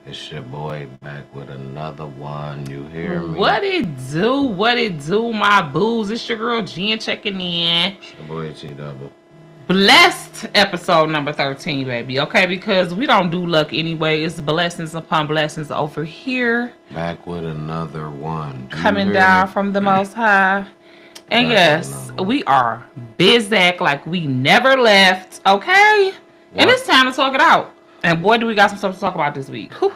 It's your boy back with another one. You hear me? What it do? What it do, my booze? It's your girl Jen checking in. It's your boy T Double. Blessed episode number 13, baby. Okay, because we don't do luck anyway. It's blessings upon blessings over here. Back with another one. Do you Coming hear me? down from the most high. And Back with yes, another one. we are Bizak like we never left. Okay? And One, it's time to talk it out. And boy, do we got some stuff to talk about this week. Whew.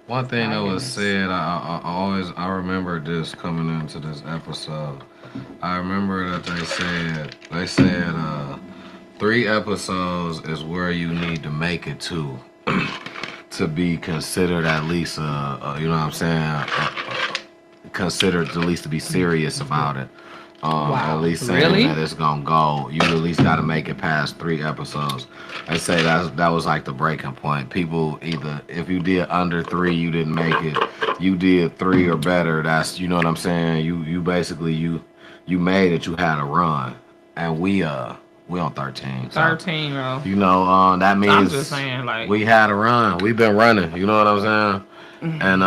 one thing My that was goodness. said, I remember this coming into this episode. I remember that they said 3 episodes is where you need to make it to be considered at least you know what I'm saying, considered at least to be serious about it. At Wow. least saying Really? that it's gonna go. You at least got to make it past 3 episodes. I say that was like the breaking point. People either if you did under 3, you didn't make it. You did 3 or better. That's you know what I'm saying. You basically you made it. You had a run, and we on 13. So 13, bro. that I'm just means saying, like, we had a run. We've been running. You know what I'm saying? And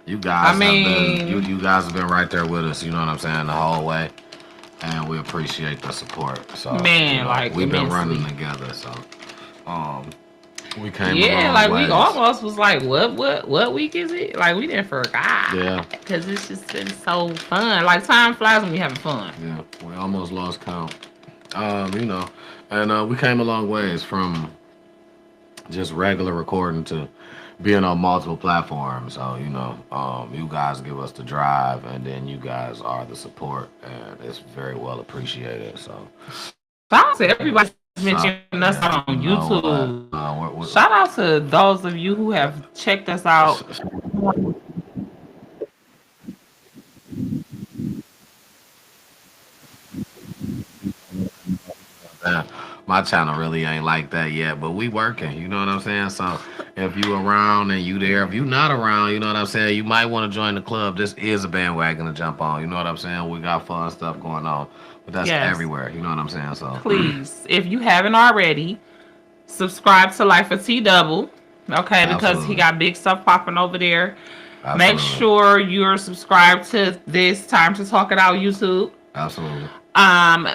you I guys have been mean, you guys have been right there with us. You know what I'm saying the whole way, and we appreciate the support. So man, like we've been running immensely. together. So um, we came a Yeah, long like we ways. almost was like, what week is it? Like we didn't forgot Yeah, because it's just been so fun. Like time flies when we having fun. yeah, we almost lost count. You know, and we came a long ways from just regular recording to being on multiple platforms. So you guys give us the drive, and then you guys are the support, and it's very well appreciated. So, Shout out to everybody that's been so checking us yeah, out you on know what? YouTube. Shout out to those of you who have checked us out. uh, my channel really ain't like that yet, but we working. You know what I'm saying? So if you around and you there, if you not around, you know what I'm saying. You might want to join the club. This is a bandwagon to jump on. You know what I'm saying? We got fun stuff going on, but that's Yes, everywhere. You know what I'm saying? So please, if you haven't already, subscribe to Life of T Double. Okay, because he absolutely, got big stuff popping over there. Make absolutely, sure you're subscribed to this Time to Talk It Out YouTube. absolutely,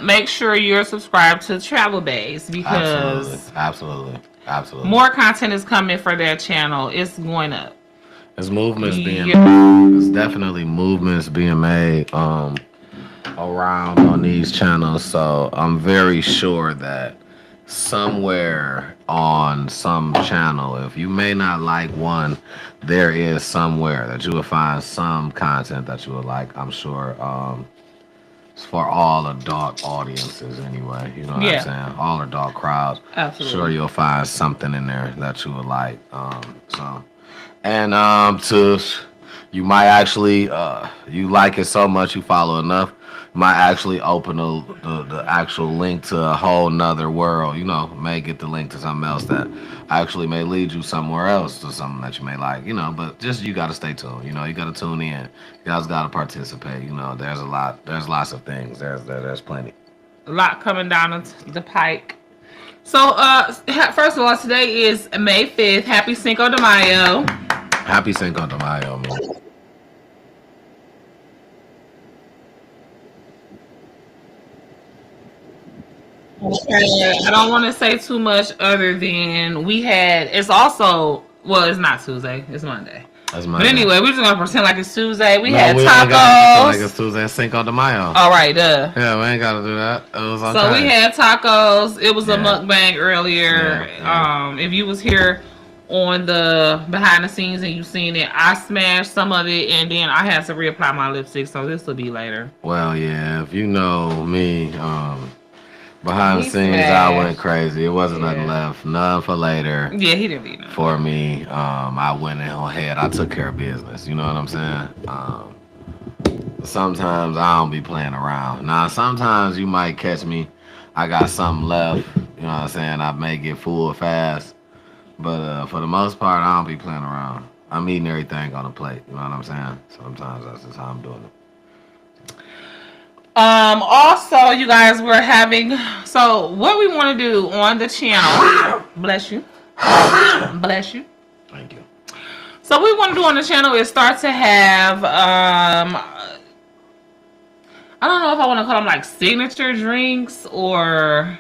Make sure you're subscribed to Travel Base absolutely, because absolutely, absolutely. more content is coming for their channel. It's going up. There's movements being Yeah. made. There's definitely movements being made. Around on these channels. So I'm very sure that somewhere on some channel, if you may not like one, there is somewhere that you will find some content that you would like. I'm sure it's for all adult audiences anyway. You know what I'm Yeah, saying? All adult crowds. Sure absolutely. you'll find something in there that you would like. And to you might actually you like it so much you follow enough might actually open the actual link to a whole nother world. May get the link to something else that actually may lead you somewhere else to something that you may like. But just you got to stay tuned. You got to tune in. You guys got to participate. There's lots of things. There's plenty. A lot coming down the pike. So, first of all, today is May 5th. Happy Cinco de Mayo. Happy Cinco de Mayo, man. Okay, I don't want to say too much other than it's also, well, it's not Tuesday, it's Monday. That's But Monday. anyway, we're just going to pretend like it's Tuesday. We No, had we ain't got to pretend like tacos. it's Tuesday and Cinco de Mayo. All right, duh. Yeah, we ain't got to do that. It was So we okay. had tacos. It was a Yeah, mukbang earlier. yeah, yeah. If you was here on the behind the scenes and you seen it, I smashed some of it and then I had to reapply my lipstick. So this will be later. Well, yeah, if you know me, behind the He scenes, I went smashed. crazy. It wasn't nothing Yeah. left. None for later. Yeah, he didn't eat none. For me, I went in ahead. I took care of business. You know what I'm saying? Sometimes I don't be playing around. Now, sometimes you might catch me. I got something left. You know what I'm saying? I may get full fast. But for the most part, I don't be playing around. I'm eating everything on the plate. You know what I'm saying? Sometimes that's just how I'm doing it. Also, you guys, we're having, so what we want to do on the channel, bless you, bless you. Thank you. So what we want to do on the channel is start to have I don't know if I want to call them like signature drinks or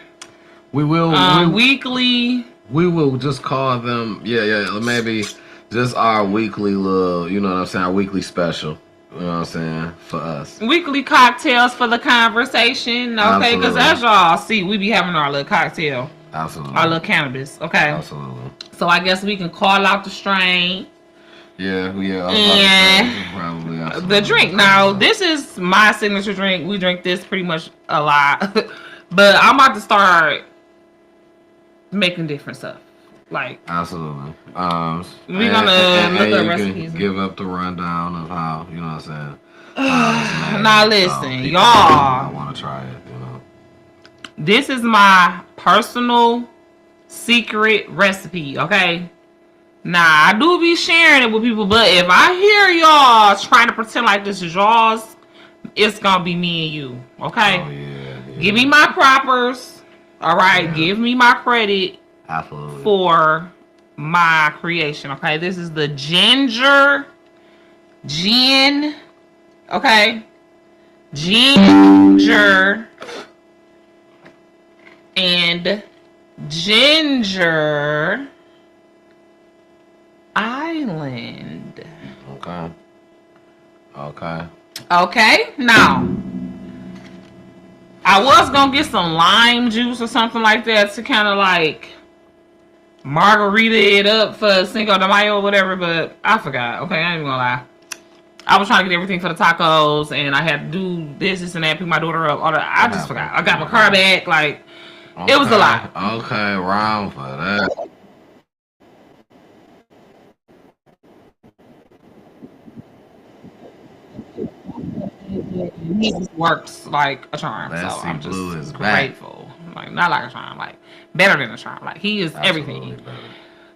We will weekly. we will just call them maybe just our weekly little, you know what I'm saying, our weekly special. You know what I'm saying, for us. Weekly cocktails for the conversation, okay? Because Absolutely. as y'all see, we be having our little cocktail, Absolutely. our little cannabis, okay? Absolutely. So I guess we can call out the strain. Yeah. And Probably the drink. Now, this is my signature drink. We drink this pretty much a lot. But I'm about to start making different stuff. Like, absolutely. we're gonna look up you recipes. can give up the rundown of how, you know what I'm saying. Now listen, people y'all. I want to try it, you know. This is my personal secret recipe, okay? Now, I do be sharing it with people, but if I hear y'all trying to pretend like this is y'all's, it's gonna be me and you, okay? Oh, yeah. Give me my propers, all right? Yeah. Give me my credit. Absolutely. For my creation, okay? This is the ginger gin, okay? Ginger and ginger island. Okay, now I was gonna get some lime juice or something like that to kind of like margarita it up for Cinco de Mayo or whatever, but I forgot. Okay, I ain't even gonna lie. I was trying to get everything for the tacos, and I had to do this and that, pick my daughter up. All that. I just forgot. I got my car back. Like, it was a lot. Okay, round for that. He just works like a charm, so Leslie I'm Blue just is back. grateful. Like, not like a charm, like better than a charm. Like, he is Absolutely everything. better.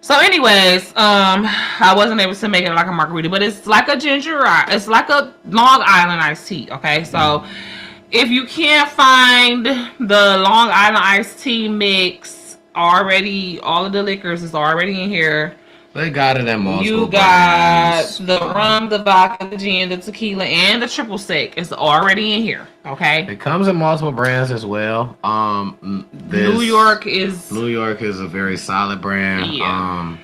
So, anyways, I wasn't able to make it like a margarita, but it's like a ginger. It's like a Long Island iced tea. Okay, so if you can't find the Long Island iced tea mix already, all of the liquors is already in here. They got it in multiple You got brands. the rum, the vodka, the gin, the tequila, and the triple sec. It's already in here. Okay. It comes in multiple brands as well. New York is a very solid brand. Yeah.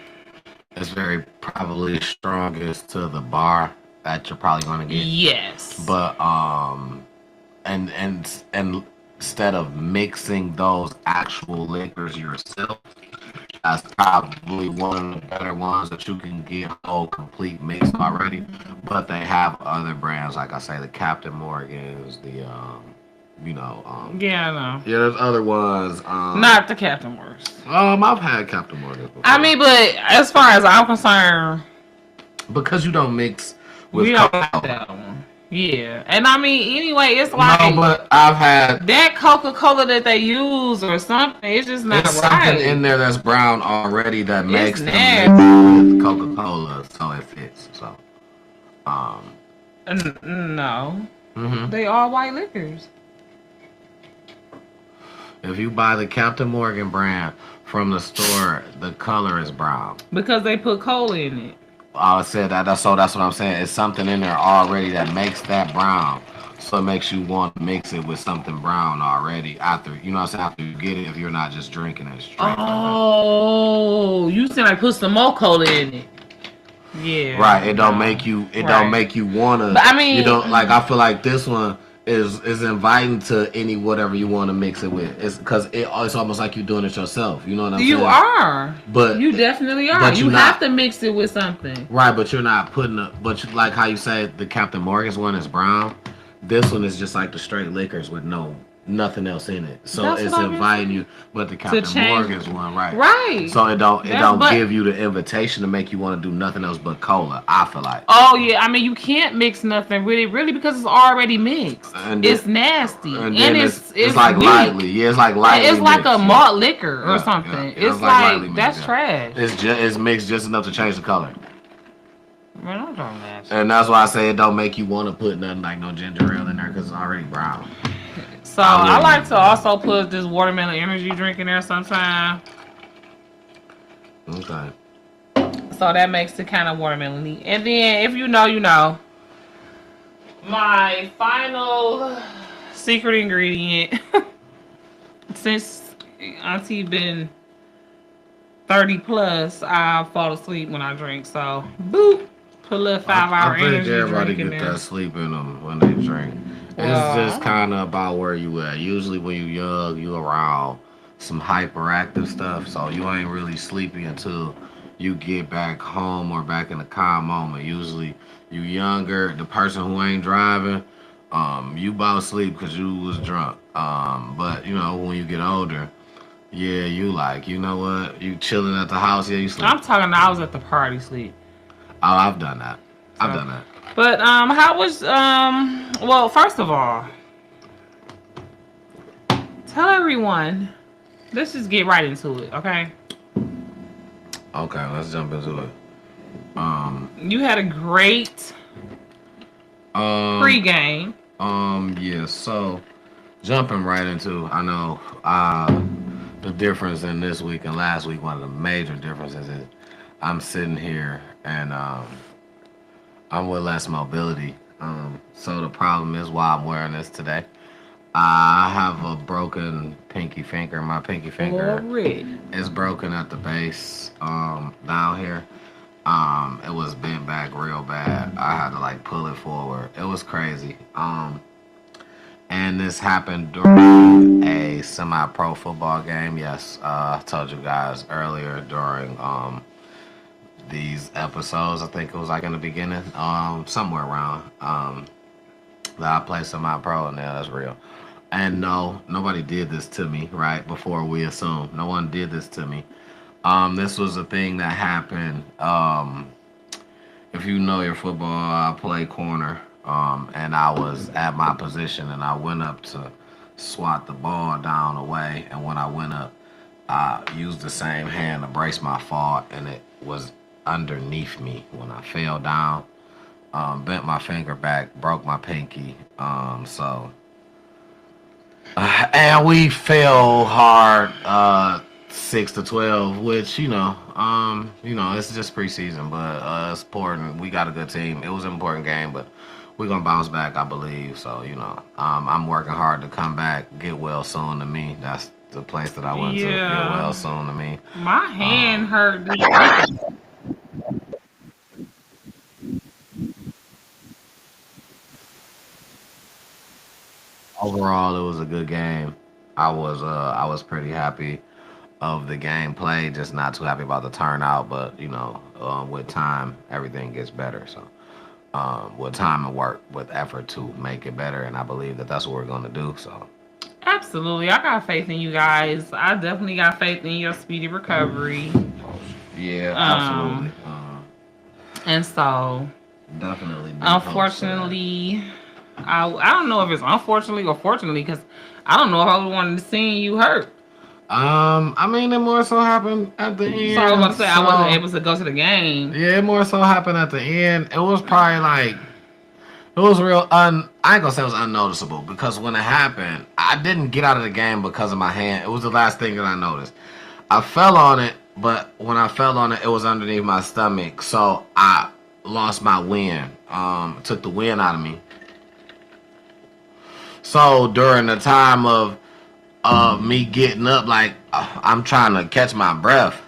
It's very probably strongest to the bar that you're probably gonna get. Yes. But and instead of mixing those actual liquors yourself, that's probably one of the better ones that you can get a whole complete mix already. But they have other brands, like I say, the Captain Morgan's, the yeah, I know. yeah, there's other ones. Not the Captain Morgan's. I've had Captain Morgan's before. I mean, but as far as I'm concerned, because you don't mix with we don't Coca-Cola. like that one. Yeah, and I mean, anyway, it's like No, but I've had that Coca-Cola that they use or something. It's just not there's right. something in there that's brown already that makes them nasty. mix with Coca-Cola, so it fits. So, No, mhm. they all white liquors. If you buy the Captain Morgan brand from the store, the color is brown. Because they put cola in it. I said that. That's what I'm saying. It's something in there already that makes that brown. So it makes you want to mix it with something brown already after, you know what I'm saying, after you get it, if you're not just drinking it straight. Oh, you said I put some more cola in it. Yeah. Right. It don't make you don't make you wanna, but I mean, you don't, like, I feel like this one is inviting to any whatever you want to mix it with. It's because it's almost like you're doing it yourself. You know what I'm saying? You are. But you definitely are. but You you're have not. to mix it with something. Right, but you're not putting like how you said the Captain Morgan's one is brown. This one is just like the straight liquors with nothing else in it. So That's it's what I'm inviting saying. you, but the Captain change. Morgan's one, right? Right. So it don't But- give you the invitation to make you want to do nothing else but cola. I feel like. Oh yeah, I mean you can't mix nothing really because it's already mixed. And It's then- nasty, And and then it's like weak. lightly, yeah, it's like lightly. It's like a mixed. malt liquor or Yeah, something. yeah, It's it's like lightly like mixed, that's yeah. trash. It's mixed just enough to change the color, Man, I'm talking that. and that's why I say it don't make you want to put nothing like no ginger ale in there because it's already brown. So I like to also put this watermelon energy drink in there sometime. Okay. So that makes it kind of watermelon-y. And then, if you know, you know. My final secret ingredient, since Auntie been 30 plus, I fall asleep when I drink. So, boop, put a little 5-hour energy I think everybody drink in get there. that sleep in them when they drink. It's just kind of about where you at. Usually when you young, you around some hyperactive stuff, so you ain't really sleepy until you get back home or back in the calm moment. Usually you younger, the person who ain't driving, you about sleep because you was drunk. But you know when you get older, yeah, you like, you know what, you chilling at the house, yeah, you sleep. I'm talking, I was at the party sleep. Oh, I've done that. I've done that. But how was well, first of all, tell everyone. Let's just get right into it, okay? Okay, let's jump into it. You had a great pregame. Yeah, so jumping right into, I know the difference in this week and last week, one of the major differences is I'm sitting here and I'm with less mobility. So the problem is why I'm wearing this today. I have a broken pinky finger. My pinky finger is broken at the base down here. It was bent back real bad. I had to like pull it forward. It was crazy. And this happened during a semi-pro football game. Yes, I told you guys earlier during these episodes. I think it was like in the beginning, somewhere around that I played semi-pro, and yeah, that's real. And no, nobody did this to me, right? Before we assume, no one did this to me. This was a thing that happened. If you know your football, I play corner, and I was at my position, and I went up to swat the ball down away. And when I went up, I used the same hand to brace my fall, and it was underneath me when I fell down. Bent my finger back, broke my pinky. And we fell hard, 6-12, which you know, it's just preseason, but it's important. We got a good team. It was an important game, but we're gonna bounce back, I believe. So you know, I'm working hard to come back, get well soon to me. That's the place that I went to. Get well soon to me. My hand hurt. Overall, it was a good game. I was pretty happy of the gameplay, just not too happy about the turnout. But you know, with time, everything gets better. So, with time and work, with effort to make it better, and I believe that that's what we're gonna do. So, absolutely, I got faith in you guys. I definitely got faith in your speedy recovery. Yeah, absolutely. And so, definitely. Unfortunately, I don't know if it's unfortunately or fortunately, because I don't know if I would want to see you hurt. I mean, it more so happened at the end. So I was about to say, I wasn't able to go to the game. Yeah, it more so happened at the end. It was probably like, it was real I ain't gonna say it was unnoticeable, because when it happened, I didn't get out of the game because of my hand. It was the last thing that I noticed. I fell on it, but when I fell on it, it was underneath my stomach, so I lost my wind. Took the wind out of me. So during the time of me getting up, like I'm trying to catch my breath,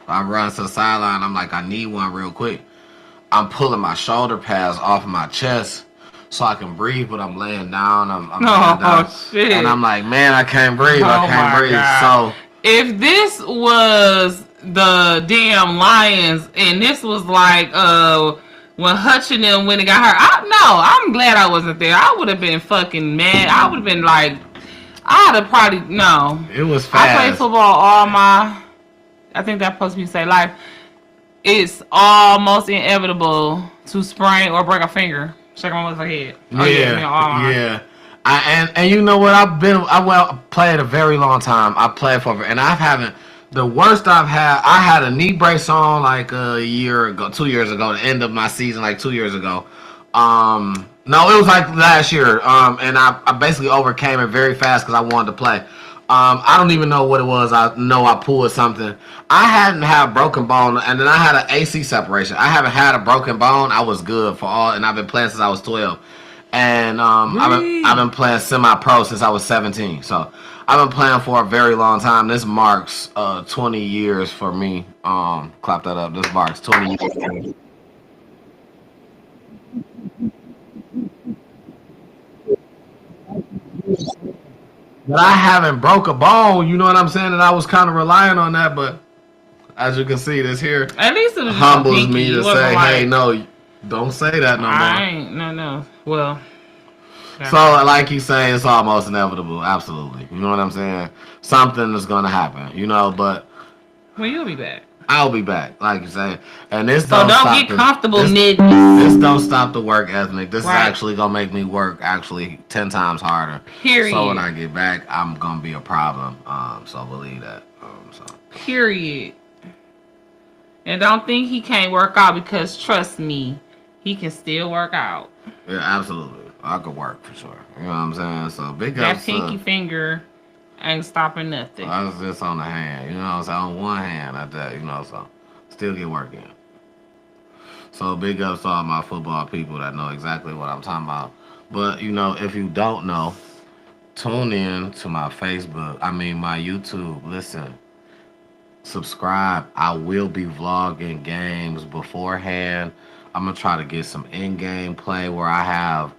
I run to the sideline. I'm like, I need one real quick. I'm pulling my shoulder pads off my chest so I can breathe, but I'm laying down. I'm laying down, shit. And I'm like, man, I can't breathe. I can't breathe. God. So if this was the damn Lions and this was like when Hutch and them when it got hurt, I'm glad I wasn't there. I would have been fucking mad. I would have been like, I'd have probably It was fast. I played football all my. I think that's supposed to be say life. It's almost inevitable to sprain or break a finger. Shake my motherfucking head. Yeah. And you know what? I played a very long time. I played for, and I haven't. The worst I've had, I had a knee brace on like a year ago, 2 years ago, the end of my season, like 2 years ago. No, it was like last year. And I basically overcame it very fast because I wanted to play. I don't even know what it was. I know I pulled something. I hadn't had broken bone, and then I had an AC separation. I haven't had a broken bone. I was good for all, and I've been playing since I was 12. And I've been playing semi-pro since I was 17. So I've been playing for a very long time. This marks 20 years for me. Clap that up. This marks 20 years for me. But I haven't broke a bone. You know what I'm saying? And I was kind of relying on that, but as you can see, this here At least it was just humbles pinky. me It to wasn't say, like, hey, no, don't say that no I more. ain't no. Well, So, like you say, it's almost inevitable. Absolutely. You know what I'm saying? Something is going to happen, you know, but well, you'll be back. I'll be back, like you say. And this So don't stop get the- comfortable this, knitting. this don't stop the work ethic. This Right. is actually going to make me work actually 10 times harder. Period. So when I get back, I'm going to be a problem. So believe that. So. Period. And don't think he can't work out, because trust me, he can still work out. Yeah, absolutely. I could work for sure. You know what I'm saying? So big That ups. pinky finger ain't stopping nothing. I was just on the hand. You know what I'm saying? On one hand at that, you know, so still get work in. So big ups to all my football people that know exactly what I'm talking about. But, you know, if you don't know, tune in to my Facebook. I mean, my YouTube. Listen. Subscribe. I will be vlogging games beforehand. I'm gonna try to get some in-game play where I have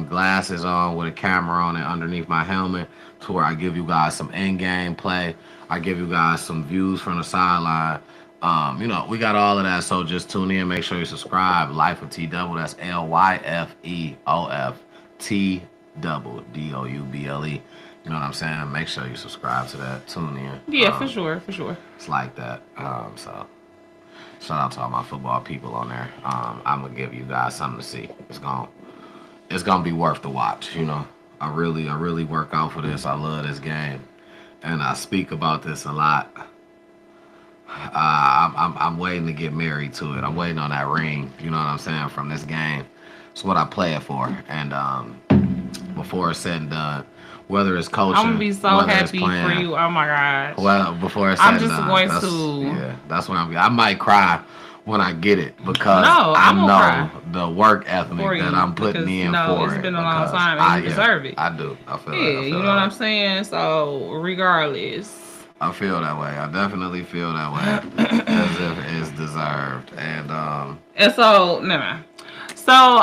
glasses on with a camera on it underneath my helmet, to where I give you guys some in-game play. I give you guys some views from the sideline. You know, we got all of that. So just tune in. Make sure you subscribe. Life of T Double. That's LYFEOF T Double DOUBLE. You know what I'm saying? Make sure you subscribe to that. Tune in. Yeah, for sure. It's like that. So shout out to all my football people on there. I'm gonna give you guys something to see. It's gonna be worth the watch. You know, I really work out for this. I love this game, and I speak about this a lot. I'm waiting to get married to it. I'm waiting on that ring. You know what I'm saying? From this game, it's what I play it for. And before it's said and done, whether it's coaching, I'm gonna be so whether it's happy playing, for you. Oh my gosh. well, before it's said I'm and just done, going that's, to- yeah, that's when I might cry when I get it, because No, I I'm know gonna the work ethic For that you, I'm putting because, in no, for it's it. been a long because time and you deserve it. I do. I feel Yeah, that. I feel you know that what way. I'm saying? So regardless. I feel that way. I definitely feel that way, as if it's deserved. And so, no. So,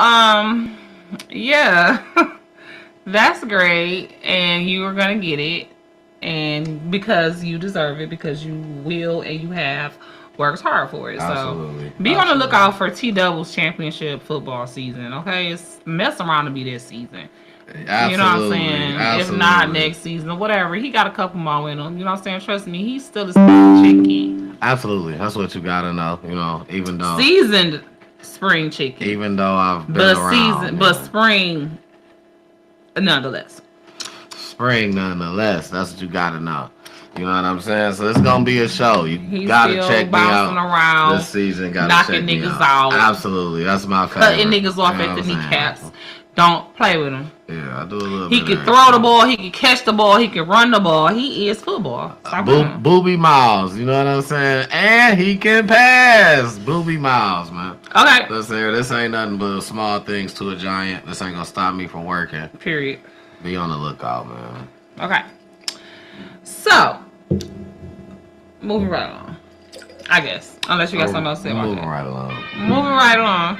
yeah, that's great, and you are gonna get it, and because you deserve it, because you will and you have worked hard for it. Absolutely. So, be on the Absolutely. lookout for T Double's championship football season. Okay, it's mess around to be this season. Absolutely. You know what I'm saying? Absolutely. If not next season or whatever, he got a couple more in him. You know what I'm saying? Trust me, he's still a chicken. Absolutely. That's what you gotta know. You know, even though Seasoned spring chicken. I've been But around, but man. spring nonetheless. Spring nonetheless. That's what you gotta know. You know what I'm saying? So it's gonna be a show. You He's gotta still check me bouncing out around, this season. Gotta knocking check me niggas out. out. Absolutely, that's my favorite. Cutting niggas off You know at the what I'm saying? kneecaps. Don't play with him. Yeah, I do a little He bit. can of throw the everything. ball. He can catch the ball. He can run the ball. He is football. Stop him. Booby Miles, you know what I'm saying? And he can pass. Booby Miles, man. Okay. Listen here, this ain't nothing but small things to a giant. This ain't gonna stop me from working. Period. Be on the lookout, man. Okay. So, moving right along. I guess. Unless you got something else to say about Moving that. right along. Moving right along.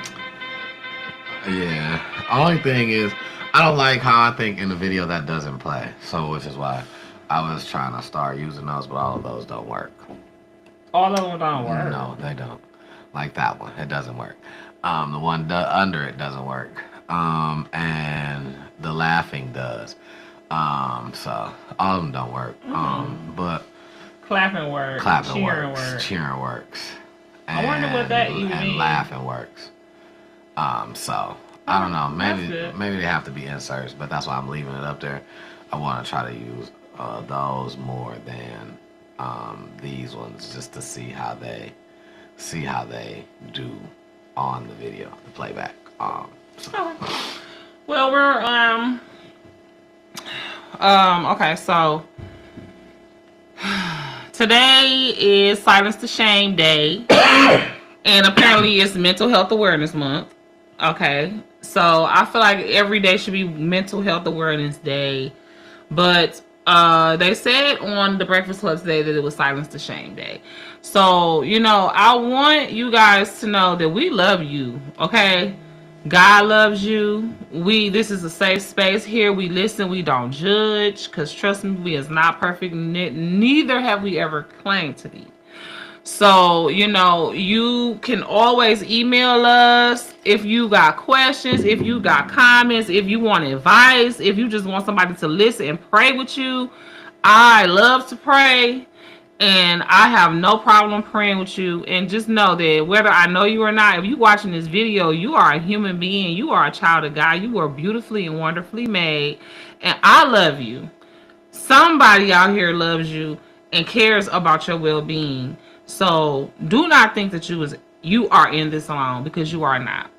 Yeah. Only thing is, I don't like how I think in the video that doesn't play. So, which is why I was trying to start using those, but all of those don't work. All of them don't work. No, they don't. Like that one, it doesn't work. The one under it doesn't work. And the laughing does. So all of them don't work. But Clapping works. clapping Cheering works. works. Cheering works. I wonder what that even and means. laughing works. So I don't know. That's good. Maybe they have to be inserts, but that's why I'm leaving it up there. I want to try to use those more than these ones, just to see how they do on the video, the playback. So. Well, we're okay, so Today is Silence the Shame Day. And apparently it's Mental Health Awareness Month. Okay. So I feel like every day should be Mental Health Awareness Day. But they said on the Breakfast Club today that it was Silence the Shame Day. So, I want you guys to know that we love you. Okay? God loves you. This is a safe space here. We listen, we don't judge. Because trust me, we is not perfect. Neither have we ever claimed to be. So, you can always email us if you got questions, if you got comments, if you want advice, if you just want somebody to listen and pray with you. I love to pray, and I have no problem praying with you. And just know that whether I know you or not, if you're watching this video, you are a human being. You are a child of God. You are beautifully and wonderfully made, and I love you. Somebody out here loves you and cares about your well-being. So do not think that you are in this alone, because you are not.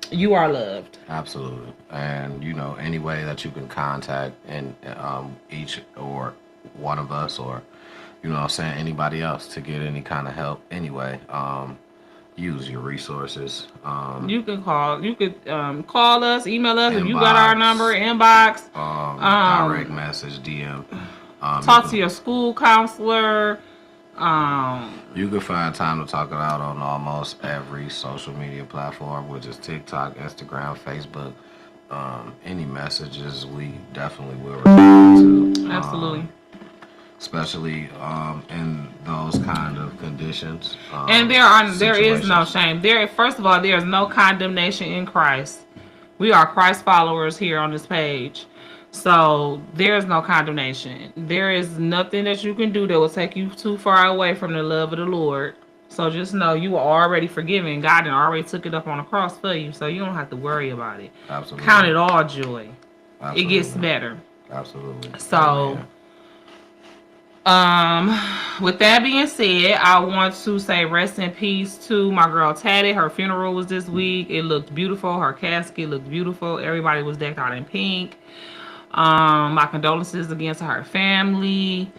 You are loved. Absolutely. And any way that you can contact and each or one of us, or anybody else to get any kind of help anyway, use your resources. You can call. You could call us, email us, if you got our number, inbox, direct message, DM. Talk to your school counselor. You can find time to talk it out on almost every social media platform, which is TikTok, Instagram, Facebook. Any messages, we definitely will respond to. Absolutely. Especially in those kind of conditions. And there is no shame. First of all, there is no condemnation in Christ. We are Christ followers here on this page. So there is no condemnation. There is nothing that you can do that will take you too far away from the love of the Lord. So just know you are already forgiven. God already took it up on the cross for you, so you don't have to worry about it. Absolutely. Count it all joy. Absolutely. It gets better. Absolutely. So, with that being said, I want to say rest in peace to my girl Taddy. Her funeral was this week. It looked beautiful. Her casket looked beautiful. Everybody was decked out in pink. My condolences again to her family,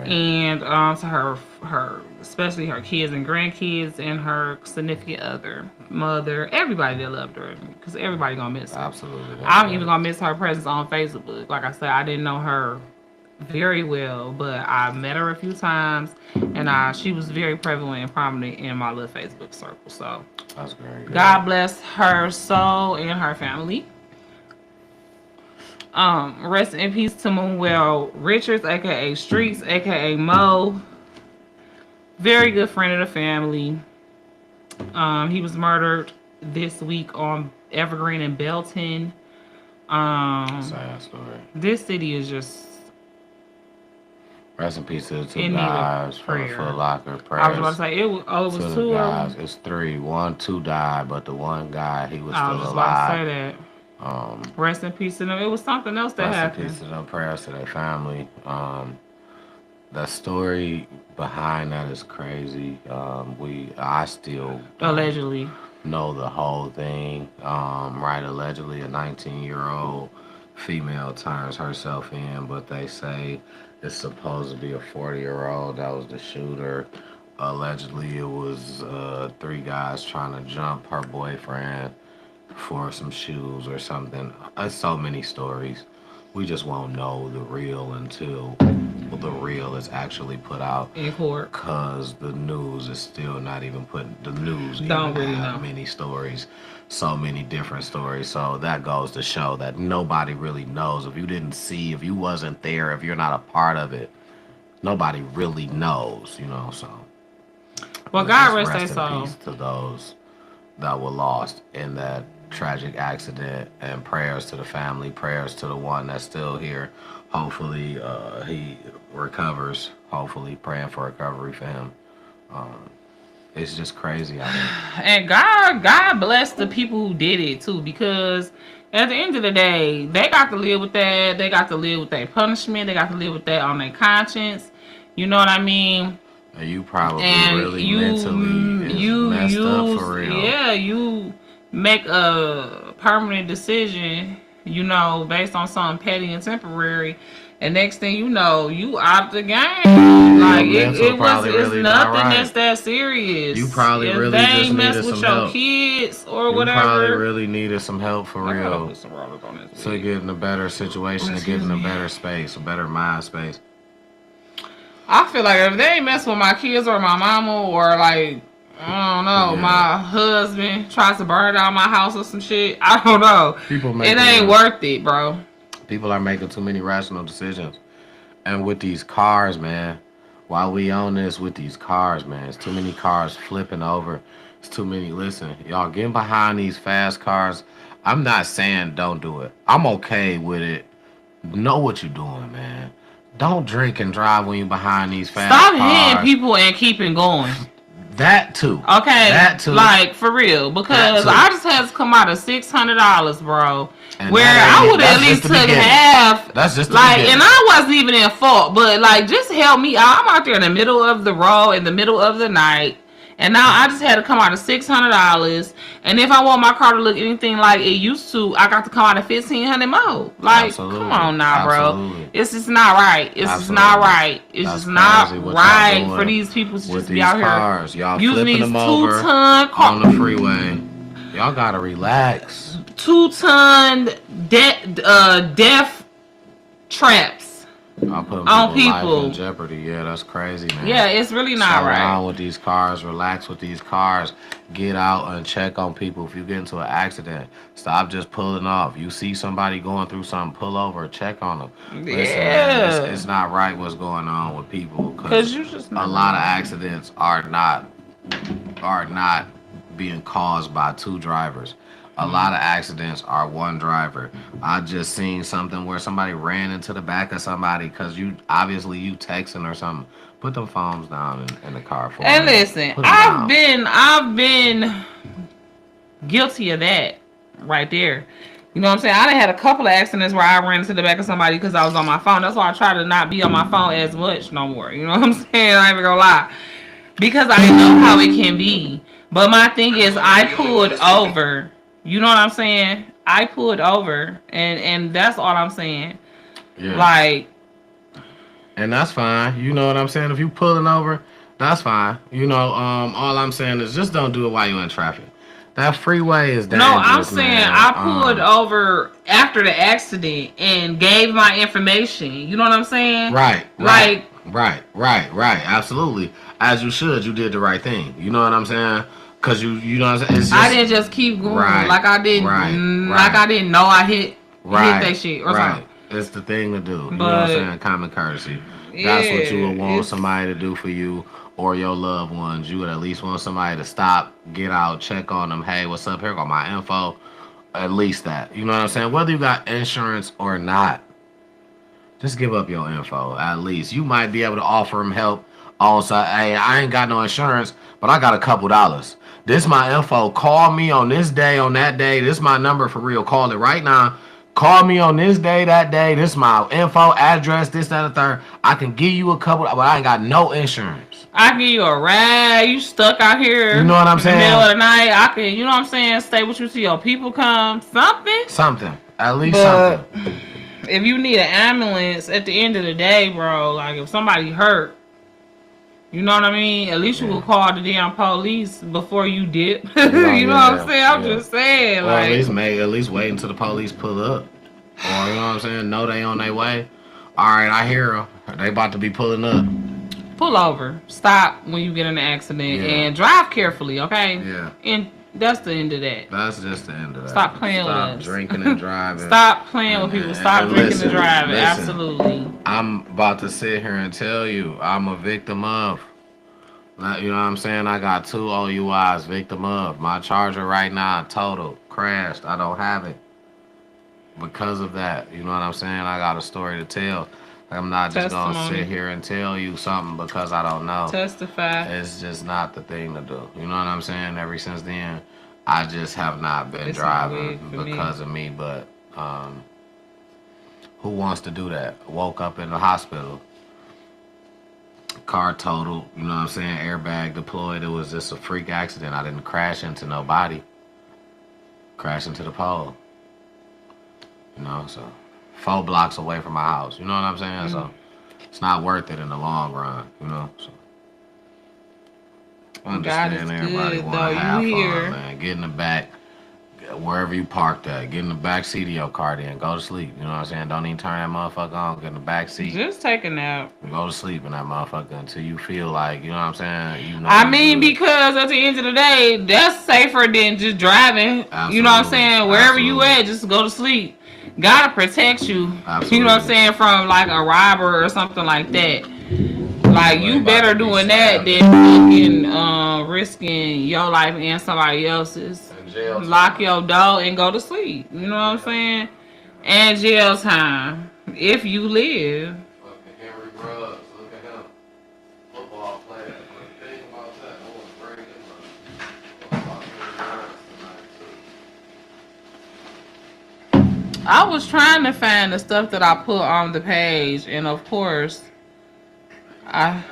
and to her especially her kids and grandkids, and her significant other, mother, everybody that loved her, because everybody gonna miss her. Absolutely. I'm even gonna miss her presence on Facebook. Like I said, I didn't know her very well, but I met her a few times, and she was very prevalent and prominent in my little Facebook circle. So that's great. God bless her soul and her family. Rest in peace to Manuel Richards, aka Streets, aka Mo. Very good friend of the family. He was murdered this week on Evergreen and Belton. Sad story. This city is just. Rest in peace to the two guys from the Foot Locker. I was about to say it was two guys. It's three. Two died, but the one guy, he was still alive. I was about to say that. Rest in peace to them. It was something else that happened. Rest in peace to them. Prayers to their family. The story behind that is crazy. I still allegedly know the whole thing. Right, allegedly a 19-year-old female turns herself in, but they say it's supposed to be a 40-year-old that was the shooter. Allegedly, it was 3 guys trying to jump her boyfriend for some shoes or something. So many stories. We just won't know the real until the real is actually put out in court, because the news is still not even putting the news don't even really have know many stories, so many different stories. So that goes to show that nobody really knows. If you didn't see, if you wasn't there, if you're not a part of it, nobody really knows, so well, God rest their soul. Peace to those that were lost in that tragic accident, and prayers to the family, prayers to the one that's still here. Hopefully he recovers. Hopefully praying for recovery for him. It's just crazy out there. And God bless the people who did it too, because at the end of the day, they got to live with that. They got to live with their punishment. They got to live with that on their conscience. You know what I mean? And you probably really mentally messed up for real. Yeah, you make a permanent decision, based on something petty and temporary, And next thing you know, you out the game. Like Your mental probably it's really not nothing right. that's that serious. You probably if really they just ain't mess needed with some your help. kids or You whatever. probably really needed some help for I gotta real put some rollers on this to wig. get in a better situation, to get Excuse in a me. better space, a better mind space. I feel like if they ain't mess with my kids or my mama or like I don't know, Yeah. my husband tries to burn down my house or some shit. I don't know. People It making ain't worth it, bro. people are making too many rational decisions. And with these cars, man, while we own this with these cars, man, it's too many cars flipping over. It's too many. Listen, y'all getting behind these fast cars. I'm not saying don't do it. I'm okay with it. Know what you're doing, man. Don't drink and drive when you're behind these fast Stop cars. hitting people and keeping going. That too. Okay, That too. like for real, because That too. I just had to come out of $600, bro. And where that I ain't- would at that's least just the took beginning. half. That's just the Like, beginning. and I wasn't even in fault, but like, just help me out. I'm out there in the middle of the road, in the middle of the night, and now I just had to come out of $600. And if I want my car to look anything like it used to, I got to come out of $1,500 more. Like, Absolutely. come on now, Absolutely. bro. It's just not right. It's just not Absolutely. right. It's That's just not crazy what y'all right doing for these people to with just be these out here cars. Y'all using flipping these them over 2-ton car. on the freeway. Y'all gotta relax. 2-ton death traps Y'all putting on people's life people. in jeopardy. Yeah, that's crazy, man. Yeah, it's really not Slow down right. with these cars. Relax with these cars. Get out and check on people. If you get into an accident, stop just pulling off. You see somebody going through something, pull over, check on them. Listen, man, Yeah. it's not right what's going on with people Cause you just a lot of accidents are not being caused by two drivers. A lot of accidents are one driver. I just seen something where somebody ran into the back of somebody because you texting or something. Put them phones down in the car for And me. listen, Put 'em down. I've been guilty of that right there. You know what I'm saying? I done had a couple of accidents where I ran into the back of somebody because I was on my phone. That's why I try to not be on my phone as much no more. You know what I'm saying? I ain't even gonna lie. Because I know how it can be. But my thing is I pulled over. You know what I'm saying? I pulled over and that's all I'm saying. Yeah. Like, And that's fine. You know what I'm saying? If you pulling over, that's fine. You know, all I'm saying is just don't do it while you're in traffic. That freeway is dangerous. no, I'm saying man. I pulled over after the accident and gave my information. You know what I'm saying? Right. Like, Right. Absolutely. As you should. You did the right thing. You know what I'm saying? Cause you know what I'm saying. It's just, I didn't just keep going Right, like I didn't like I didn't know I hit that shit or something. It's the thing to do. You know what But- I'm saying? Common courtesy. That's what you would want it's- somebody to do for you or your loved ones. You would at least want somebody to stop, get out, check on them. Hey, what's up? Here go my info. At least that. You know what I'm saying? Whether you got insurance or not, just give up your info. At least you might be able to offer them help. Also, hey, I ain't got no insurance, but I got a couple dollars. This my info. Call me on this day, on that day. This my number for real. Call it right now. Call me on this day, that day. This my info, address, this, that, and third. I can give you a couple, but I ain't got no insurance. I can give you a ride. You stuck out here. You know what I'm in saying? the middle of the night. I can, you know what I'm saying? Stay with you till your people come. Something. Something. At least But something. if you need an ambulance at the end of the day, bro, like if somebody hurt, you know what I mean? At least you will call the damn police before you dip. you know what I'm saying? I'm just saying, Or like, at least wait until the police pull up. Or you know what I'm saying? Know they on their way. All right, I hear them. They about to be pulling up. pull over, stop when you get in an accident, Yeah. and drive carefully, okay? Yeah. And that's the end of that. That's just the end of that. Stop playing with Stop us. drinking and driving. Stop playing with people. Stop And drinking listen, and driving. listen. Absolutely. I'm about to sit here and tell you I'm a victim of. You know what I'm saying? I got 2 OUIs, victim of. My Charger right now, total, crashed. I don't have it. Because of that, you know what I'm saying? I got a story to tell. I'm not just going to Testimony. sit here and tell you something because I don't know. Testify. It's just not the thing to do. You know what I'm saying? Ever since then, I just have not been It's driving weird for me. because of me. But who wants to do that? Woke up in the hospital. Car totaled. You know what I'm saying? Airbag deployed. It was just a freak accident. I didn't crash into nobody. Crash into the pole. You know, so 4 blocks away from my house. You know what I'm saying? So it's not worth it in the long run. You know. So I understand God is everybody good, want though. to have You fun, here. man. Get in the back, wherever you parked at. Get in the back seat of your car, then go to sleep. You know what I'm saying? Don't even turn that motherfucker on. Get in the back seat. Just take a nap. Go to sleep in that motherfucker until you feel like, you know what I'm saying? You know I you mean, good. because at the end of the day, that's safer than just driving. You know what I'm Absolutely. saying? Wherever you Absolutely. at, just go to sleep. Gotta protect you. You know what I'm Absolutely. saying? From like a robber or something like that. Like You you ain't better about to be doing that stabbed. than fucking risking your life and somebody else's. In jail time. Lock your door and go to sleep. You know what I'm saying? And jail time if you live. Fucking Henry Ruggs, look at him. Football player. But the thing about that, I want to bring him up. Talk about Henry Ruggs tonight, too. I was trying to find the stuff that I put on the page, and of course, We're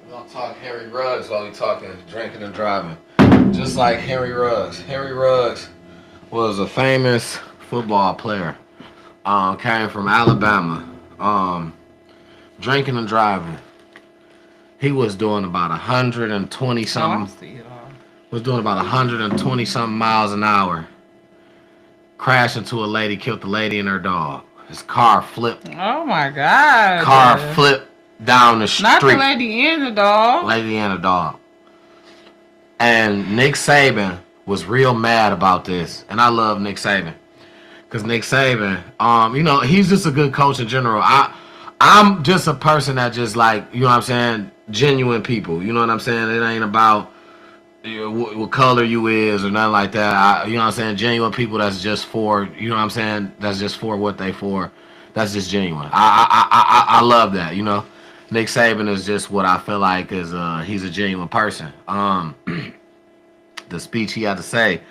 gonna talk Henry Ruggs while we talking drinking and driving. Just like Henry Ruggs. Henry Ruggs was a famous football player. Came from Alabama. Drinking and driving. He was doing about 120 something. Was doing about 120 something miles an hour. Crashed into a lady, killed the lady and her dog. His car flipped. Oh my God! Car flipped down the street. Not the lady and the dog. Lady and a dog. And Nick Saban was real mad about this. And I love Nick Saban. Because Nick Saban, you know, he's just a good coach in general. I'm just a person that just like, you know what I'm saying, genuine people. You know what I'm saying? It ain't about what color you is or nothing like that. You know what I'm saying? Genuine people that's just for, you know what I'm saying? That's just for what they for. That's just genuine. I love that, you know? Nick Saban is just what I feel like is he's a genuine person. The speech he had to say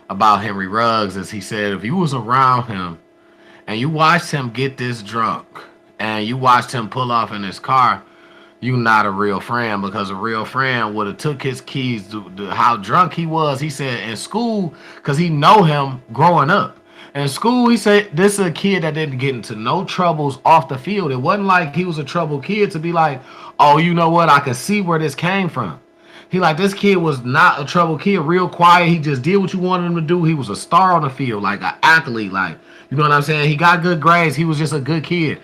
about Henry Ruggs is he said if you was around him and you watched him get this drunk and you watched him pull off in his car, you not a real friend, because a real friend would have took his keys to how drunk he was. He said in school, because he know him growing up. In school, he said, this is a kid that didn't get into no troubles off the field. It wasn't like he was a troubled kid to be like, oh, you know what? I can see where this came from. He like, this kid was not a troubled kid, real quiet. He just did what you wanted him to do. He was a star on the field, like an athlete. Like, you know what I'm saying? He got good grades. He was just a good kid.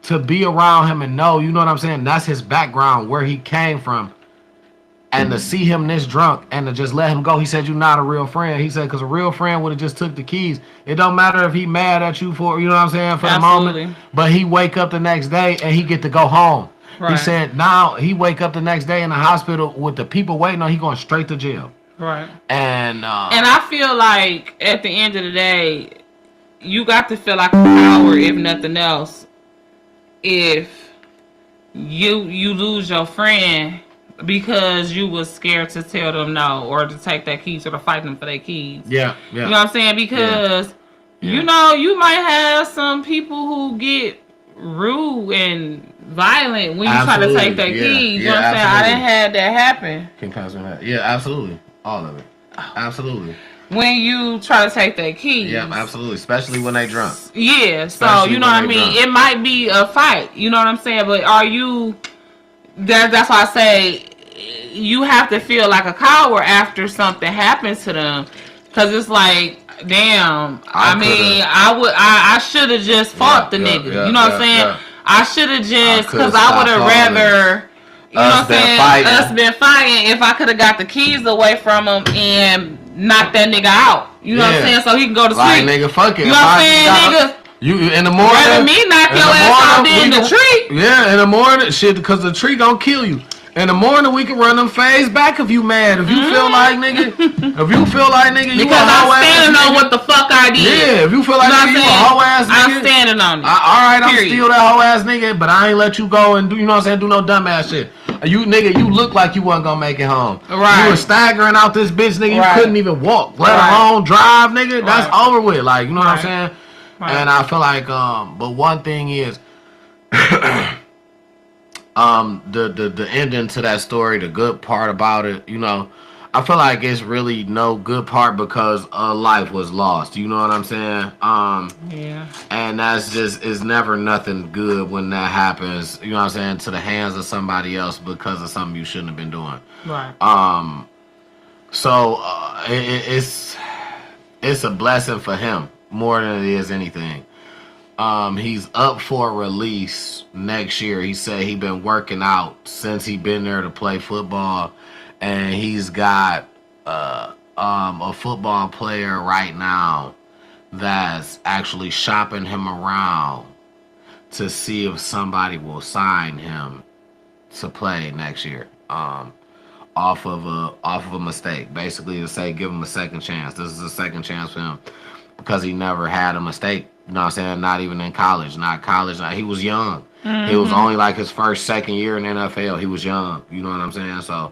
To be around him and know, you know what I'm saying? That's his background, where he came from. And to see him this drunk and to just let him go, he said, you're not a real friend. He said, because a real friend would have just took the keys. It don't matter if he mad at you for, you know what I'm saying, for Absolutely. the moment. But he wake up the next day and he get to go home. Right. He said now he wake up the next day in the hospital with the people waiting on, he going straight to jail. Right. And I feel like at the end of the day, you got to feel like a coward, if nothing else, if you lose your friend because you was scared to tell them no or to take their keys or to fight them for their keys. Yeah. You know what I'm saying? Because you know, you might have some people who get rude and violent when you try to take their keys. You know what I'm saying? I didn't have that happen. Can pass me that? Yeah, absolutely. All of it. Absolutely. When you try to take their keys. Yeah, absolutely. Especially when they drunk. Yeah, so Especially you know when what I they mean? drunk. It might be a fight, you know what I'm saying? But are you that's why I say you have to feel like a coward after something happens to them. Cause it's like, damn, I should have just fought the nigga. You know what I'm saying? Yeah. I should have just, cause I stopped would have all rather, you know what I'm saying? fighting. Us been fighting if I could have got the keys away from him and knocked that nigga out. You know what I'm saying? So he can go to sleep. Like, nigga, fuck it. You know what I'm saying, nigga? You in the morning. Rather me knock in your the ass out morning, than the tree. Yeah, in the morning, shit, because the tree gonna kill you. In the morning, we can run them phase back if you mad. If you feel like, nigga, you Because a I'm standing on what the fuck I did. Yeah, if you feel like You know you a what hoe ass nigga. I'm standing on it. All right, I'm Period. still that hoe ass nigga, but I ain't let you go and do, you know what I'm saying, do no dumb ass shit. You nigga, you look like you wasn't gonna make it home. Right. You were staggering out this bitch, nigga. You Right. couldn't even walk, let Right. alone drive, nigga. That's Right. over with. Like, you know what I'm Right. saying? Right. And I feel like, but one thing is, the ending to that story, the good part about it, you know, I feel like it's really no good part because a life was lost. You know what I'm saying? Yeah. And that's just is never nothing good when that happens. You know what I'm saying, to the hands of somebody else because of something you shouldn't have been doing. Right. So it's a blessing for him more than it is anything. He's up for release next year. He said he been working out since he been there to play football, and he's got a football player right now that's actually shopping him around to see if somebody will sign him to play next year. Off of a mistake, basically to say give him a second chance. This is a second chance for him because he never had a mistake. You know what I'm saying? Not even in college. Not college. He was young. Mm-hmm. He was only like his second year in the NFL. He was young. You know what I'm saying? So,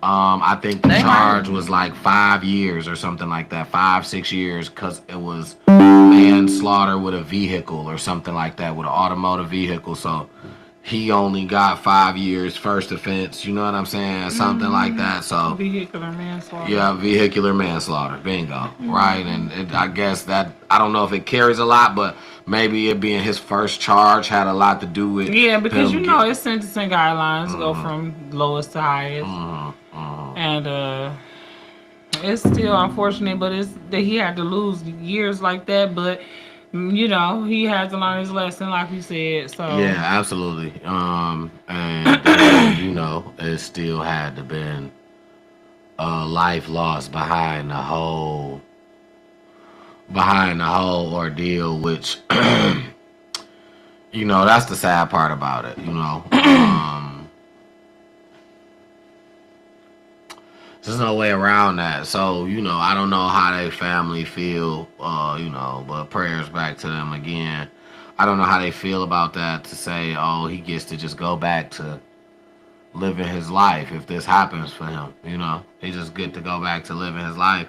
I think the charge was like 5 years or something like that. 5-6 years because it was manslaughter with a vehicle or something like that, with an automotive vehicle. So he only got 5 years first offense. You know what I'm saying? Something like that. So vehicular manslaughter. Yeah, vehicular manslaughter. Bingo. Right. And I guess that, I don't know if it carries a lot, but maybe it being his first charge had a lot to do with. Yeah, because it's sentencing guidelines go from lowest to highest, and it's still unfortunate, but it's that he had to lose years like that, but. He had to learn his lesson, like you said. So yeah, absolutely. And it still had to been a life lost behind the whole ordeal, which that's the sad part about it. There's no way around that. So, I don't know how they family feel, but prayers back to them again. I don't know how they feel about that, to say, oh, he gets to just go back to living his life if this happens for him. He just get to go back to living his life.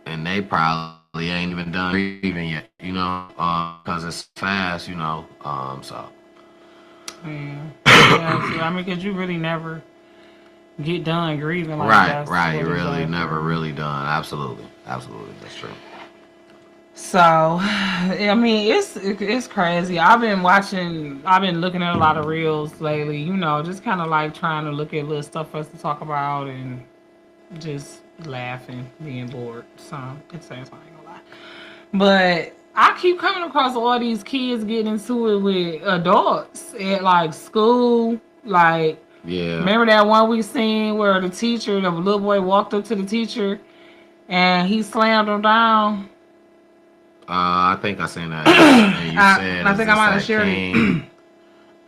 And they probably ain't even done grieving yet, because it's fast, so. Yeah, because you really never get done grieving like that. Right. You really never really done. Absolutely. That's true. So, it's crazy. I've been looking at a lot of reels lately, just kind of like trying to look at little stuff for us to talk about and just laughing, being bored. So, it's I ain't gonna lie. But I keep coming across all these kids getting into it with adults at like school, like. Yeah. Remember that one we seen where the little boy walked up to the teacher and he slammed him down? I think I seen that. And you said, I think I might have shared it.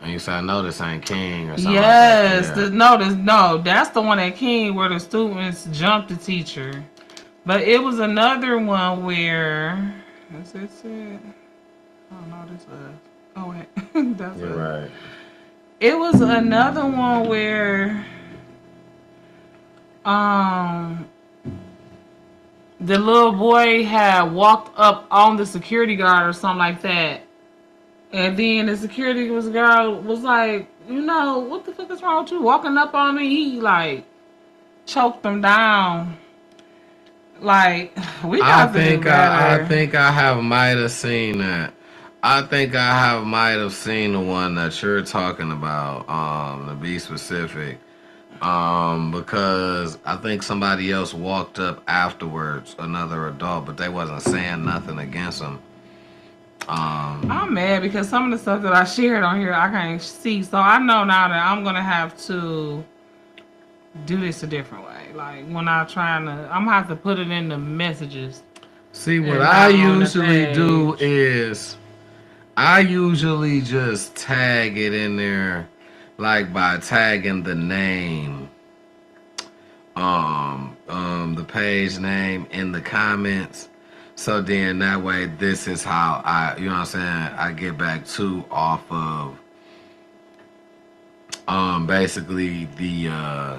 And you said, I know this ain't King or something. Yes. Like that. No, that's the one at King where the students jumped the teacher. But it was another one where. Is this it? Oh, no, this is. Oh, wait. That's You're right. It was another one where the little boy had walked up on the security guard or something like that. And then the security guard was like, what the fuck is wrong with you walking up on me? He like choked him down. Like, we got to do better. I think I might have seen that. I think I might have seen the one that you're talking about, to be specific, because I think somebody else walked up afterwards, another adult, but they wasn't saying nothing against him. I'm mad because some of the stuff that I shared on here I can't see, so I know now that I'm gonna have to do this a different way. Like when I'm gonna have to put it in the messages. See, what I usually do is. I usually just tag it in there, like by tagging the name, the page name in the comments. So then that way, this is how I get back to off of, basically I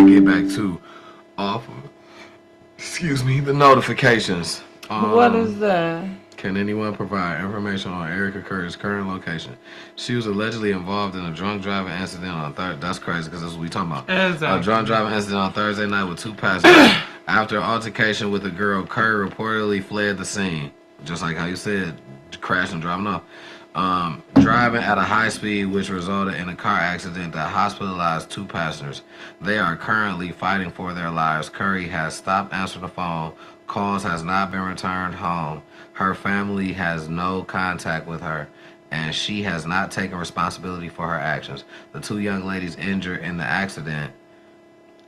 get back to off of, the notifications. What is that? Can anyone provide information on Erica Curtis' current location? She was allegedly involved in a drunk driving incident on Thursday. That's crazy because that's what we talking about. Exactly. A drunk driving incident on Thursday night with 2 passengers. After an altercation with a girl, Curry reportedly fled the scene. Just like how you said, crashing and driving off. Driving at a high speed, which resulted in a car accident that hospitalized 2 passengers. They are currently fighting for their lives. Curry has stopped answering the phone. Calls has not been returned home. Her family has no contact with her, and she has not taken responsibility for her actions. The 2 young ladies injured in the accident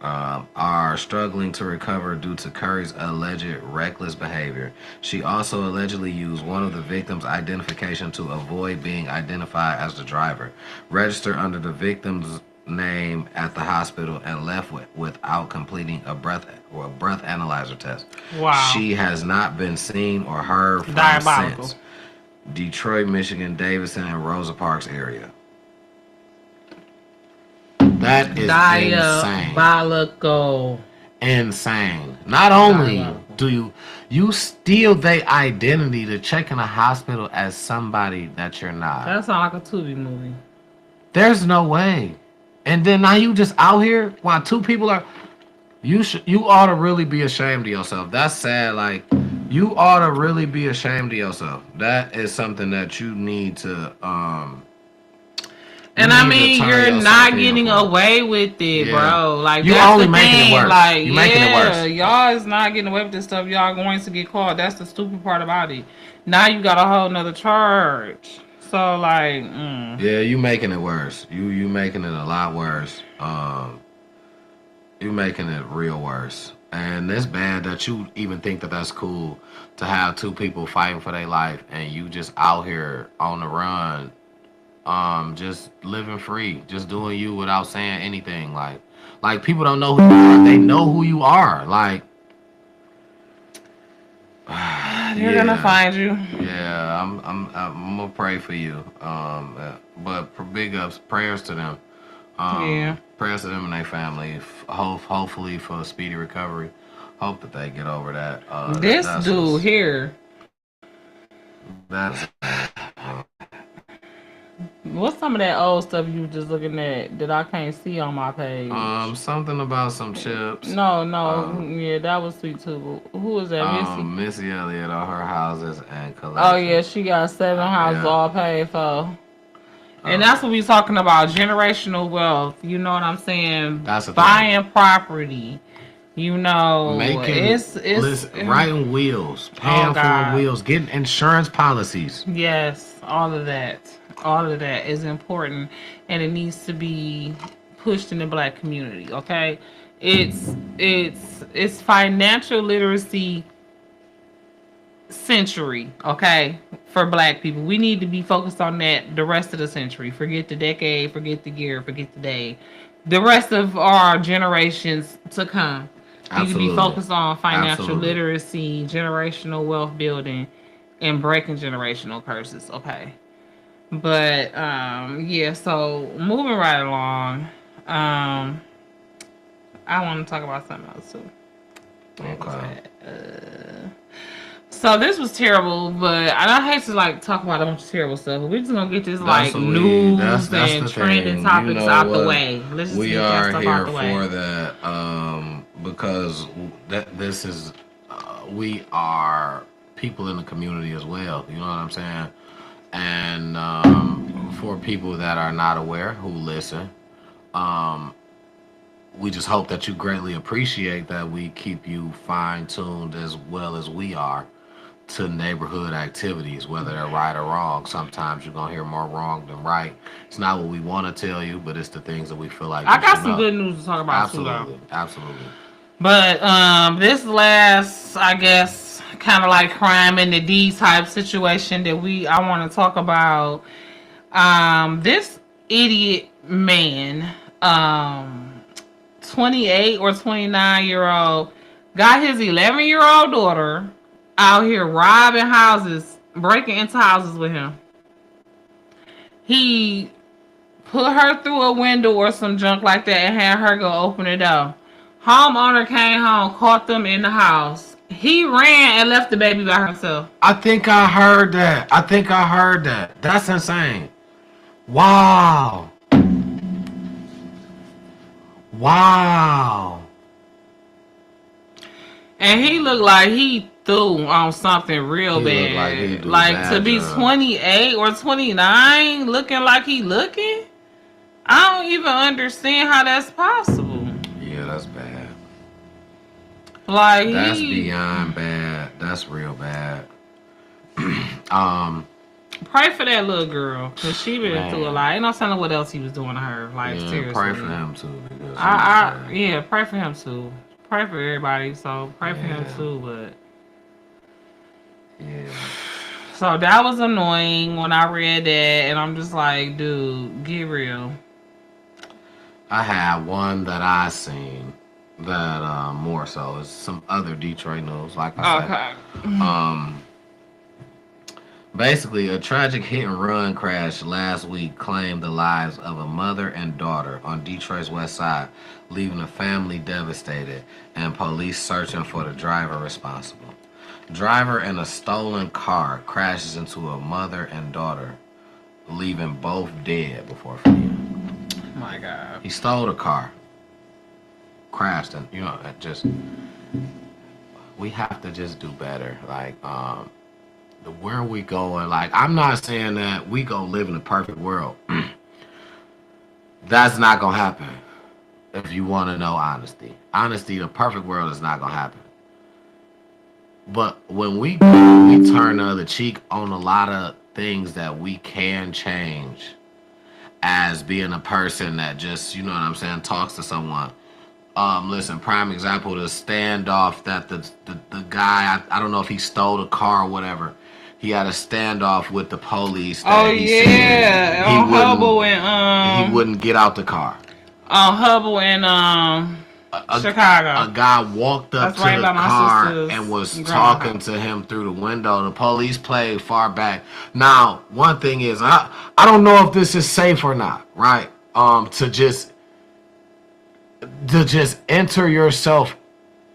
are struggling to recover due to Curry's alleged reckless behavior. She also allegedly used one of the victims' identification to avoid being identified as the driver, registered under the victim's name at the hospital, and left without completing a breath analyzer test. Wow. She has not been seen or heard from Diabolical. since. Detroit, Michigan, Davidson, and Rosa Parks area. That is insane. Diabolical. Insane. Not only do you steal their identity to check in a hospital as somebody that you're not. That sounds like a Tubi movie. There's no way. And then now you just out here while 2 people are. You ought to really be ashamed of yourself. That's sad. Like, you ought to really be ashamed of yourself. That is something that you need to And I mean, you're not getting away with it, bro. Like, you that's only the making thing. It worse. Like, you're making it worse. Y'all is not getting away with this stuff. Y'all going to get caught. That's the stupid part about it. Now you got a whole nother charge. So like, yeah, you making it worse. You making it a lot worse. You making it real worse. And it's bad that you even think that that's cool to have 2 people fighting for their life and you just out here on the run. Just living free, just doing you without saying anything. Like people don't know who you are. They know who you are. Like, they're gonna find you. Yeah, I'm gonna pray for you. But for big ups, prayers to them. Prayers to them and their family. Hopefully for a speedy recovery. Hope that they get over that. This dude here. That's. What's some of that old stuff you just looking at that I can't see on my page? Something about some chips. No, yeah, that was sweet too. Who is that, Missy? Missy Elliott on her houses and collection. Oh yeah, she got 7 houses all paid for. And that's what we talking about, generational wealth. You know what I'm saying? That's buying property. You know, it's writing wills, paying for wills, getting insurance policies. Yes, all of that. All of that is important, and it needs to be pushed in the Black community. Okay, it's financial literacy century. Okay, for Black people, we need to be focused on that the rest of the century. Forget the decade, forget the year, forget the day. The rest of our generations to come need to be focused on financial literacy, generational wealth building, and breaking generational curses. Okay. But yeah, so moving right along, I want to talk about something else too. Okay. So this was terrible, but I hate to like talk about a bunch of terrible stuff. But we're just gonna get this news and trending topics out the way. Let's just we are here for that because this is we are people in the community as well. You know what I'm saying? And for people that are not aware who listen, we just hope that you greatly appreciate that we keep you fine-tuned as well as we are to neighborhood activities, whether they're right or wrong. Sometimes you're going to hear more wrong than right. It's not what we want to tell you, but it's the things that we feel like I got some good news to talk about too. Absolutely. But this last, I guess, kind of like crime in the D type situation that I want to talk about. This idiot man, 28 or 29-year-old, got his 11-year-old daughter out here robbing houses, breaking into houses with him. He put her through a window or some junk like that and had her go open the door. Homeowner came home, caught them in the house, He ran and left the baby by herself. I think I heard that. That's insane. Wow. Wow. And he looked like he threw on something real He looked like he bad. do Like bad to be drugs. 28 or 29 looking like he looking? I don't even understand how that's possible. Yeah, that's bad. Like That's he beyond bad. That's real bad. pray for that little girl. Cause she been Man. through a lot. Ain't no telling what else he was doing to her. Like Yeah, seriously. pray for him too. Because Yeah, pray for him too. Pray for everybody, so pray for him Yeah. too, but yeah. so that was annoying when I read that, and I'm just like, dude, get real. I had one that I seen that more so is some other Detroit news. Like I said, Okay. basically a tragic hit and run crash last week claimed the lives of a mother and daughter on Detroit's west side, leaving the family devastated and police searching for the driver responsible. Driver in a stolen car crashes into a mother and daughter, leaving both dead before fleeing. My God. He stole the car, crashed, and it just we have to just do better. Like where we going? Like I'm not saying that we go live in a perfect world. That's not gonna happen. If you want to know honesty, the perfect world is not gonna happen. But when we turn the other cheek on a lot of things that we can change, as being a person that just, what I'm saying, talks to someone. Listen, prime example, the standoff that the guy, I don't know if he stole the car or whatever. He had a standoff with the police. That Oh he yeah, said on Hubble and he wouldn't get out the car. on Hubble and Chicago. A guy walked up That's to right the by my car sister's and was grandma's talking house. to him through the window. The police played far back. Now, one thing is, I don't know if this is safe or not, right? To just enter yourself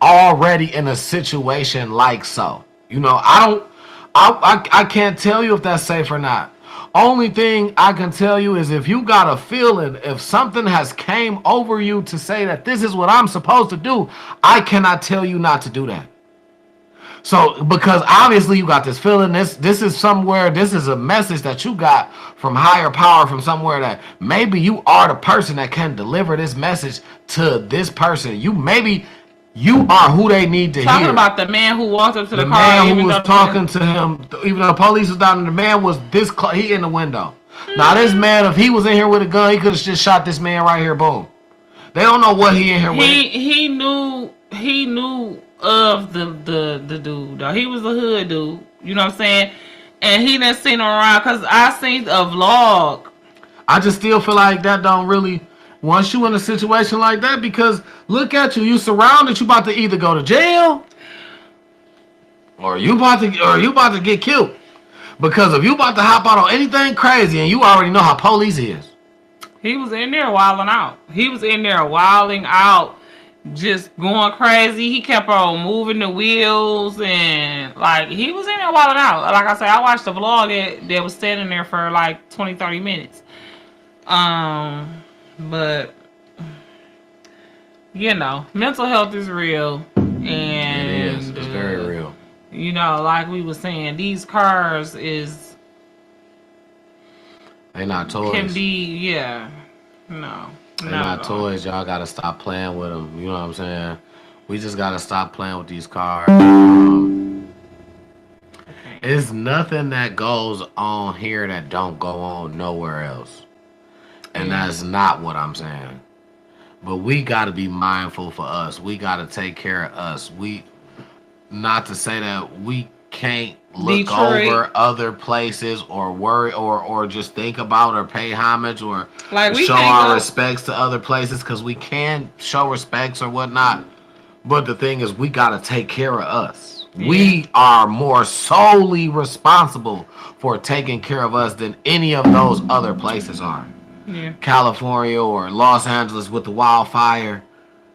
already in a situation like so. I can't tell you if that's safe or not. Only thing I can tell you is if you got a feeling, if something has came over you to say that this is what I'm supposed to do, I cannot tell you not to do that. So, because obviously you got this feeling, this is somewhere, this is a message that you got from higher power, from somewhere that maybe you are the person that can deliver this message to this person. You are who they need to Talking hear. about the man who walked up to the The car. man even who was though talking to him, even though the police was down, and the man was this close, he in the window. Now this man, if he was in here with a gun, he could have just shot this man right here. Boom. They don't know what he in here with. He knew of the dude though. He was a hood dude. You know what I'm saying? And he didn't see him around because I seen a vlog. I just still feel like that don't really want you in a situation like that, because look at you surrounded, you about to either go to jail or you about to get killed. Because if you about to hop out on anything crazy, and you already know how police is. He was in there wilding out. He was in there wilding out, just going crazy. He kept on moving the wheels and like he was in there wilding out. Like I said, I watched the vlog that was standing there for like 20-30 minutes. But mental health is real, and It is. It's very real. Like we were saying, these cars They not toys. can be no. They're not toys. Y'all gotta stop playing with them. You know what I'm saying? We just gotta stop playing with these cars. There's nothing that goes on here that don't go on nowhere else. And that's not what I'm saying. But we gotta be mindful for us. We gotta take care of us. Not to say that we can't look Detroit. over other places or worry or just think about or pay homage or Like we show can't our go- respects to other places, because we can show respects or whatnot. But the thing is, we gotta take care of us. Yeah. We are more solely responsible for taking care of us than any of those other places are. Yeah. California or Los Angeles with the wildfire,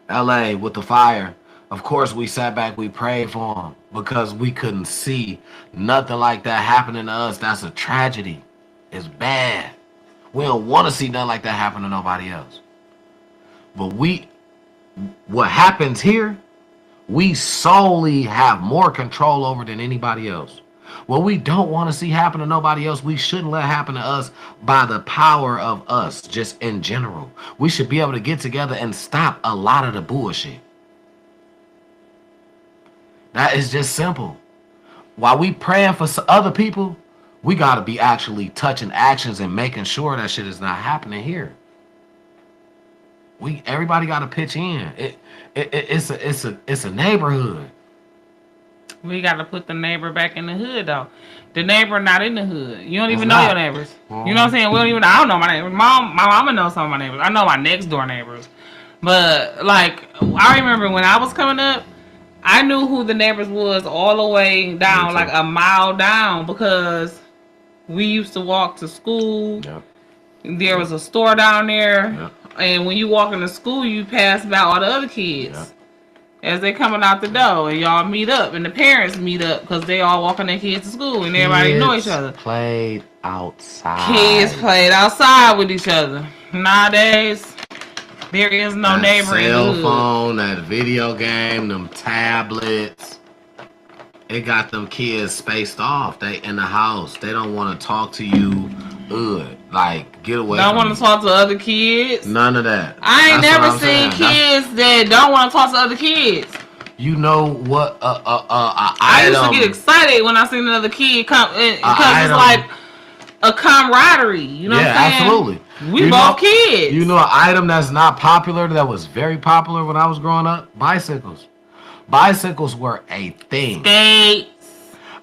LA with the fire. Of course, we sat back, we prayed for them because we couldn't see nothing like that happening to us. That's a tragedy. It's bad. We don't want to see nothing like that happen to nobody else. But what happens here, we solely have more control over than anybody else. What we don't want to see happen to nobody else, we shouldn't let happen to us by the power of us, just in general. We should be able to get together and stop a lot of the bullshit. That is just simple. While we praying for other people, we got to be actually touching actions and making sure that shit is not happening here. Everybody got to pitch in. It's a neighborhood. We got to put the neighbor back in the hood, though. The neighbor not in the hood. You don't even know your neighbors. You know what I'm saying? I don't know my neighbors. My mama knows some of my neighbors. I know my next door neighbors. But, like, I remember when I was coming up, I knew who the neighbors was all the way down, like a mile down, because we used to walk to school. Yep. There was a store down there. Yep. And when you walk into school, you pass by all the other kids. Yep. As they coming out the door, and y'all meet up, and the parents meet up, because they all walking their kids to school, and everybody know each other. Played outside. Kids played outside with each other. Nowadays, there is no neighbor in the hood. Cell phone, that video game, them tablets. It got them kids spaced off. They in the house. They don't want to talk to you. Like, get away. Don't want to talk to other kids. None of that. I ain't never seen kids that don't want to talk to other kids. You know what? I used to get excited when I seen another kid come in, because it's like a camaraderie. You know what I'm saying? Absolutely. We both kids. You know an item that's not popular that was very popular when I was growing up? Bicycles. Bicycles were a thing. Skates.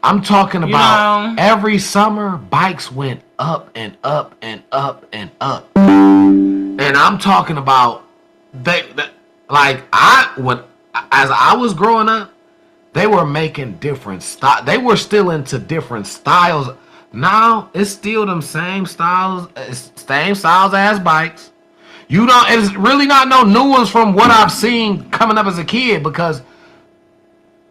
I'm talking about every summer, bikes went up and up and up and up. And I'm talking about as I was growing up, they were making different styles. They were still into different styles. Now it's still them same styles as bikes. It's really not no new ones from what I've seen coming up as a kid, because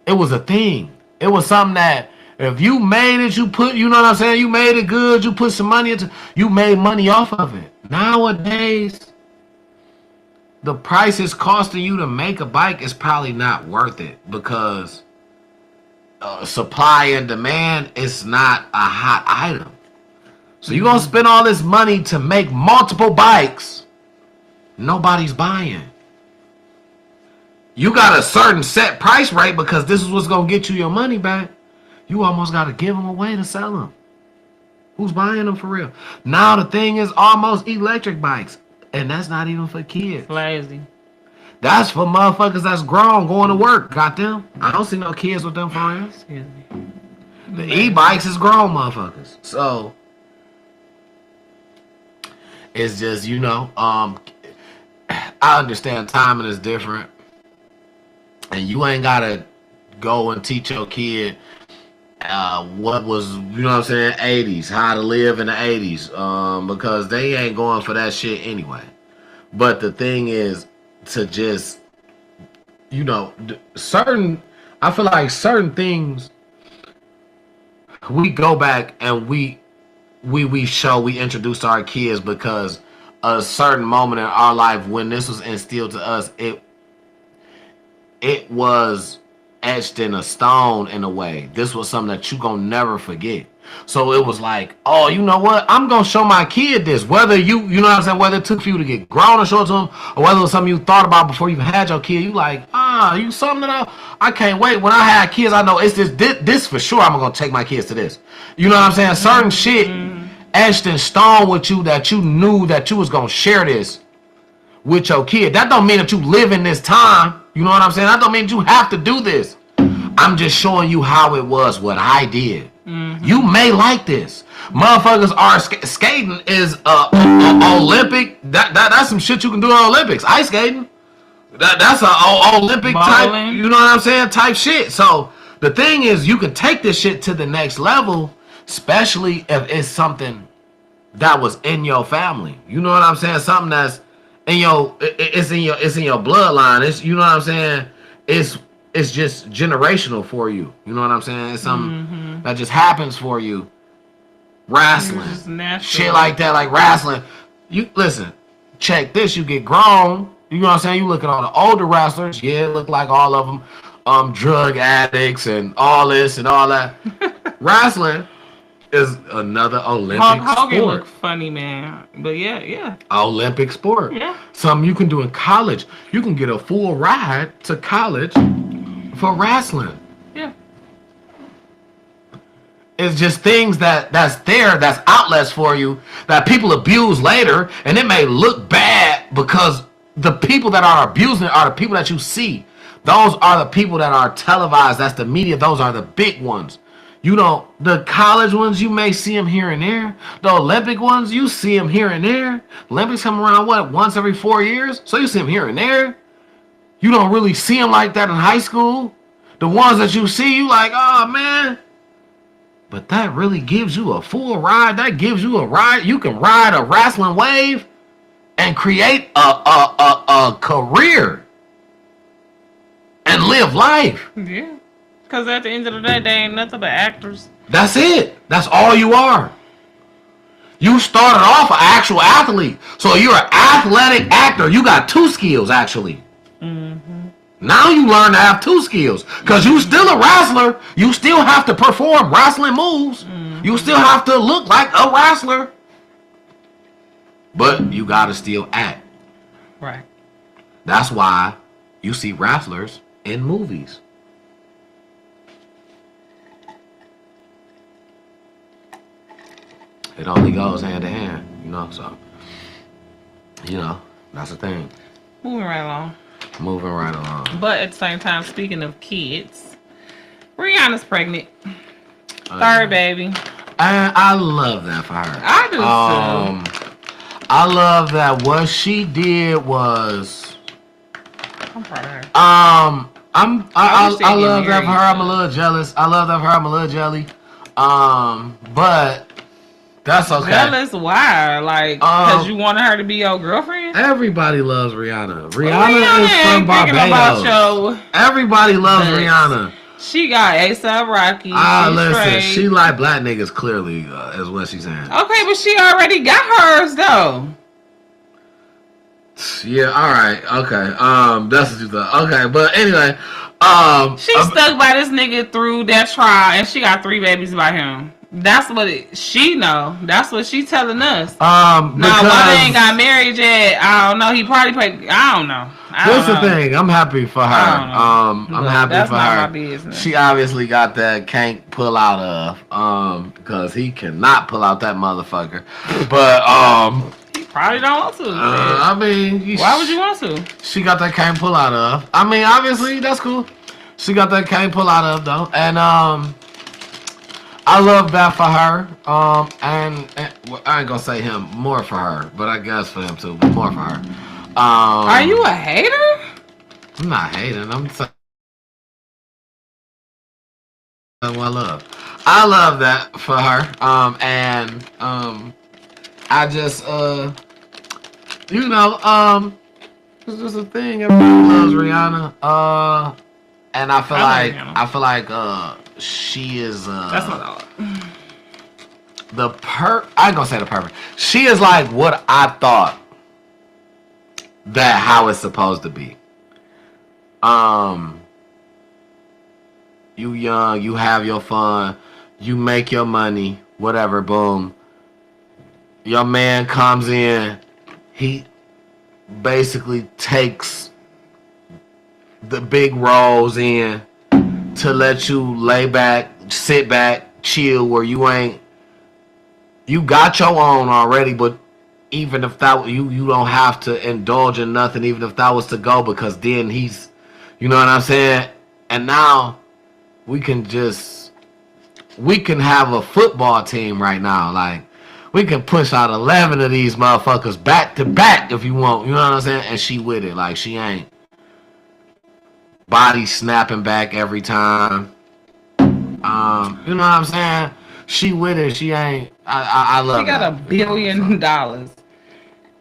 it was a thing. It was something that if you made it, you know what I'm saying? You made it good, you put some money into, you made money off of it. Nowadays, the price it's costing you to make a bike is probably not worth it, because supply and demand is not a hot item. So you're going to spend all this money to make multiple bikes. Nobody's buying. You got a certain set price rate because this is what's going to get you your money back. You almost got to give them away to sell them. Who's buying them for real? Now the thing is almost electric bikes. And that's not even for kids. Lazy. That's for motherfuckers that's grown going to work. Got them? I don't see no kids with them for real. Excuse me. The e-bikes is grown motherfuckers. So it's just, I understand timing is different. And you ain't got to go and teach your kid what was, 80s, how to live in the 80s, because they ain't going for that shit anyway. But the thing is to just, I feel like certain things, we go back and we introduce to our kids because a certain moment in our life when this was instilled to us, it was etched in a stone in a way. This was something that you gonna never forget. So it was like, oh, you know what? I'm gonna show my kid this. Whether whether it took for you to get grown and show it to him, or whether it was something you thought about before you had your kid. You like, you something that I can't wait. When I had kids, I know it's this for sure. I'm gonna take my kids to this. You know what I'm saying? Certain shit etched in stone with you that you knew that you was gonna share this with your kid. That don't mean that you live in this time. You know what I'm saying? That don't mean you have to do this. I'm just showing you how it was, what I did. Mm-hmm. You may like this. Motherfuckers are skating is Olympic. That's some shit you can do in Olympics. Ice skating. That's a Olympic type. You know what I'm saying? Type shit. So the thing is, you can take this shit to the next level, especially if it's something that was in your family. You know what I'm saying? Something that's it's in your bloodline. It's, you know what I'm saying? it's just generational for you. You know what I'm saying? It's something that just happens for you. Wrestling, It's just natural. shit like that, like wrestling. You listen, check this. You get grown. You know what I'm saying? You look at all the older wrestlers. Yeah, look like all of them, drug addicts and all this and all that. Wrestling is another Olympic Hulk Hogan sport. look funny, man. But yeah. Olympic sport. Yeah. Something you can do in college. You can get a full ride to college for wrestling. Yeah. It's just things that's outlets for you that people abuse later, and it may look bad because the people that are abusing it are the people that you see. Those are the people that are televised. That's the media. Those are the big ones. You know, the college ones, you may see them here and there. The Olympic ones, you see them here and there. Olympics come around, once every 4 years? So you see them here and there. You don't really see them like that in high school. The ones that you see, you like, oh, man. But that really gives you a full ride. That gives you a ride. You can ride a wrestling wave and create a career and live life. Yeah. Because at the end of the day, they ain't nothing but actors. That's it. That's all you are. You started off an actual athlete. So you're an athletic actor. You got 2 skills, actually. Now you learn to have 2 skills. Because you still a wrestler. You still have to perform wrestling moves. You still have to look like a wrestler. But you got to still act. Right. That's why you see wrestlers in movies. It only goes hand to hand, you know, so, you know, that's the thing. Moving right along. Moving right along. But at the same time, speaking of kids, Rihanna's pregnant. 3rd baby. And I love that for her. I do too. I love that what she did was, I'm proud of her. I I love that for her. I'm a married, little jealous. I love that for her. I'm a little jelly. But that's okay. Jealous? Why? Like, because you wanted her to be your girlfriend? Everybody loves Rihanna. Rihanna Rihanna is from ain't thinking about Barbados. your... Everybody loves Yes. Rihanna. She got A$AP Rocky. Listen, straight. she like black niggas clearly, is what she's saying. Okay, but she already got hers, though. Yeah, all right, okay. That's what you thought. Okay, but anyway, She stuck by this nigga through that trial, and she got 3 babies by him. That's what she know. That's what she telling us. Now, why they ain't got married yet? I don't know. He probably played. I don't know. That's the thing. I'm happy for her. I'm happy that's for not her. my business. She obviously got that can't pull out of, because he cannot pull out that motherfucker. But He probably don't want to. I mean, Why would you want to? She got that can't pull out of. I mean, obviously that's cool. She got that can't pull out of though, and I love that for her. And well, I ain't gonna say him, more for her, but I guess for him too, but more for her. Are you a hater? I'm not hating. I'm saying I love that for her. And I just you know, it's just a thing. Everybody loves Rihanna. And I feel like she is That's not all. I ain't gonna say the perfect. She is like what I thought that how it's supposed to be. You young, you have your fun, you make your money, whatever, boom. Your man comes in, he basically takes the big roles in to let you lay back, sit back, chill, where you got your own already, but even if that you don't have to indulge in nothing, even if that was to go, because then he's, you know what I'm saying? And now we can have a football team right now. Like, we can push out 11 of these motherfuckers back to back if you want, you know what I'm saying? And she with it. Like, she ain't body snapping back every time. You know what I'm saying? She with it. She ain't. I love it. She got $1 billion. I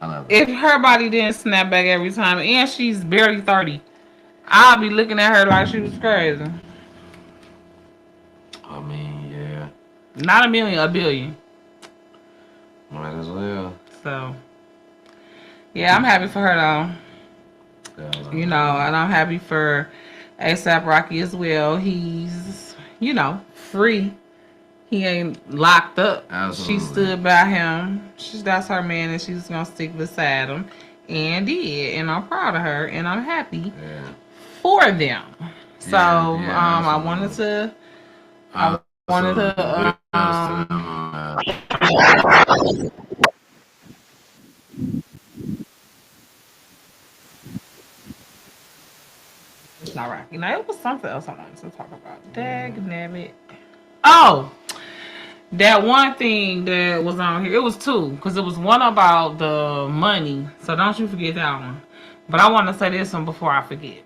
love it. If her body didn't snap back every time, and she's barely 30, I'll be looking at her like she was crazy. I mean, yeah. Not a million, a billion. Might as well. So, yeah, I'm happy for her though. You know, and I'm happy for ASAP Rocky as well. He's, you know, free. He ain't locked up. Absolutely. She stood by him. That's her man, and she's gonna stick beside him, and did. And I'm proud of her, and I'm happy for them. So, I wanted to. It's not Rocky. Now it was something else I wanted to talk about. Dagnabbit. Oh, that one thing that was on here. It was two, because it was one about the money. So don't you forget that one. But I want to say this one before I forget.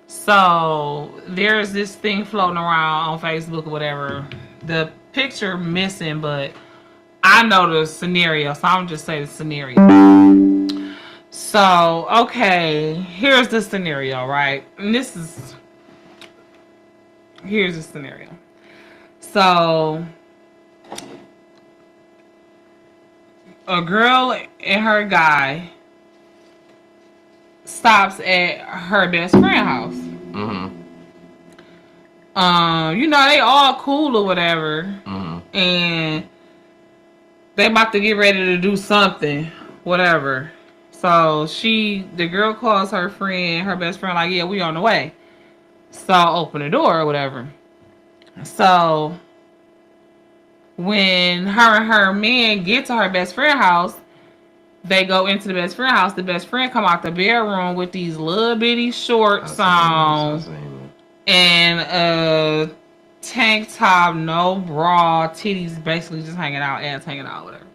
So there's this thing floating around on Facebook or whatever. The picture missing, but I know the scenario, so I'm just saying the scenario. So, okay, here's the scenario, right? And here's the scenario. So, a girl and her guy stops at her best friend's house. Mm-hmm. You know, they all cool or whatever. Mm-hmm. And they about to get ready to do something, whatever. So the girl calls her best friend, like, yeah, we on the way. So open the door or whatever. So when her and her man get to her best friend's house, they go into the best friend's house. The best friend come out the bedroom with these little bitty shorts on and a tank top, no bra, titties basically just hanging out, ass hanging out, whatever.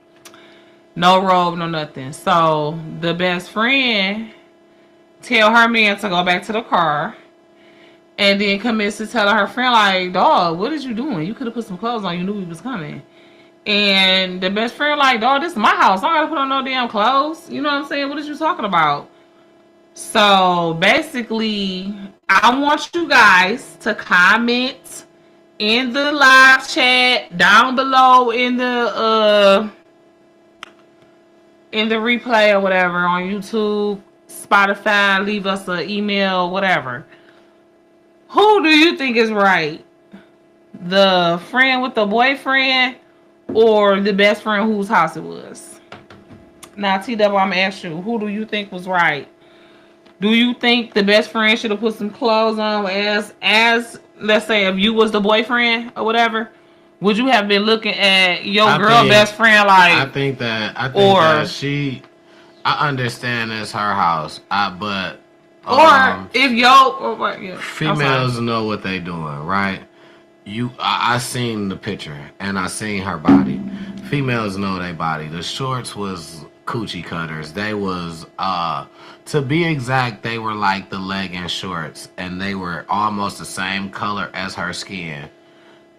No robe, no nothing. So the best friend tell her man to go back to the car, and then commits to telling her friend, like, dog, what is you doing? You could have put some clothes on. You knew we was coming. And the best friend like, dog, this is my house. I don't gotta put on no damn clothes. You know what I'm saying? What is you talking about? So basically, I want you guys to comment in the live chat down below in the replay or whatever on YouTube, Spotify. Leave us an email, whatever. Who do you think is right? The friend with the boyfriend or the best friend whose house it was? Now, T-Double, I'm asking you, who do you think was right? Do you think the best friend should have put some clothes on as let's say, if you was the boyfriend or whatever? Would you have been looking at your best friend like? I think that she. I understand it's her house, but females know what they doing, right? I seen the picture and I seen her body. Females know their body. The shorts was coochie cutters. They was to be exact, they were like the legging shorts, and they were almost the same color as her skin.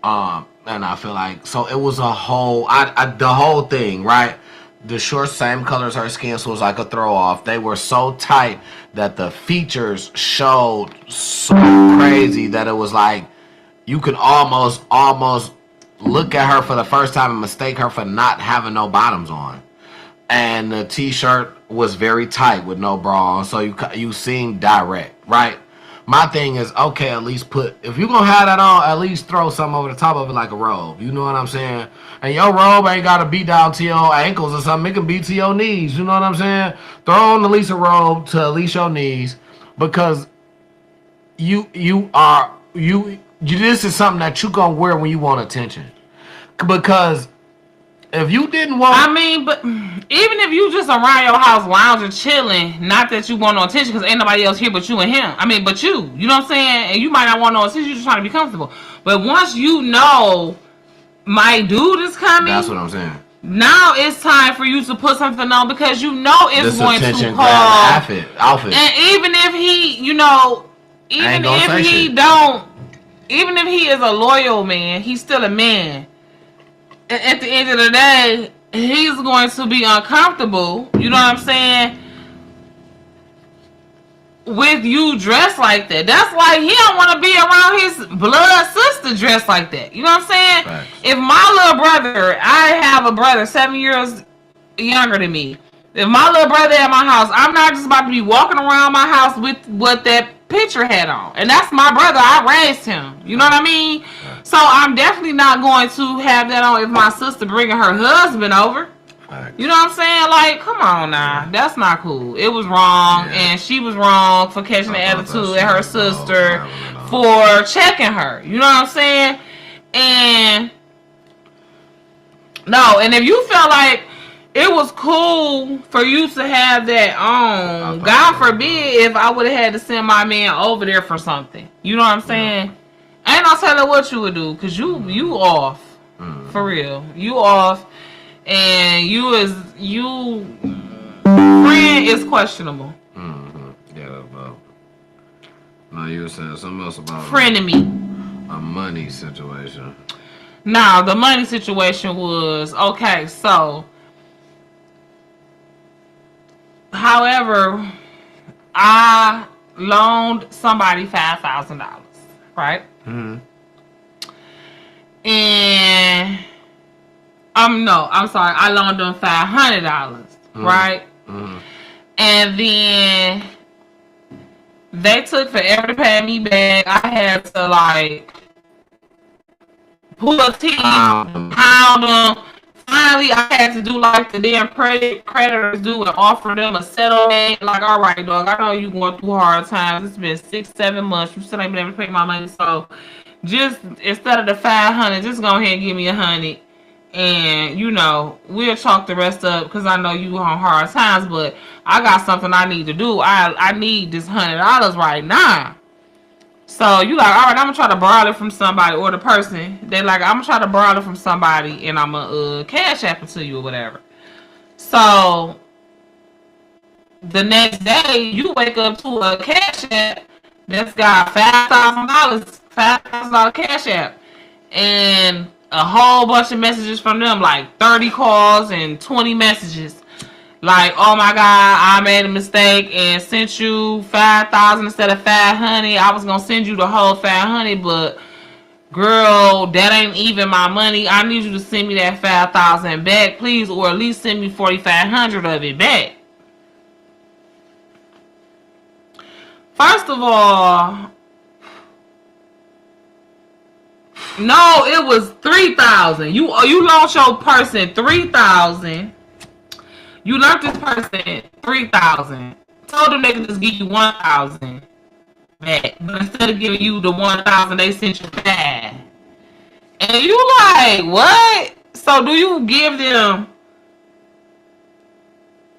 And I feel like, so it was a whole, the whole thing, right? The shorts, same color as her skin, so it was like a throw off. They were so tight that the features showed so crazy that it was like, you could almost look at her for the first time and mistake her for not having no bottoms on. And the t-shirt was very tight with no bra on, so you seen direct, right? My thing is, okay, at least if you're going to have that on, at least throw something over the top of it like a robe. You know what I'm saying? And your robe ain't got to be down to your ankles or something. It can be to your knees. You know what I'm saying? Throw on at least a robe to at least your knees, because this is something that you going to wear when you want attention. Because if you didn't want... I mean, but even if you just around your house lounging, chilling, not that you want no attention because ain't nobody else here but you and him. I mean, but you. You know what I'm saying? And you might not want no attention. You're just trying to be comfortable. But once you know my dude is coming... That's what I'm saying. Now it's time for you to put something on because you know it's this going to call... outfit. And even if he, you know... Even if he is a loyal man, he's still a man. At the end of the day, he's going to be uncomfortable. You know what I'm saying? with you dressed like that. That's why he don't want to be around his blood sister dressed like that. You know what I'm saying? Facts. If my little brother, I have a brother 7 years younger than me. If my little brother at my house, I'm not just about to be walking around my house with what that picture had on. And that's my brother. I raised him. You know what I mean? Right. So I'm definitely not going to have that on if my sister bringing her husband over. Facts. You know what I'm saying? Like, come on now. Yeah. That's not cool. It was wrong, Yeah. and she was wrong for catching the I thought attitude that at her shit was sister all for checking her. You know what I'm saying? And no, and if you felt like it was cool for you to have that on, God forbid if I would have had to send my man over there for something. You know what I'm saying? Ain't no telling what you would do, cause you off. For real. You off. And friend is questionable. Yeah, but no, you were saying something else about Frenemy. a money situation. Now, the money situation was, okay, so, however, I loaned somebody $5,000, right? Mm-hmm. And I'm sorry, I loaned them $500, right? Mm-hmm. And then they took forever to pay me back. I had to like pull teeth, pound them. Finally, I had to do like the damn creditors do and offer them a settlement. Like, all right, dog, I know you going through hard times. It's been 6-7 months. You still ain't been able to pay my money, so just instead of the $500, just go ahead and give me $100, and you know we'll chalk the rest up because I know you on hard times. But I got something I need to do. I need this $100 right now. So you like, all right, I'm gonna try to borrow it from somebody, or the person they like, I'm gonna try to borrow it from somebody, and I'm gonna cash app it to you or whatever. So the next day, you wake up to a cash app that's got $5,000 cash app, and a whole bunch of messages from them, like 30 calls and 20 messages. Like, oh my God, I made a mistake and sent you $5,000 instead of $500. I was gonna send you the whole $500, but girl, that ain't even my money. I need you to send me that $5,000 back, please, or at least send me $4,500 of it back. First of all, no, it was $3,000. You loaned your person $3,000. You lent this person $3,000. Told them they could just give you $1,000 back, but instead of giving you the $1,000, they sent you $5,000. And you like, what? So do you give them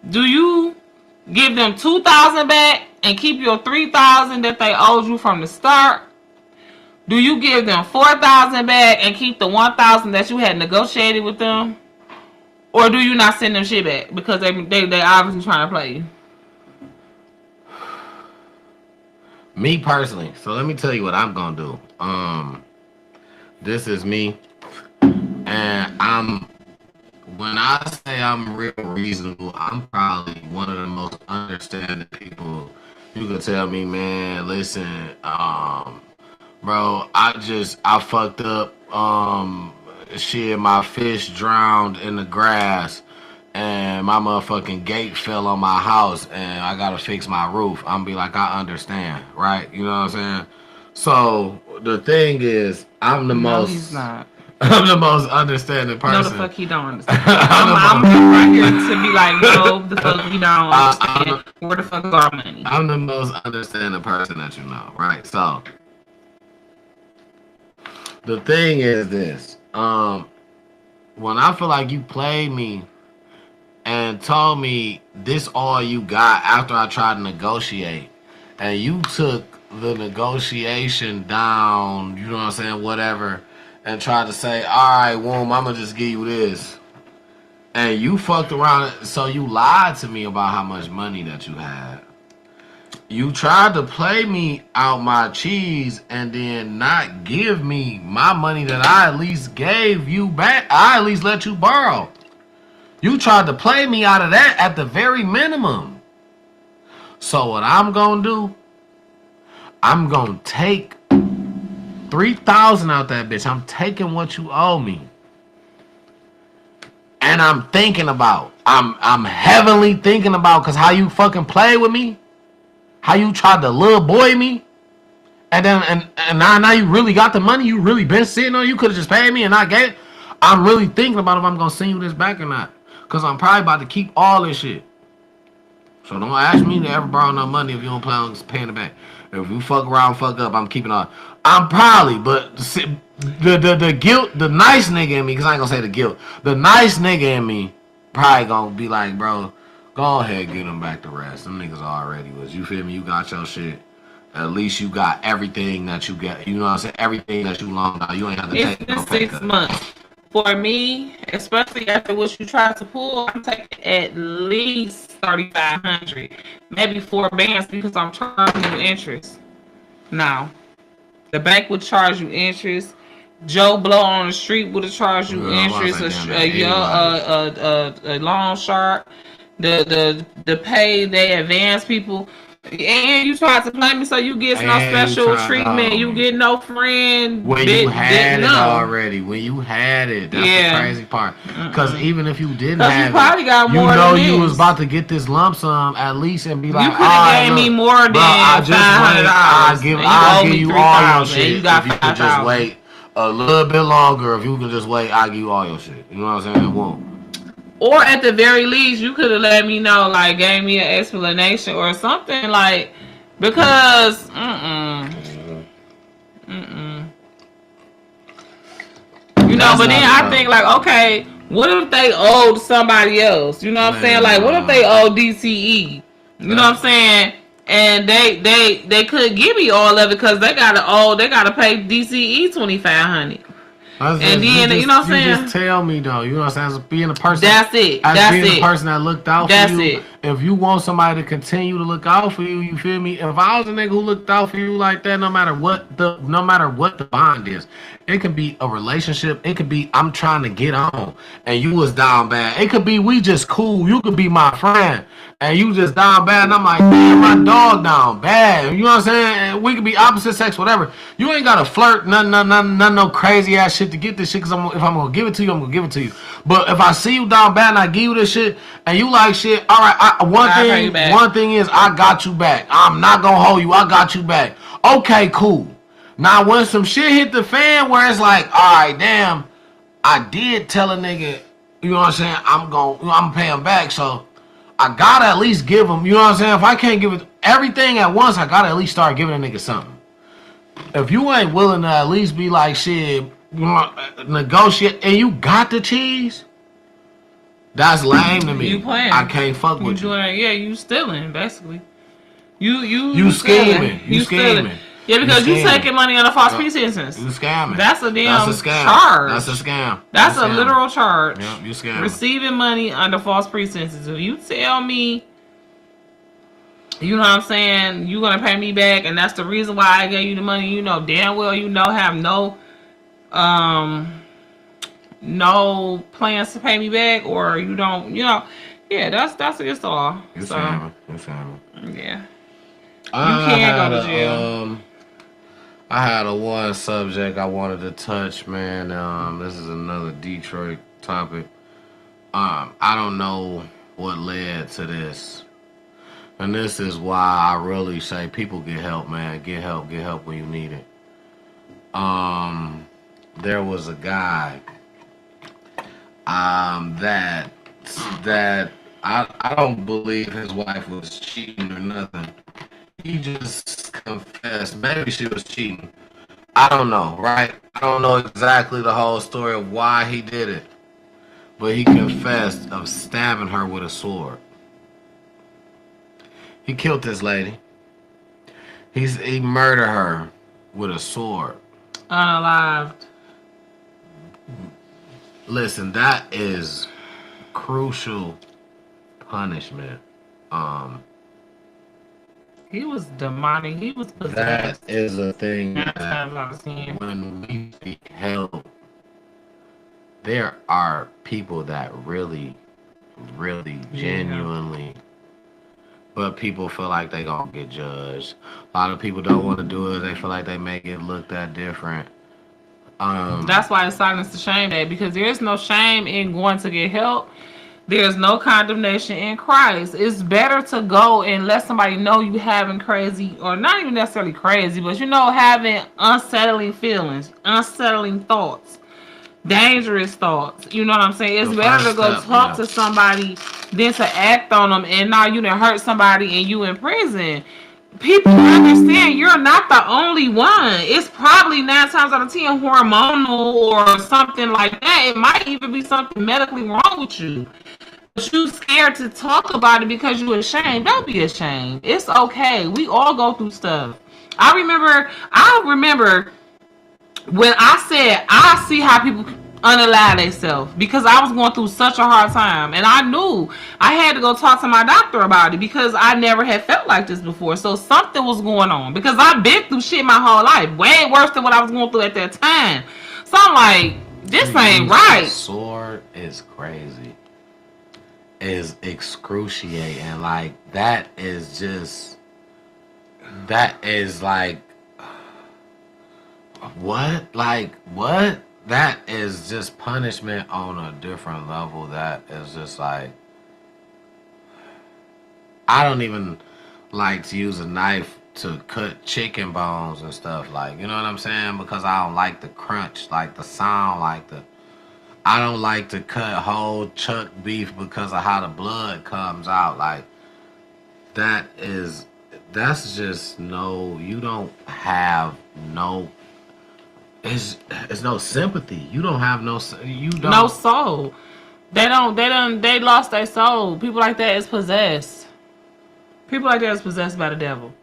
$2,000 back and keep your $3,000 that they owed you from the start? Do you give them $4,000 back and keep the $1,000 that you had negotiated with them? Or do you not send them shit back because they obviously trying to play you? Me personally, so let me tell you what I'm gonna do. This is me, and when I say I'm real reasonable, I'm probably one of the most understanding people. You could tell me, man, listen, bro, I fucked up. Shit, my fish drowned in the grass, and my motherfucking gate fell on my house, and I gotta fix my roof. I'm be like, I understand, right? You know what I'm saying? So the thing is, I'm the most. He's not. I'm the most understanding person. No, the fuck he don't understand. I'm right here to be like, no, the fuck he don't understand. Where the fuck is our money? I'm the most understanding person that you know, right? So the thing is this. When I feel like you played me and told me this all you got after I tried to negotiate, and you took the negotiation down, you know what I'm saying, whatever, and tried to say, all right, Womb, I'm gonna just give you this, and you fucked around, so you lied to me about how much money that you had. You tried to play me out my cheese and then not give me my money that I at least gave you back. I at least let you borrow. You tried to play me out of that at the very minimum. So what I'm gonna do, I'm gonna take 3,000 out that bitch. I'm taking what you owe me. And I'm thinking about, I'm heavily thinking about, cause how you fucking play with me, how you tried to little boy me, and then and now you really got the money. You really been sitting on. You could have just paid me and I get it. I'm really thinking about if I'm gonna send you this back or not, cause I'm probably about to keep all this shit. So don't ask me to ever borrow no money if you don't plan on paying it back. If you fuck around, fuck up, I'm keeping on. I'm probably, but the guilt, the nice nigga in me, cause I ain't gonna say the guilt. The nice nigga in me probably gonna be like, bro, go ahead, get them back the rest. Them niggas already was. You feel me? You got your shit. At least you got everything that you get. You know what I'm saying? Everything that you loaned out. You ain't have to It's take been no pay 6 cut. months. For me, especially after what you tried to pull, I'm taking at least 3,500, maybe 4 bands because I'm charging you interest. Now, the bank would charge you interest. Joe Blow on the street would have charged you Yeah, I'm about to interest. say, damn, A loan shark, the pay they advance people. And you tried to play me so you get no And you special tried to treatment. hold You me. get no friend. When you had it no. already, when you had it, that's Yeah. the crazy part. Because even if you didn't 'Cause you have probably it, got you more know than you this. was about to get this lump sum at least and be like, You could have gave me more than bro, I just wait. $500. I'll owe give me you all your 3,000, and shit. you got If you could just 5,000. wait a little bit longer, if you could just wait, I'll give you all your shit. You know what I'm saying? It won't. Or at the very least, you could have let me know, like, gave me an explanation or something, like, because, you know, That's but then not I enough. think, like, okay, what if they owed somebody else? You know what I'm saying? Man, Like, what if they owe DCE? You know what I'm saying? And they could give me all of it because they gotta pay DCE 2,500. And then, you know what I'm saying? You just tell me though. You know what I'm saying? As being a person. That's it. As That's being it. the person that looked out That's for you. it. If you want somebody to continue to look out for you, you feel me? If I was a nigga who looked out for you like that, no matter what the bond is, it could be a relationship. It could be I'm trying to get on and you was down bad. It could be we just cool. You could be my friend and you just down bad. And I'm like, damn, my dog down bad. You know what I'm saying? And we could be opposite sex, whatever. You ain't gotta flirt, none, no crazy ass shit to get this shit. Cause if I'm gonna give it to you, I'm gonna give it to you. But if I see you down bad and I give you this shit and you like shit, all right. One thing is I got you back. I'm not gonna hold you. I got you back. Okay, cool. Now when some shit hit the fan where it's like, all right, damn, I did tell a nigga, you know what I'm saying? I'm pay him back, so I gotta at least give him. You know what I'm saying? If I can't give it everything at once, I gotta at least start giving a nigga something. If you ain't willing to at least be like shit, you know, negotiate, and you got the cheese, that's lame to me. You playing? I can't fuck You with you. doing? Yeah, you stealing basically. You scheming. You stealing. scheming. Yeah, because you taking money on a false pretenses. You scamming. That's a damn That's a scam. charge. That's a scam. That's a scam. literal charge. Yep, you scamming. Receiving money under false pretenses. If you tell me, you know what I'm saying, you're gonna pay me back, and that's the reason why I gave you the money. You know damn well have no plans to pay me back, or you don't. You know, yeah, that's it's all. You So, scamming. You scamming. yeah. You can't go to jail. I had a one subject I wanted to touch, man. This is another Detroit topic. I don't know what led to this. And this is why I really say people get help, man. Get help when you need it. There was a guy that I don't believe his wife was cheating or nothing. He just confessed. Maybe she was cheating. I don't know, right? I don't know exactly the whole story of why he did it. But he confessed of stabbing her with a sword. He killed this lady. He murdered her with a sword. Unalived. Listen, that is crucial punishment. He was demonic. He was possessed. That is a thing That's that what I've seen. when we seek help, there are people that really, really, genuinely but people feel like they gonna get judged. A lot of people don't want to do it. They feel like they may get looked at different. That's why it's silence the shame day, because there is no shame in going to get help. There's no condemnation in Christ. It's better to go and let somebody know you having crazy, or not even necessarily crazy, but having unsettling feelings, unsettling thoughts, dangerous thoughts. You know what I'm saying? It's The better to first go step, talk yeah. to somebody than to act on them, and now you done hurt somebody and you in prison. People understand you're not the only one. It's probably 9 times out of 10 hormonal or something like that. It might even be something medically wrong with you. But you scared to talk about it because you're ashamed. Don't be ashamed. It's okay. We all go through stuff. I remember when I said I see how people unalive themselves, because I was going through such a hard time, and I knew I had to go talk to my doctor about it because I never had felt like this before. So something was going on, because I've been through shit my whole life, way worse than what I was going through at that time. So I'm like, this ain't right. Sword is crazy. Is excruciating. Like that is like what? Like what? That is just punishment on a different level. That is just like, I don't even like to use a knife to cut chicken bones and stuff, like, you know what I'm saying? Because I don't like the crunch, like the sound, I don't like to cut whole chuck beef because of how the blood comes out. Like that's just no. You don't have no. It's no sympathy. You don't have no. You don't. No soul. They lost their soul. People like that is possessed. People like that is possessed by the devil.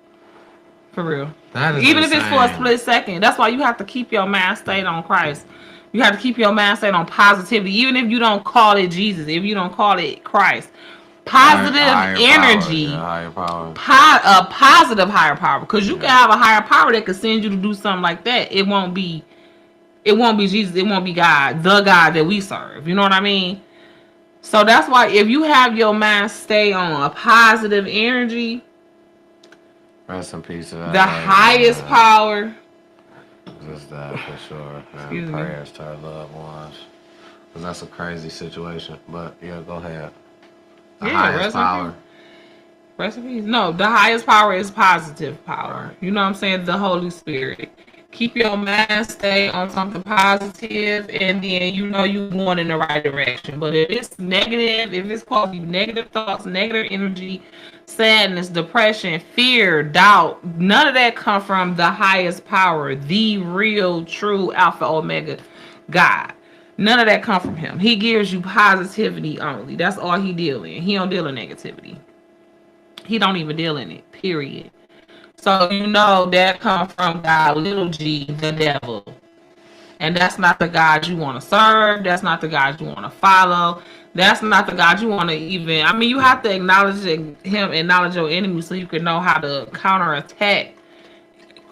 For real. That is even insane. If it's for a split second. That's why you have to keep your mind stayed on Christ. You have to keep your mind stayed on positivity. Even if you don't call it Jesus, if you don't call it Christ. Positive energy. Higher power. A positive higher power. Because you can have a higher power that could send you to do something like that. It won't be Jesus. It won't be God. The God that we serve. You know what I mean? So that's why if you have your mind stay on a positive energy, rest in peace. The highest power. Just that for sure. Excuse me. Prayers to our loved ones. Because that's a crazy situation. But yeah, go ahead. The highest power. Rest in peace. No, the highest power is positive power. Right. You know what I'm saying? The Holy Spirit. Keep your mind stay on something positive, and then you're going in the right direction. But if it's negative, if it's causing you negative thoughts, negative energy, sadness, depression, fear, doubt, none of that come from the highest power, the real, true Alpha Omega God. None of that come from him. He gives you positivity only. That's all he deal in. He don't deal in negativity. He don't even deal in it, period. So that come from God, little g, the devil. And that's not the God you want to serve. That's not the God you want to follow. That's not the God you want to even... I mean, you have to acknowledge him, acknowledge your enemy so you can know how to counterattack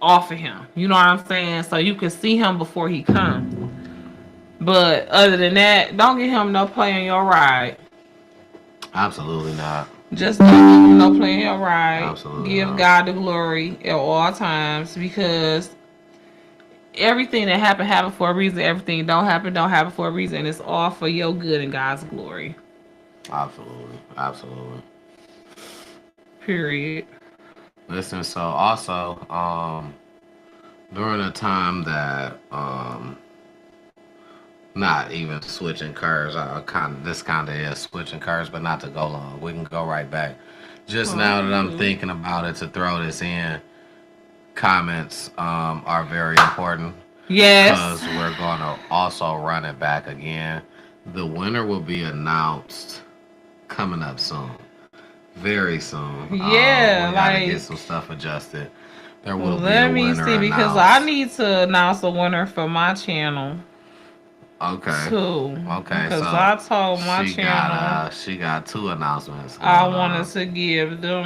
off of him. You know what I'm saying? So you can see him before he comes. But other than that, don't get him no play on your ride. Absolutely not. Just don't give him no play on your ride. Absolutely Give not. God the glory at all times, because everything that happened for a reason. Everything don't happen for a reason. It's all for your good and God's glory. Absolutely. Period. Listen, so also, during a time that, not even switching curves, this kind of is switching curves, but not to go long. We can go right back. Just now that I'm thinking about it, to throw this in, comments are very important. Yes. Because we're going to also run it back again. The winner will be announced coming up soon. Very soon. Yeah, we gotta get some stuff adjusted. There will be a winner. Let me see, because I need to announce a winner for my channel. Okay. Too. Okay. Because so I told my channel she got 2 announcements. I wanted to give them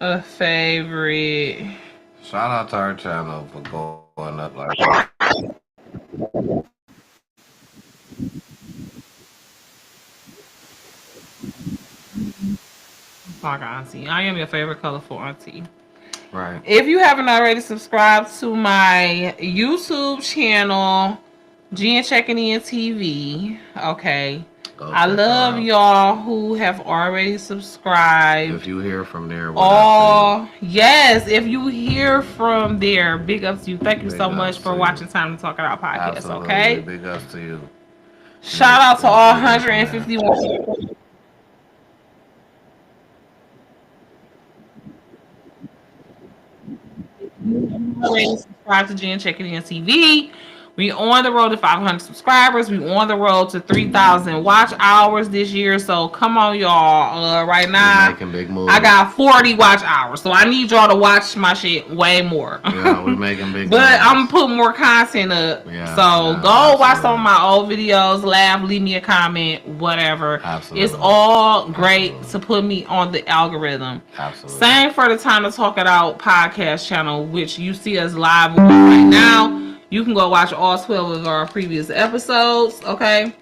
a favorite. Shout out to our channel for going up like that. like auntie. I am your favorite colorful auntie. Right. If you haven't already subscribed to my YouTube channel, Jen Checking In TV, okay. I love y'all who have already subscribed. If you hear from there, yes, if you hear from there, big ups to you. Thank you so much for watching Time to Talk It Out podcast. Absolutely. Okay, big ups to you. Shout out to all 151. Already subscribe to Jen Checking In TV. We on the road to 500 subscribers. We on the road to 3,000 watch hours this year. So come on, y'all. Right now, making big moves. I got 40 watch hours. So I need y'all to watch my shit way more. Yeah, we're making big But moves. I'm gonna put more content up. Yeah, so go watch some of my old videos, laugh, leave me a comment, whatever. Absolutely. It's all great to put me on the algorithm. Absolutely. Same for the Time to Talk It Out podcast channel, which you see us live on right now. You can go watch all 12 of our previous episodes, okay?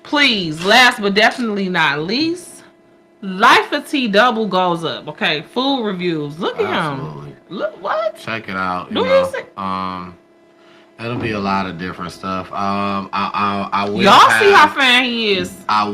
Please, last but definitely not least, Life of T Double goes up, okay? Food reviews. Look at him. Look, what? Check it out. Do you see? It'll be a lot of different stuff. I will. Y'all see how fan he is. I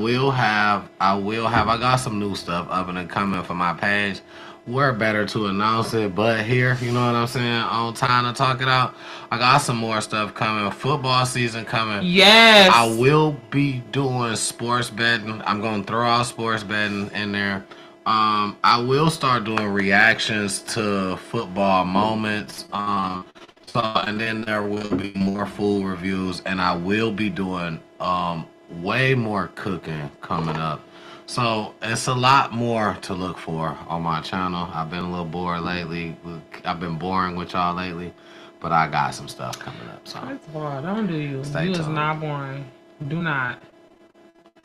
got some new stuff up and coming for my page. We're better to announce it, but here, you know what I'm saying, on Time to Talk It Out, I got some more stuff coming. Football season coming. Yes. I will be doing sports betting. I'm going to throw out sports betting in there. I will start doing reactions to football moments. And then there will be more food reviews, and I will be doing way more cooking coming up. So it's a lot more to look for on my channel. I've been a little bored lately. I've been boring with y'all lately, but I got some stuff coming up. So that's hard. Don't do you. You is not boring. Do not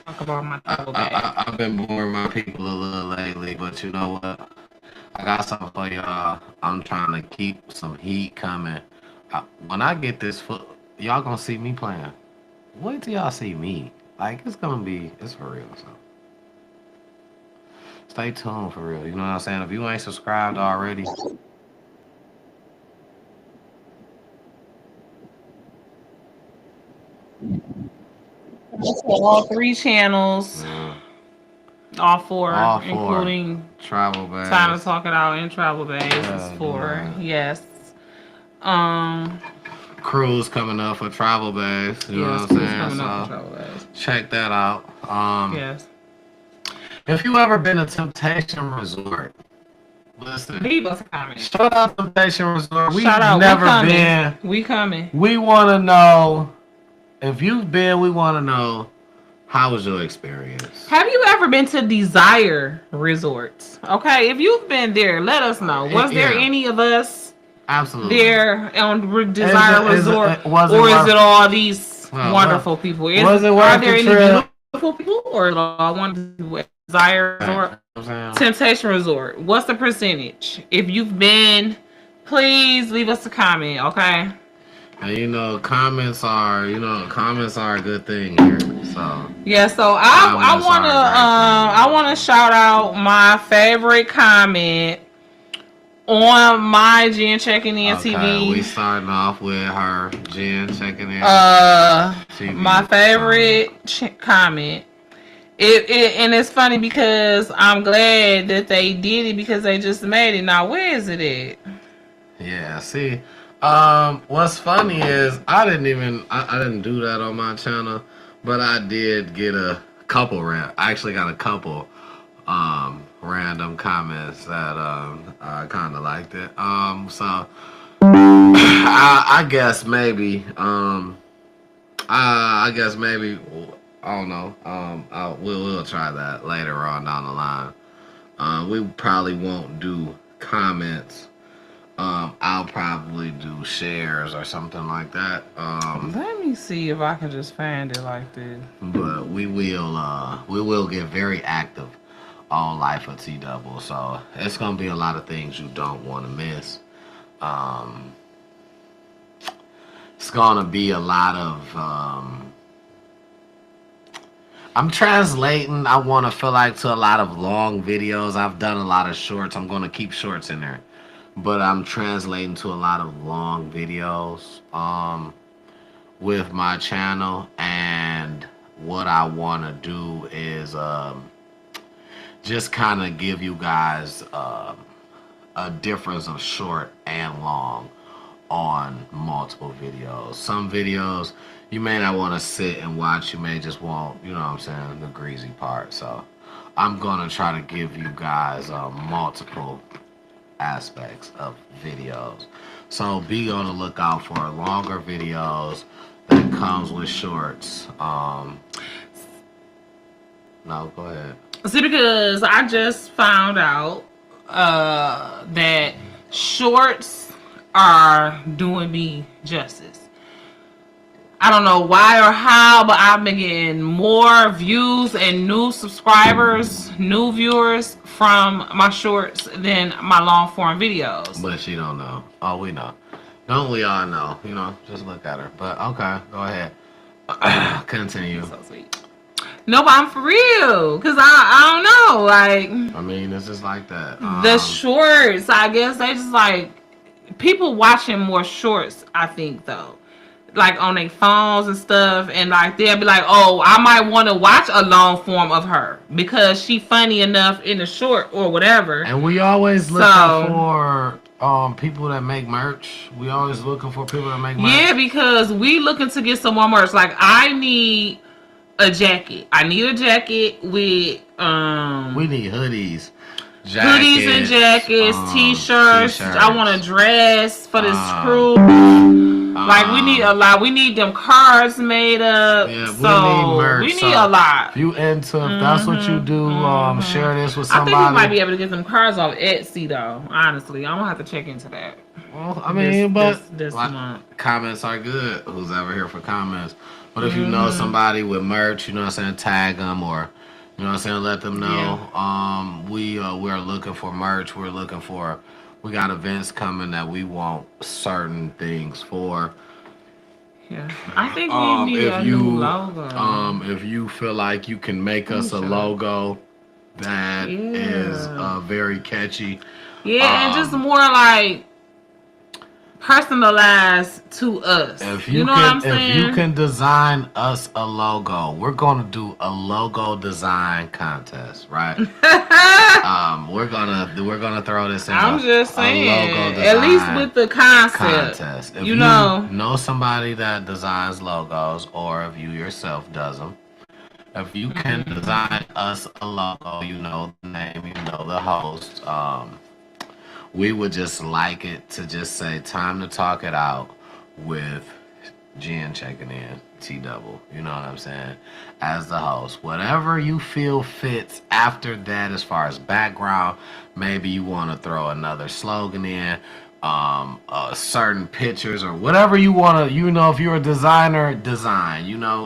talk about my trouble. I've been boring my people a little lately, but you know what? I got something for y'all. I'm trying to keep some heat coming. When I get this foot, y'all gonna see me playing. Wait till y'all see me. Like, it's for real. So stay tuned for real. You know what I'm saying? If you ain't subscribed already, all 3 channels. All four, including Travel Bays. Time to Talk It Out and Travel Bays is 4. Yes. Cruise coming up for Travel Bays. You know what I'm saying? So check that out. Yes. If you ever been to Temptation Resort, listen. Leave us a comment. Shout out Temptation Resort. We've never been. We coming. We want to know if you've been. We want to know, how was your experience? Have you ever been to Desire Resorts? Okay, if you've been there, let us know. Was there any of us absolutely there on Desire Resort, or is it all these wonderful people? Are there any beautiful people, or one Desire Resort, Temptation Resort? What's the percentage? If you've been, please leave us a comment. Okay. And comments are a good thing here. So yeah, so I wanna shout out my favorite comment on my Jen Checking In TV. We starting off with her Jen Checking In. TV my favorite comment. And it's funny because I'm glad that they did it because they just made it. Now where is it at? Yeah, see. What's funny is I didn't do that on my channel, but I did get a couple I actually got a couple random comments that I kind of liked it. So I guess maybe I don't know. We'll try that later on down the line. We probably won't do comments. I'll probably do shares or something like that. Let me see if I can just find it like this. But we will get very active on Life of T Double. So it's gonna be a lot of things you don't want to miss. It's gonna be a lot of I'm translating. I want to feel like to a lot of long videos. I've done a lot of shorts. I'm going to keep shorts in there, but I'm translating to a lot of long videos with my channel. And what I want to do is just kind of give you guys a difference of short and long on multiple videos. Some videos you may not want to sit and watch. You may just want, you know what I'm saying, the greasy part. So I'm going to try to give you guys multiple aspects of videos. So be on the lookout for longer videos that comes with shorts. No, go ahead. See, because I just found out that shorts are doing me justice. I don't know why or how, but I've been getting more views and new subscribers, new viewers from my shorts than my long form videos. But she don't know. Oh, we know. Don't we all know? You know, just look at her. But okay, go ahead. Continue. So sweet. No, but I'm for real. Because I don't know. Like, I mean, it's just like that. the shorts, I guess they just like, people watching more shorts, I think, though. Like on their phones and stuff, and like they'll be like, "Oh, I might want to watch a long form of her because she funny enough in the short or whatever." And we always looking for people that make merch. We always looking for people that make merch. Yeah, because we looking to get some more merch. Like I need a jacket. I need a jacket with We need hoodies, hoodies and jackets, t-shirts. I want a dress for this crew. Like we need a lot. We need them cards made up. Yeah, we so need merch. We need a lot. If you into, if that's what you do, share this with somebody. I think we might be able to get some cards off Etsy though. Honestly, I'm gonna have to check into that. Well, I mean, this like, month. Comments are good. Who's ever here for comments? But if you know somebody with merch, you know what I'm saying, tag them or, you know what I'm saying, let them know. Yeah. We're looking for merch. We got events coming that we want certain things for. Yeah, I think we need a new logo. If you feel like you can make us a logo that is very catchy. Yeah, and just more like personalized to us. If you know what I'm saying? If you can design us a logo, we're gonna do a logo design contest, right? We're gonna throw this in. I'm just saying, logo design at least with the concept. Contest. If you know somebody that designs logos, or if you yourself does them, if you can design us a logo, you know the name, you know the host. We would just like it to just say time to talk it out with Jen checking in, T-Double. You know what I'm saying? As the host. Whatever you feel fits after that as far as background. Maybe you want to throw another slogan in. Certain pictures or whatever you want to, you know, if you're a designer, design. You know,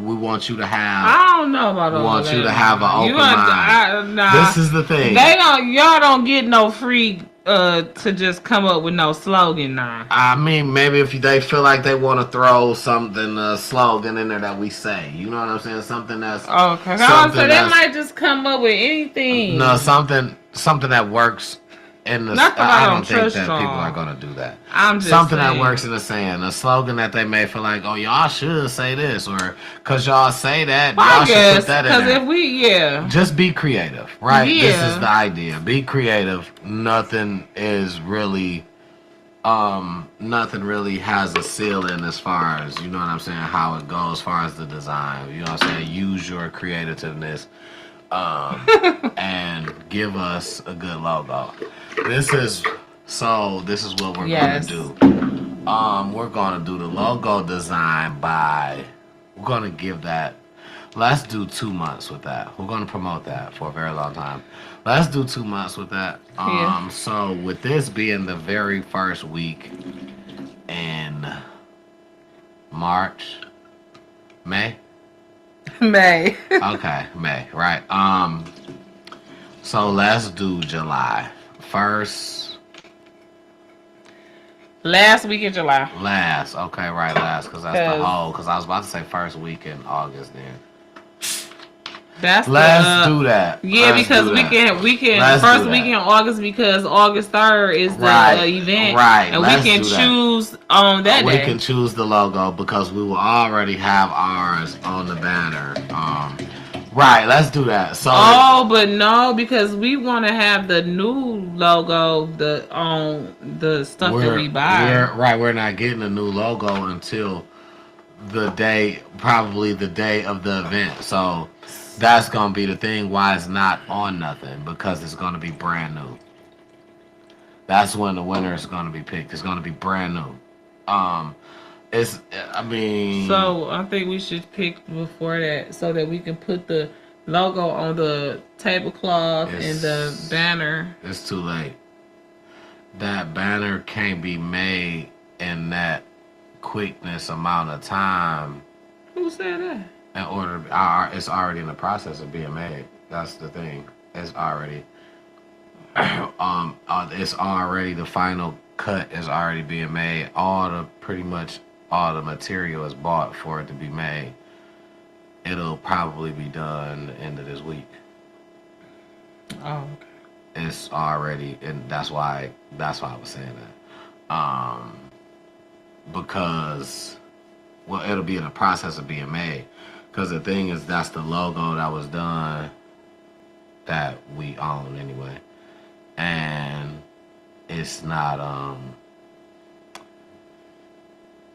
we want you to have. I don't know about all that. Want you to have an open mind. This is the thing. Y'all don't get no free to just come up with no slogan now. I mean, maybe if they feel like they want to throw something, slogan in there that we say. You know what I'm saying? Something that's okay. So they might just come up with anything. No, something that works. I don't think that people are gonna do that. I'm just something saying. That works in the saying, a slogan that they may feel like, oh, y'all should say this, or because y'all say that, y'all should put that in there. Because if just be creative, right? Yeah. This is the idea. Be creative. Nothing really has a ceiling as far as, you know what I'm saying, how it goes as far as the design. You know what I'm saying? Use your creativeness. And give us a good logo. This is what we're gonna do. We're gonna do the logo design we're gonna give that. Let's do 2 months with that. We're gonna promote that for a very long time. Let's do 2 months with that. So with this being the very first week in May. Okay, May, right. So let's do July 1st. Last week in July. Last, okay, right, last, because that's the whole, because I was about to say first week in August then. Let's do that. Yeah, Let's because do we that. can Let's first do that. weekend in August, because August 3rd is the event, Right. and Let's we can do that. choose on that We day. can choose the logo because we will already have ours on the banner. Right. Let's do that. So. But no, because we want to have the new logo, the stuff that we buy. We're not getting a new logo until probably the day of the event. So that's gonna be the thing. Why it's not on nothing, because it's gonna be brand new. That's when the winner is gonna be picked. It's gonna be brand new. So I think we should pick before that, so that we can put the logo on the tablecloth and the banner. It's too late. That banner can't be made in that quickness amount of time. Who said that? In order, it's already in the process of being made. That's the thing. It's already, it's already, the final cut is already being made. Pretty much all the material is bought for it to be made. It'll probably be done the end of this week. Oh, okay. It's already, and that's why I was saying that. Because, well, it'll be in the process of being made. Because the thing is, that's the logo that was done that we own anyway. And it's not,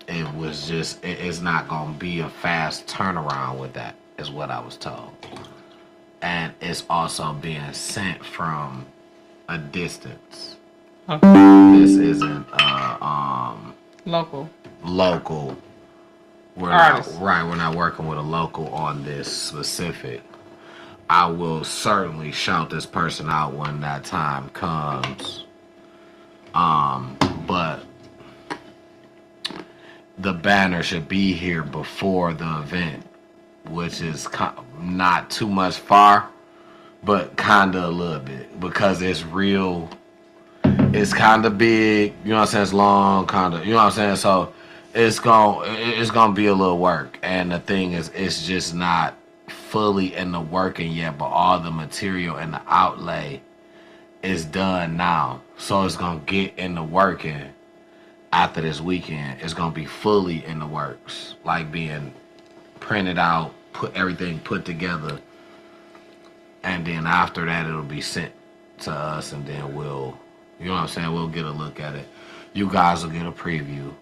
it's not going to be a fast turnaround with that, is what I was told. And it's also being sent from a distance. Okay. This isn't, Local. We're not working with a local on this specific. I will certainly shout this person out when that time comes. But the banner should be here before the event, which is not too much far, but kinda a little bit, because it's real. It's kind of big, you know what I'm saying? It's long, kind of, you know what I'm saying? So it's gonna be a little work. And the thing is, it's just not fully in the working yet, but all the material and the outlay is done now. So it's gonna get in the working after this weekend. It's gonna be fully in the works, like being printed out, everything put together, and then after that it'll be sent to us, and then we'll, you know what I'm saying, we'll get a look at it. You guys will get a preview.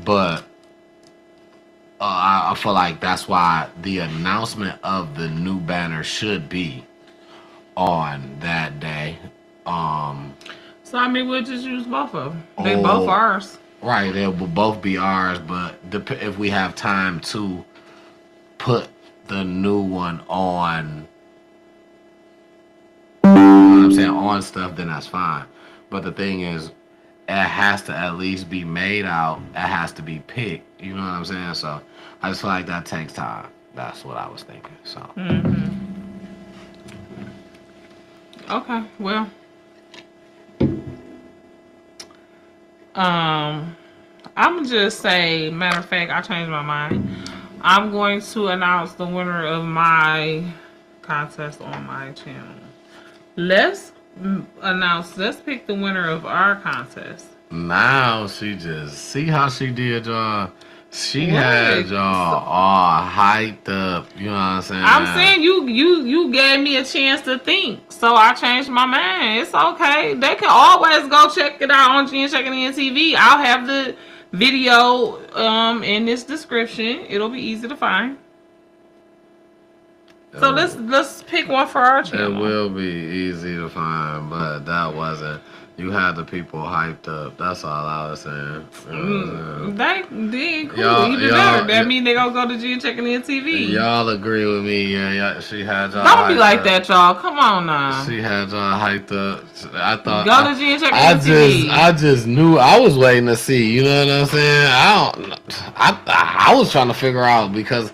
But I feel like that's why the announcement of the new banner should be on that day. So I mean, we'll just use both of them. They both ours. Right, they will both be ours, but if we have time to put the new one on, you know what I'm saying, on stuff, then that's fine. But the thing is, it has to at least be made out. It has to be picked. You know what I'm saying? So I just feel like that takes time. That's what I was thinking. So. Mm-hmm. Okay. Well. I'm just say, matter of fact, I changed my mind. I'm going to announce the winner of my contest on my channel. Let's pick the winner of our contest. Now she just, see how she did y'all. She had y'all all hyped up. You know what I'm saying? I'm saying you gave me a chance to think, so I changed my mind. It's okay. They can always go check it out on Jen Checking In TV. I'll have the video in this description. It'll be easy to find. So let's pick one for our channel. It will be easy to find, but that wasn't. You had the people hyped up. That's all I was saying. They did cool. Even better. That mean they gonna go to Jen Checking In TV. Y'all agree with me? Yeah. She had y'all. Don't be like that, y'all. Come on now. She had y'all hyped up. I thought. Go to Jen Checking In TV. I just knew. I was waiting to see. You know what I'm saying? I was trying to figure out, because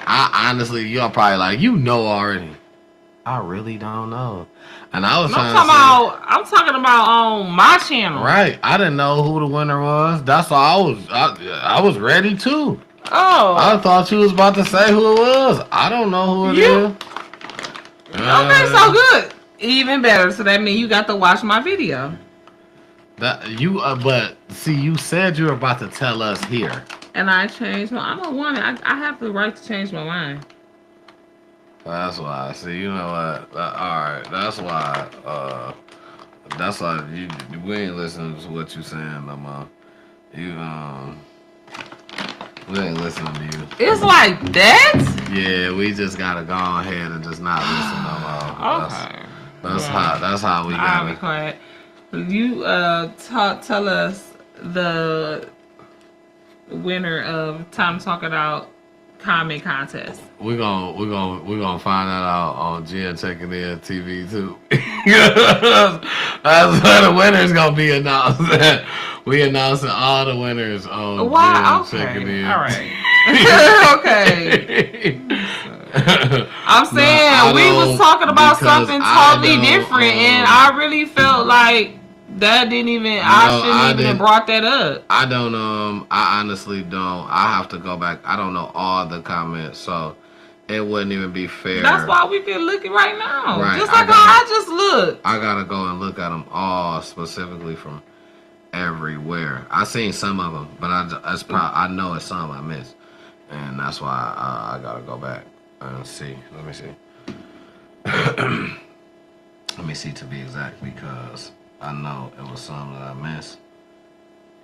I honestly, y'all probably like, you know already. I really don't know. And I was I'm talking about on my channel. Right. I didn't know who the winner was. That's all I was ready to. I Oh, thought you was about to say who it was. I don't know who it You- is. okay, so good. Even better. So that means you got to watch my video. That you, but see, you said you were about to tell us here. And I changed my. I'm a woman. I have the right to change my mind. That's why. See, you know what? All right, that's why. That's why we ain't listening to what you saying no more. You we ain't listening to you. It's like that. Yeah, we just gotta go ahead and just not listen no more. Okay. That's how we I'll be gotta. quiet. You tell us the winner of Time to Talk It Out comment contest. We're gonna find that out on Jen Checking In TV too. That's where the winner's gonna be announced. We announcing all the winners on Why? Jen Checking In. All right. Okay. I'm saying we was talking about something totally different, and I really felt like that didn't even. I shouldn't even have brought that up. I don't. I honestly don't. I have to go back. I don't know all the comments, so it wouldn't even be fair. That's why we've been looking right now. Right, Just like how I just looked. I gotta go and look at them all specifically from everywhere. I seen some of them, but I know it's some I missed, and that's why I gotta go back and see. Let me see. Let me see to be exact, because I know it was some that I missed,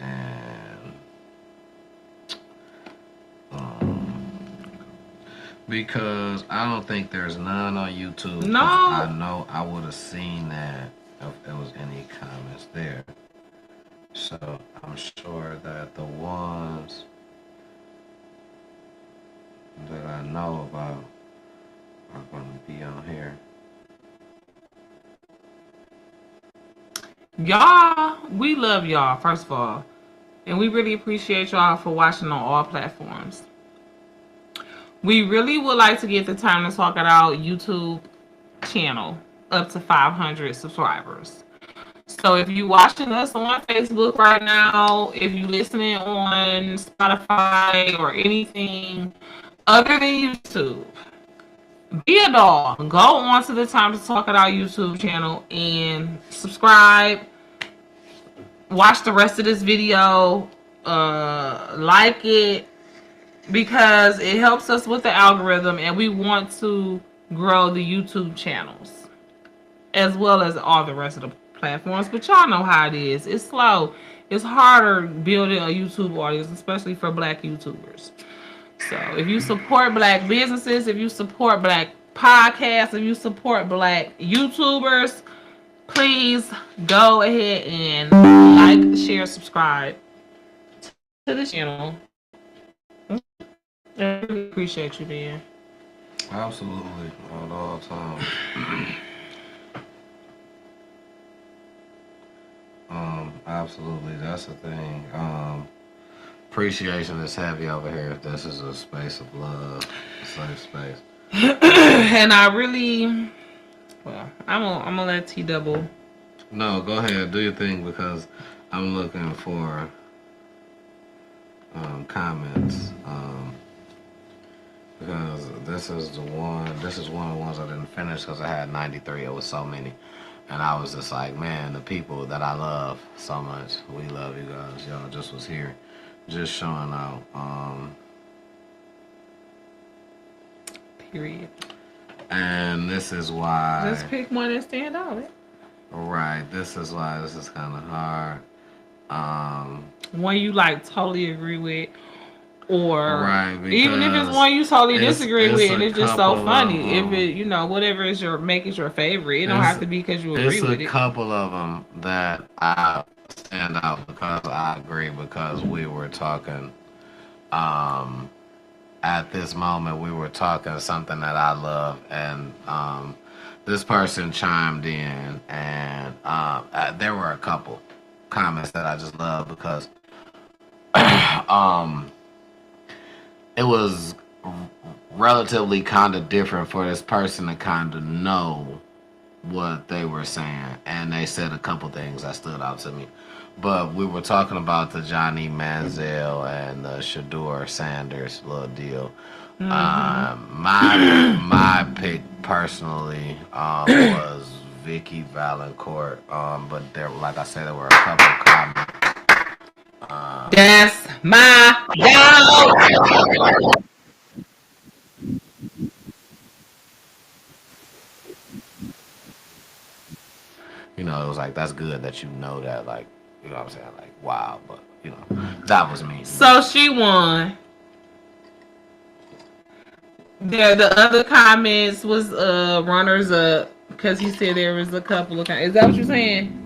and because I don't think there's none on YouTube. No. I know I would have seen that if there was any comments there. So I'm sure that the ones that I know about are going to be on here. Y'all, we love y'all, first of all. And we really appreciate y'all for watching on all platforms. We really would like to get the Time to Talk It Out YouTube channel up to 500 subscribers. So if you're watching us on Facebook right now, if you're listening on Spotify or anything other than YouTube, be a doll. Go on to the Time to Talk It Out YouTube channel and subscribe. Watch the rest of this video. Like it, because it helps us with the algorithm, and we want to grow the YouTube channels as well as all the rest of the platforms. But y'all know how it is. It's slow. It's harder building a YouTube audience, especially for Black YouTubers. So if you support Black businesses, if you support Black podcasts, if you support Black YouTubers, please go ahead and like, share, subscribe to the channel. I really appreciate you, man. Absolutely, at all times. Absolutely, that's the thing. Appreciation is heavy over here. This is a space of love, a safe space. And I really, well, I'm gonna let T double. No, go ahead, do your thing, because I'm looking for comments. Because this is one of the ones I didn't finish because I had 93. It was so many. And I was just like, man, the people that I love so much, we love you guys. Y'all just was here, just showing out. Period. And this is why. Just pick one and stand out. Right. This is why this is kind of hard. One you like totally agree with, or right, even if it's one you totally disagree with, and it's just so funny. If it, whatever is make it your favorite, it don't have to be because you agree with it. It's a couple of them that I stand out because I agree, because we were talking. At this moment, we were talking something that I love, and this person chimed in, and there were a couple comments that I just love because it was relatively kind of different for this person to kind of know what they were saying, and they said a couple things that stood out to me. But we were talking about the Johnny Manziel and the Shador Sanders little deal. My pick personally was Vicky Valancourt. But there, like I said, there were a couple of comments. That's my dog. You know, it was like that's good that you know that, like, you know what I'm saying, like, wow. But you know, that was me. So she won. The other comments was runners up because he said there was a couple of. Is that what you're saying?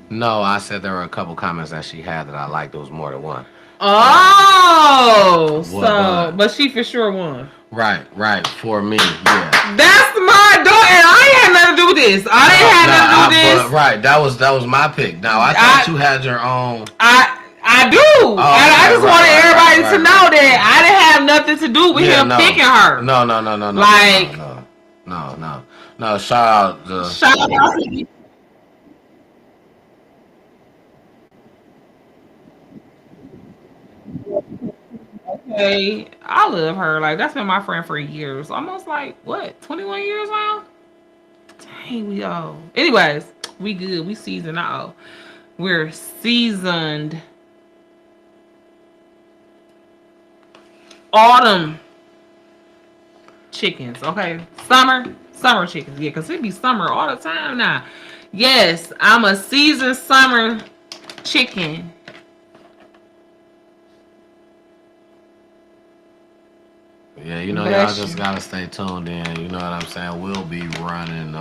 No, I said there were a couple comments that she had that I liked. There was more than one. Oh, What? but she for sure won. Right. For me, yeah. That's my daughter, and I ain't had nothing to do with this. I ain't had nothing to do with this. Right, that was my pick. Now I thought you had your own. I do. Oh, I just wanted everybody to know that I didn't have nothing to do with him picking her. No. Like, no. Shout out to. Okay, I love her. Like, that's been my friend for years. Almost like what, 21 years now? Dang, we old. Anyways, we good. We seasoned out. We're seasoned. Autumn chickens. Okay, summer chickens. Yeah, because it be summer all the time now. Yes, I'm a seasoned summer chicken. Yeah, you know, y'all just gotta stay tuned in. You know what I'm saying? We'll be running.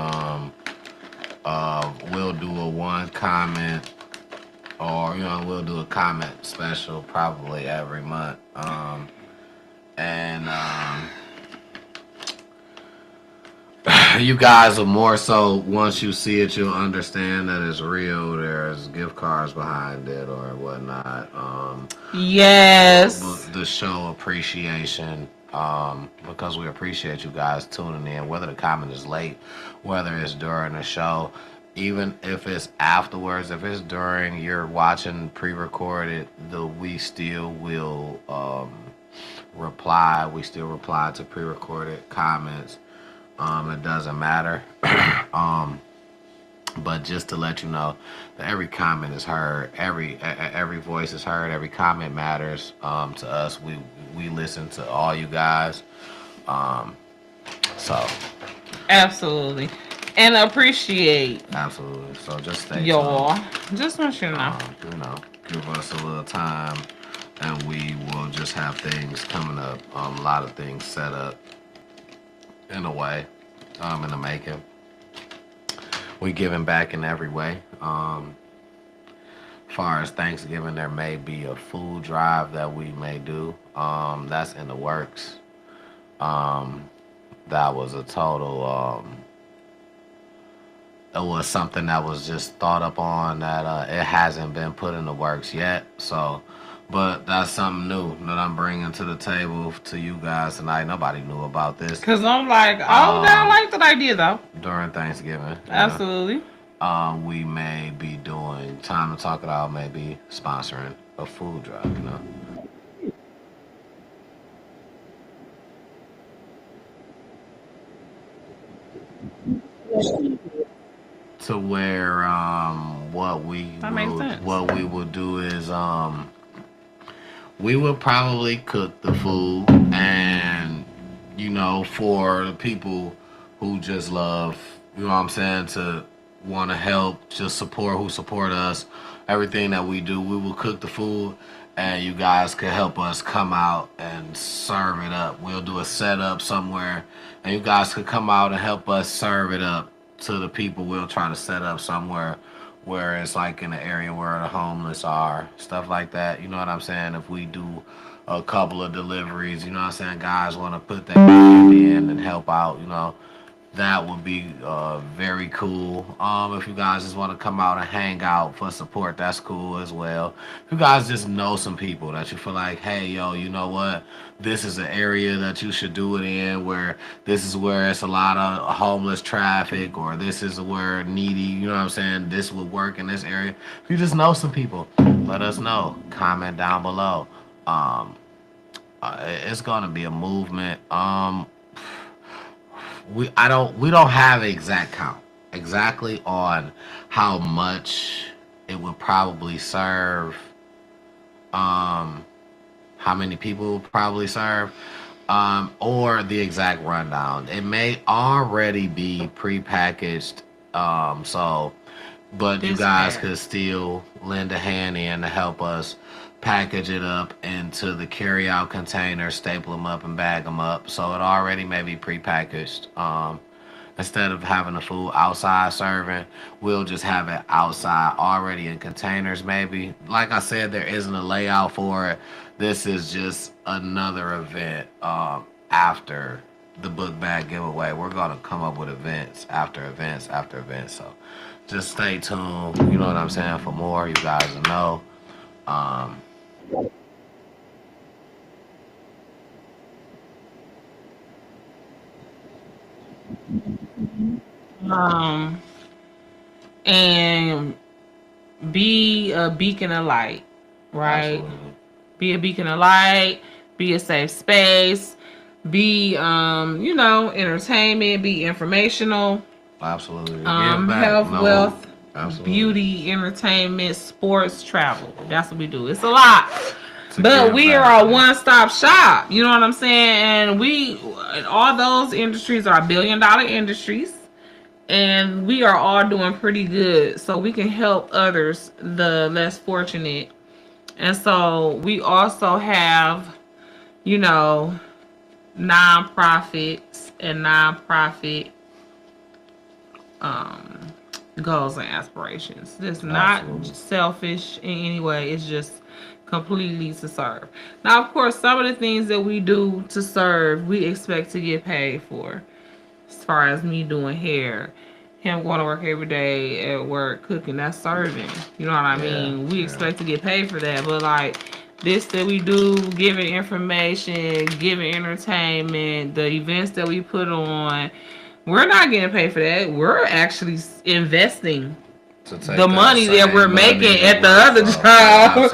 We'll do a one comment, or you know, we'll do a comment special probably every month. And you guys are more so, once you see it, you'll understand that it's real. There's gift cards behind it or whatnot. Yes. The show appreciation. Because we appreciate you guys tuning in, whether the comment is late, whether it's during the show, even if it's afterwards, if it's during you're watching pre-recorded, we still will reply. We still reply to pre-recorded comments. It doesn't matter. But just to let you know that every comment is heard, every voice is heard, every comment matters to us. We listen to all you guys. So absolutely, and appreciate absolutely. So just stay y'all. tuned. Just want you to know. You know, give us a little time, and we will just have things coming up. A lot of things set up in a way, in the making. We giving back in every way. Far as Thanksgiving, there may be a food drive that we may do. That's in the works. That was a total. It was something that was just thought up on that it hasn't been put in the works yet. So, but that's something new that I'm bringing to the table to you guys tonight. Nobody knew about this. Cause I'm like, I like that idea though. During Thanksgiving. Absolutely. We may be doing Time to Talk It Out, maybe sponsoring a food drive, you know. To where what we would do is we would probably cook the food, and you know, for the people who just love, you know what I'm saying, to want to help, just who support us, everything that we do, we will cook the food, and you guys could help us come out and serve it up. We'll do a setup somewhere, and you guys could come out and help us serve it up to the people. We'll try to set up somewhere where it's like in the area where the homeless are, stuff like that. You know what I'm saying? If we do a couple of deliveries, you know what I'm saying, guys want to put that in and help out, you know, that would be very cool. If you guys just want to come out and hang out for support, that's cool as well. If you guys just know some people that you feel like, hey, yo, you know what? This is an area that you should do it in, where this is where it's a lot of homeless traffic, or this is where needy, you know what I'm saying? This would work in this area. If you just know some people, let us know. Comment down below. It's gonna be a movement. We don't have an exact count exactly on how much it would probably serve, how many people will probably serve, or the exact rundown. It may already be prepackaged, so but you guys could still lend a hand in to help us package it up into the carry-out container, staple them up, and bag them up. So it already may be prepackaged. Instead of having the food outside serving, we'll just have it outside already in containers maybe. Like I said, there isn't a layout for it. This is just another event after the book bag giveaway. We're going to come up with events after events after events. So just stay tuned, you know what I'm saying, for more. You guys will know. And be a beacon of light, right? Absolutely. Be a beacon of light, be a safe space, be entertainment, be informational. Absolutely. Health, wealth, beauty, entertainment, sports, travel. That's what we do. It's a lot. But we are a one-stop shop. You know what I'm saying? And all those industries are billion-dollar industries. And we are all doing pretty good. So we can help others, the less fortunate. And so we also have, nonprofits and nonprofit goals and aspirations. It's not selfish in any way. It's just completely to serve. Now, of course, some of the things that we do to serve, we expect to get paid for. As far as me doing hair, him going to work every day at work, cooking, that's serving. You know what I mean? We expect to get paid for that. But like this that we do, giving information, giving entertainment, the events that we put on, we're not getting paid for that. We're actually investing the money that we're making at the other job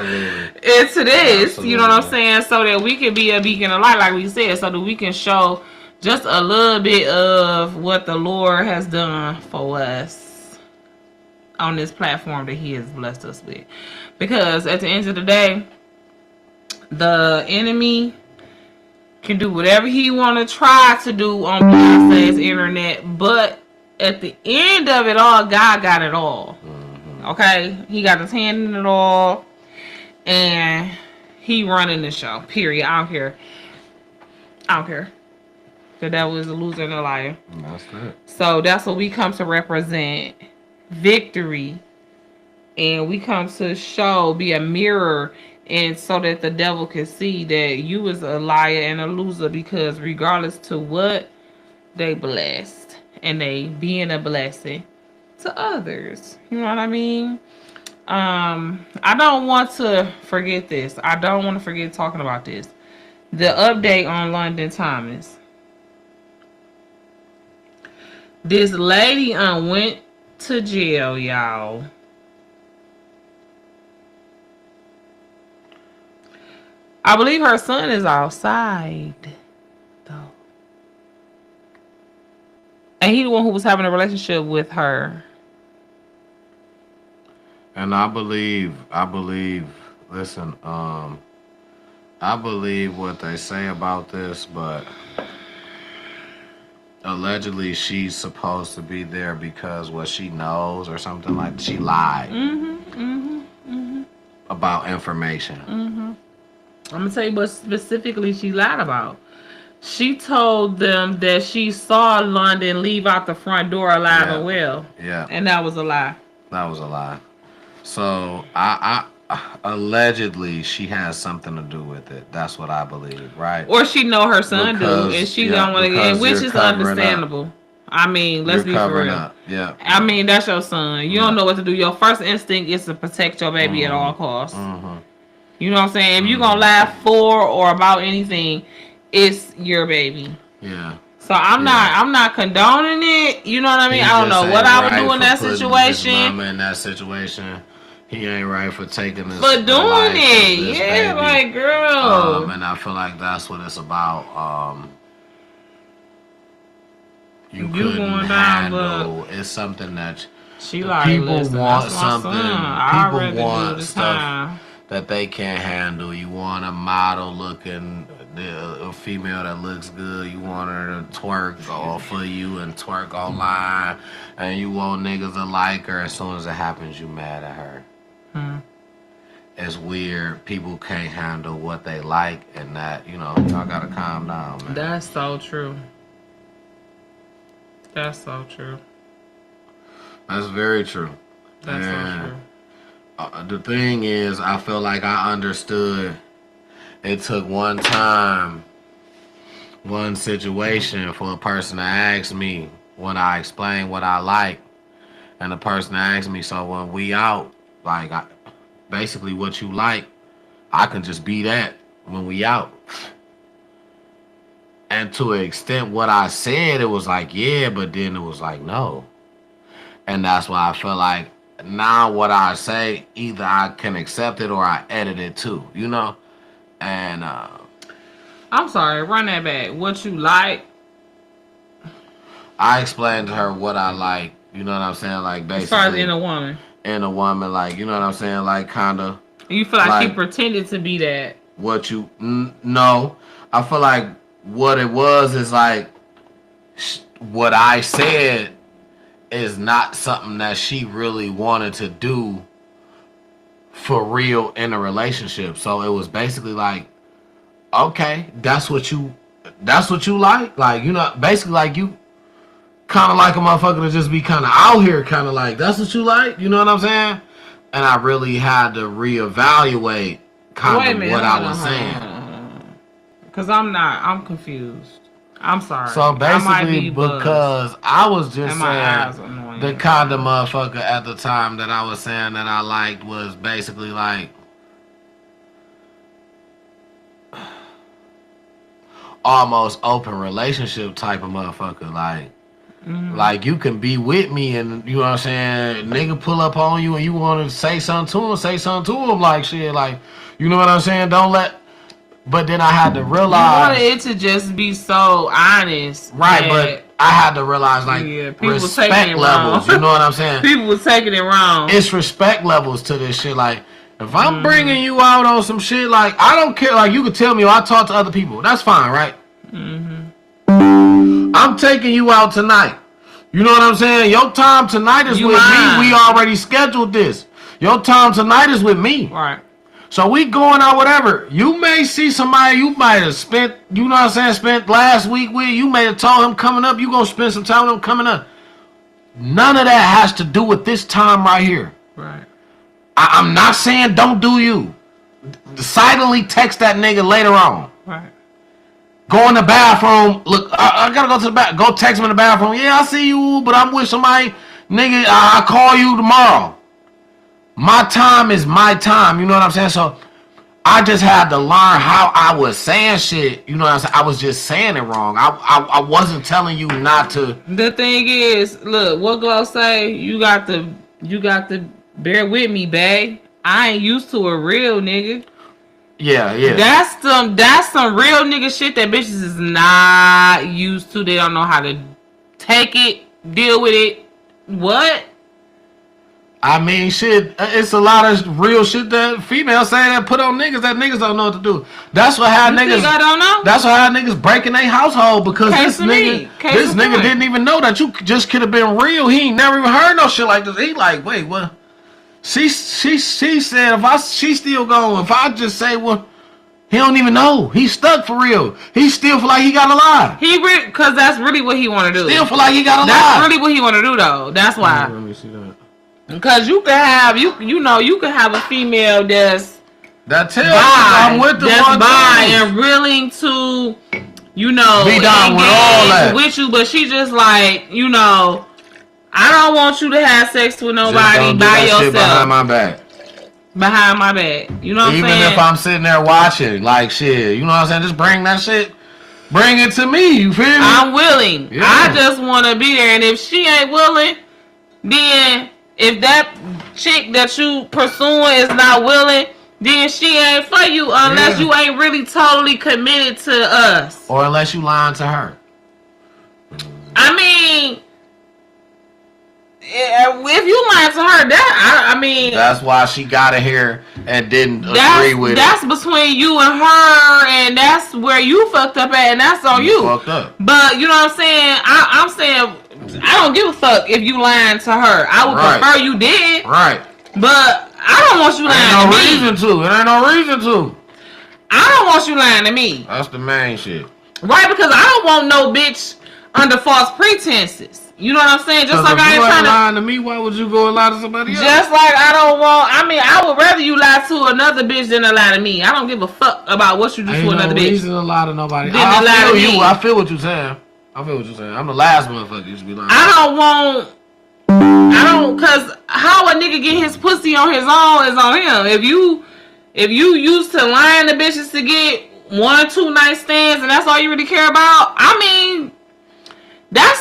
into this. You know what I'm saying? So that we can be a beacon of light, like we said, so that we can show just a little bit of what the Lord has done for us on this platform that He has blessed us with. Because at the end of the day, the enemy can do whatever he want to try to do on Beyonce's internet, but at the end of it all, God got it all. Okay? He got his hand in it all, and he running the show, period. I don't care. The devil is a loser and a liar. That's it. So that's what we come to represent. Victory. And we come to show, be a mirror, and so that the devil can see that you is a liar and a loser, because regardless to what, they blessed. And they being a blessing to others. You know what I mean? I don't want to forget this. I don't want to forget talking about this. The update on London Thomas. This lady went to jail, y'all. I believe her son is outside, though. And he the one who was having a relationship with her. And I believe, listen, I believe what they say about this, but allegedly she's supposed to be there because what she knows or something, like she lied about information. I'm gonna tell you what specifically she lied about. She told them that she saw London leave out the front door alive and well. Yeah. And that was a lie. That was a lie. So I allegedly she has something to do with it. That's what I believe, right? Or she know her son do, and she don't want to get, which is understandable. I mean, let's be for real. Up. Yeah. I mean, that's your son. You don't know what to do. Your first instinct is to protect your baby at all costs. You know what I'm saying? If you're going to laugh for or about anything, it's your baby. Yeah. So I'm not condoning it. You know what I mean? I don't know what I would do in that situation. Mama in that situation. He ain't right for taking this. But doing it. Yeah, baby. Like, girl. And I feel like that's what it's about. You couldn't handle. It's something that she like, people listen, want something. People want stuff that they can't handle. You want a model looking, a female that looks good. You want her to twerk all for you and twerk online, and you want niggas to like her. As soon as it happens, you mad at her. It's weird. People can't handle what they like, and that, y'all gotta calm down, man. That's so true. That's so true. That's very true. That's so true. The thing is, I feel like I understood. It took one time, one situation for a person to ask me when I explained what I like, and the person asked me, so when we out, like, basically what you like, I can just be that when we out. And to an extent, what I said, it was like, yeah, but then it was like, no. And that's why I feel like now what I say, either I can accept it or I edit it too, And I'm sorry, run that back. What you like? I explained to her what I like. You know what I'm saying? Like, basically, as far as in a woman. In a woman, like, you know what I'm saying? Like, kind of. You feel like she pretended to be that? What you? No, I feel like what it was is like what I said is not something that she really wanted to do for real in a relationship. So it was basically like, okay, that's what you like? Like, basically like you kind of like a motherfucker to just be kind of out here, kind of like, that's what you like? You know what I'm saying? And I really had to reevaluate kind of what I was saying. Because I'm confused. I'm sorry. So basically, because I was just saying the kind of motherfucker at the time that I was saying that I liked was basically like almost open relationship type of motherfucker. Like, like you can be with me and, you know what I'm saying, nigga pull up on you and you want to say something to him like shit. Like, you know what I'm saying? Don't let... But then I had to realize... You wanted it to just be so honest. Right, but I had to realize, like, respect levels. You know what I'm saying? People were taking it wrong. It's respect levels to this shit. Like, if I'm bringing you out on some shit, like, I don't care. Like, you could tell me, I talk to other people. That's fine, right? I'm taking you out tonight. You know what I'm saying? Your time tonight is with me. We already scheduled this. Your time tonight is with me. Right. So we going out, whatever. You may see somebody you might have spent, you know what I'm saying, spent last week with. You may have told him coming up, you going to spend some time with him coming up. None of that has to do with this time right here. Right. I'm not saying don't do you. Silently text that nigga later on. Right. Go in the bathroom. Look, I got to go to the bathroom. Go text him in the bathroom. Yeah, I see you, but I'm with somebody. Nigga, I'll call you tomorrow. My time is my time, you know what I'm saying? So I just had to learn how I was saying shit. You know what I'm saying? I was just saying it wrong. I wasn't telling you not to. The thing is, look, what Glow say? You got to bear with me, babe. I ain't used to a real nigga. Yeah. That's some real nigga shit that bitches is not used to. They don't know how to take it, deal with it. What? I mean, shit, it's a lot of real shit that females say that put on niggas that niggas don't know what to do. That's what had niggas. I don't know. That's what had niggas breaking their household because this nigga didn't even know that you just could have been real. He ain't never even heard no shit like this. He like, wait, what? She said she still going. If I just say, well, he don't even know. He's stuck for real. He still feel like he got to lie. Because that's really what he want to do. Still feel like he got to lie. That's really what he want to do though. That's why. Let me see that. Because you can have you can have a female that's I'm with the one and willing to you know, be down with all that with you, but she just like, you know, I don't want you to have sex with nobody by yourself. Behind my back. Behind my back. You know what I'm saying? Even if I'm sitting there watching, like shit, you know what I'm saying? Just bring that shit. Bring it to me. You feel me? I'm willing. Yeah. I just want to be there. And if she ain't willing, then if that chick that you pursuing is not willing, then she ain't for you unless you ain't really totally committed to us. Or unless you lying to her. I mean, if you lying to her, I mean, that's why she got it here and didn't agree with that's between you and her, and that's where you fucked up at, and that's on you. Fucked up. But you know what I'm saying? I'm saying I don't give a fuck if you lying to her. I would prefer you did. Right. But I don't want you lying to me. Ain't no reason to. It ain't no reason to. I don't want you lying to me. That's the main shit. Right, because I don't want no bitch under false pretenses. You know what I'm saying? Just like I ain't trying to lying to me, why would you go and lie to somebody else? Just like I don't want. I mean, I would rather you lie to another bitch than to lie to me. I don't give a fuck about what you do to another bitch. Ain't no reason to lie to nobody. I feel you. I feel what you're saying. I'm the last motherfucker you should be lying. Cause how a nigga get his pussy on his own is on him. If you used to lying to bitches to get 1 or 2 night stands and that's all you really care about, I mean, that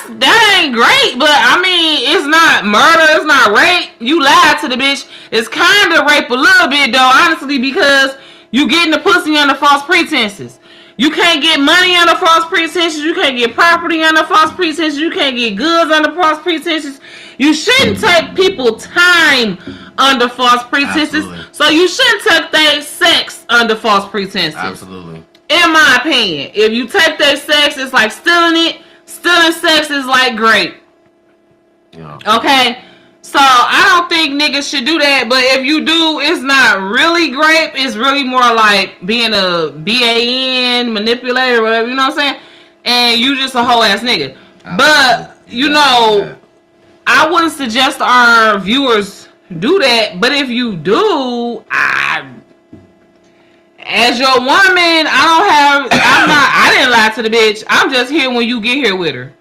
ain't great, but I mean, it's not murder, it's not rape. You lied to the bitch. It's kind of rape a little bit though, honestly, because you getting the pussy under false pretenses. You can't get money under false pretenses. You can't get property under false pretenses. You can't get goods under false pretenses. You shouldn't take people time under false pretenses. Absolutely. So you shouldn't take their sex under false pretenses. Absolutely. In my opinion, if you take their sex, it's like stealing it. Stealing sex is like grape. Yeah. Okay? So I don't think niggas should do that, but if you do, it's not really grape. It's really more like being a BAN manipulator, whatever, you know what I'm saying? And you just a whole ass nigga. But, you know, I wouldn't suggest our viewers do that, but if you do, as your woman, I didn't lie to the bitch. I'm just here when you get here with her.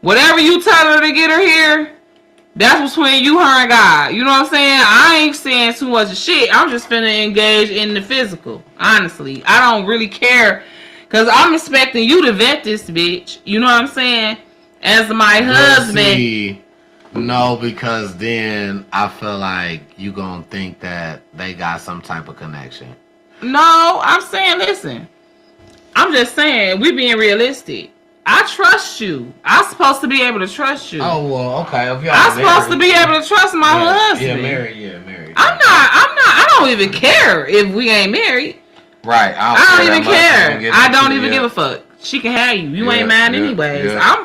Whatever you tell her to get her here, that's between you, her, and God. You know what I'm saying? I ain't saying too much of shit. I'm just finna engage in the physical. Honestly, I don't really care. Because I'm expecting you to vet this bitch. You know what I'm saying? As my husband. See, no, because then I feel like you gonna think that they got some type of connection. No, I'm saying, listen. I'm just saying, we being realistic. I trust you. I'm supposed to be able to trust you. Oh, well, okay. If y'all I'm supposed to be able to trust my husband. Yeah, married. I don't even care if we ain't married. Right. I don't even care. I don't even give a fuck. She can have you. You ain't mine anyways. Yeah. I'm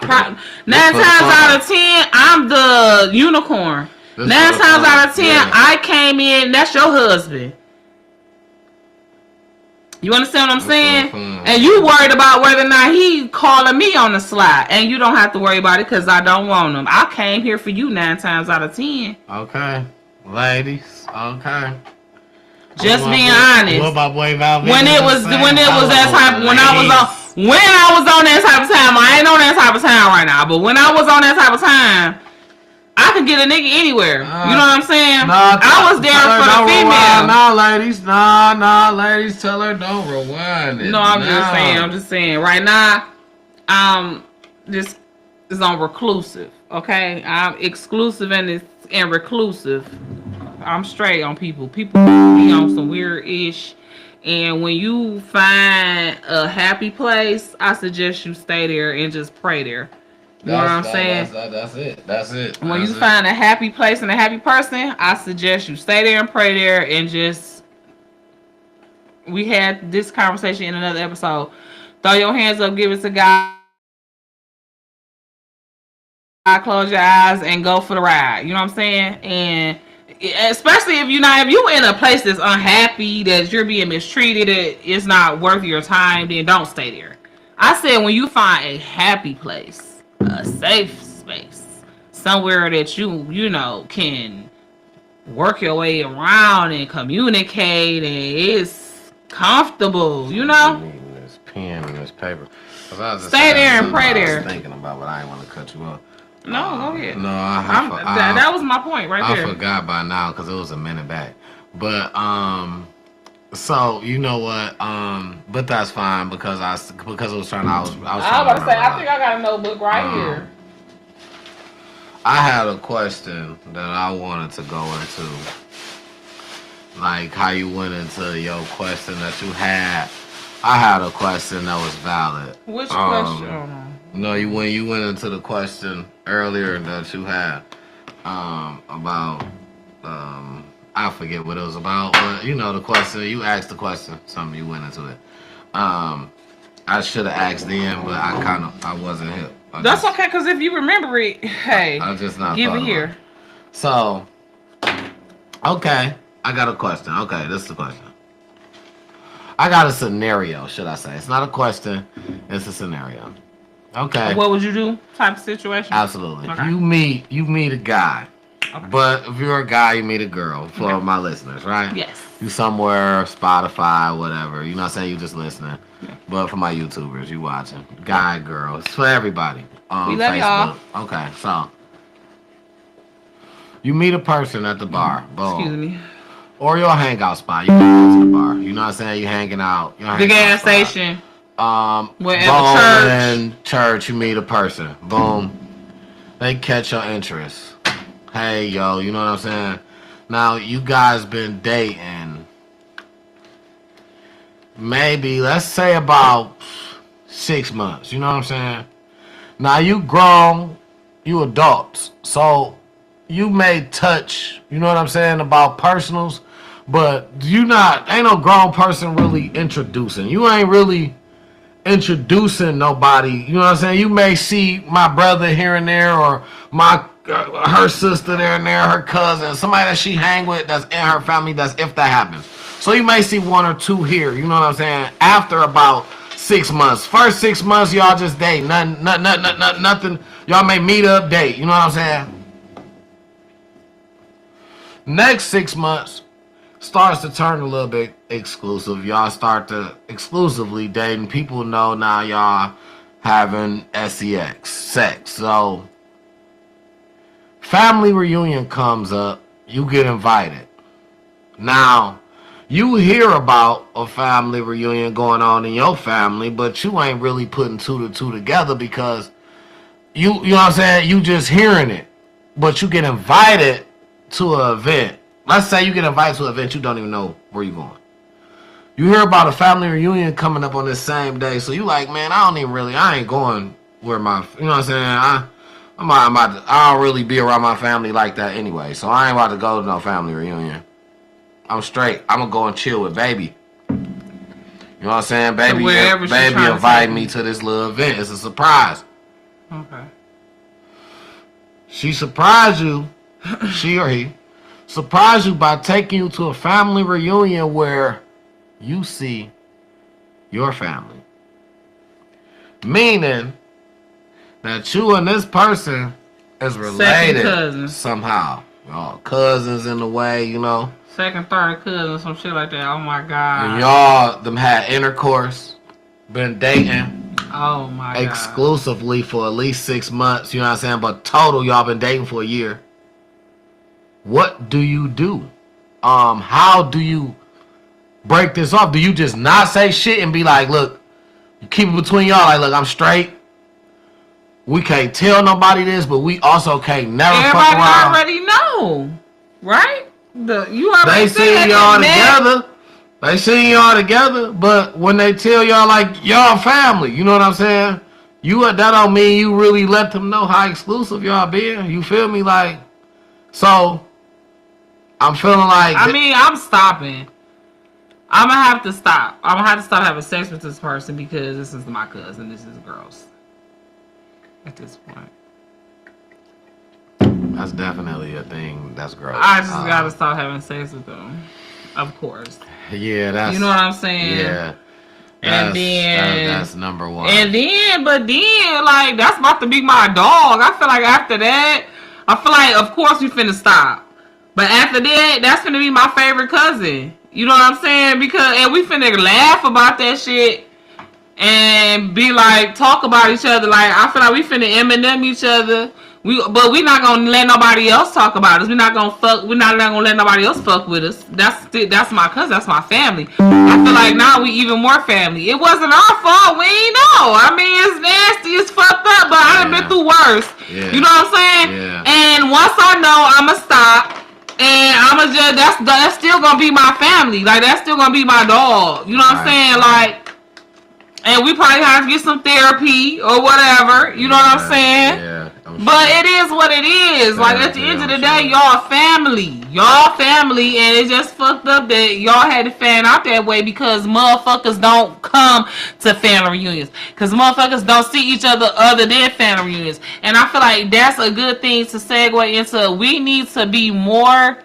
9 times out of 10, I'm the unicorn. 9 times out of 10, I came in, that's your husband. You understand what I'm saying? And you worried about whether or not he calling me on the slide. And you don't have to worry about it because I don't want him. I came here for you 9 times out of 10. Okay. Ladies. Okay. Just being honest. What my boy Val when it was that type, when I was on that type of time, I ain't on that type of time right now, but when I was on that type of time, I could get a nigga anywhere. You know what I'm saying? I was there for the female. Nah, ladies, tell her don't rewind it. No, I'm just saying. Right now, this is on reclusive. Okay, I'm exclusive and reclusive. I'm straight on people. People be on some weird ish. And when you find a happy place, I suggest you stay there and just pray there. You know what I'm saying? That's it. When you find a happy place and a happy person, I suggest you stay there and pray there and just... We had this conversation in another episode. Throw your hands up, give it to God. Close your eyes and go for the ride. You know what I'm saying? And especially if you in a place that's unhappy, that you're being mistreated, it's not worth your time, then don't stay there. I said when you find a happy place, a safe space, somewhere that you know can work your way around and communicate and it's comfortable, you know. This pen and this paper. Stay there and pray there. I was thinking about, but I didn't want to cut you off. No, go ahead. No, that was my point right there. I forgot by now because it was a minute back. But so you know what? But that's fine because it was trying. I was about to say. I think I got a notebook right here. I had a question that I wanted to go into, like how you went into your question that you had. I had a question that was valid. Which question? No, when you went into the question earlier that you had about I forget what it was about, but you know the question you asked the question, something you went into it. I should have asked then, but I wasn't hip. That's okay, because if you remember it, hey, I just not give it here. So, okay, I got a question. Okay, this is the question. I got a scenario, should I say? It's not a question. It's a scenario. Okay. What would you do? Type of situation? Absolutely. Okay. You meet a guy. Okay. But if you're a guy, you meet a girl for my listeners, right? Yes. You somewhere, Spotify, whatever. You know what I'm saying? You just listening. Yeah. But for my YouTubers, you watching. Guy, girl. It's for everybody. We love Facebook. Y'all. Okay, so. You meet a person at the bar. Boom. Excuse me. Or your hangout spot. You go to the bar. You know what I'm saying? You hanging out. The gas station. Church, you meet a person. Boom. They catch your interest. Hey, yo, you know what I'm saying? Now, you guys been dating maybe, let's say about 6 months. You know what I'm saying? Now, you grown, you adults. So, you may touch, you know what I'm saying, about personals. But ain't no grown person really introducing. You ain't really introducing nobody. You know what I'm saying? You may see my brother here and there, or her sister there and there, her cousin, somebody that she hang with that's in her family, that's if that happens. So you may see one or two here, you know what I'm saying, after about 6 months. First 6 months, y'all just date. Nothing. Y'all may meet up, date. You know what I'm saying? Next 6 months starts to turn a little bit exclusive. Y'all start to exclusively dating. People know now y'all having sex. So family reunion comes up. You get invited. Now, you hear about a family reunion going on in your family, but you ain't really putting 2 to 2 together because you know what I'm saying? You just hearing it. But you get invited to an event. Let's say you get invited to an event, you don't even know where you're going. You hear about a family reunion coming up on this same day, so you like, man, I ain't going where my, you know what I'm saying? I don't really be around my family like that anyway, so I ain't about to go to no family reunion. I'm straight. I'm gonna go and chill with baby. You know what I'm saying? Baby invite me to this little event. It's a surprise. Okay. She surprised you, she or he, surprise you by taking you to a family reunion where you see your family. Meaning that you and this person is related somehow. Y'all cousins in the way, you know. Second, third cousin, some shit like that. Oh my God. And y'all them had intercourse, been dating. Oh my God. Exclusively for at least 6 months, you know what I'm saying? But total, y'all been dating for a year. What do you do? How do you break this off? Do you just not say shit and be like, look, you keep it between y'all, like, look, I'm straight. We can't tell nobody this, but we also can't never fuck around. Everybody already know, right? You already they see y'all together. They see y'all together, but when they tell y'all like y'all family, you know what I'm saying? That don't mean you really let them know how exclusive y'all been. You feel me? Like, so I'm feeling like I'm stopping. I'm gonna have to stop. I'm gonna have to stop having sex with this person because this is my cousin. This is gross. At this point, that's definitely a thing. That's gross. I just gotta stop having sex with them. Of course. Yeah, that's. You know what I'm saying? Yeah. That's number one. But then, like, that's about to be my dog. I feel like after that, of course we finna stop. But after that, that's gonna be my favorite cousin. You know what I'm saying? And we finna laugh about that shit and be like, talk about each other. Like, I feel like we finna Eminem each other. But we not gonna let nobody else talk about us. We're not gonna let nobody else fuck with us. That's my cousin. That's my family. I feel like now we even more family. It wasn't our fault. We ain't know. I mean, it's nasty. It's fucked up. But I done been through worse. Yeah. You know what I'm saying? Yeah. And once I know, I'ma stop. And I'ma just that's still gonna be my family. Like, that's still gonna be my dog. You know what I'm saying? Like, and we probably have to get some therapy or whatever. You know what I'm saying? Yeah. But it is what it is. Like, at the end of the day, y'all family. Y'all family, and it's just fucked up that y'all had to fan out that way because motherfuckers don't come to family reunions. Because motherfuckers don't see each other other than family reunions. And I feel like that's a good thing to segue into. We need to be more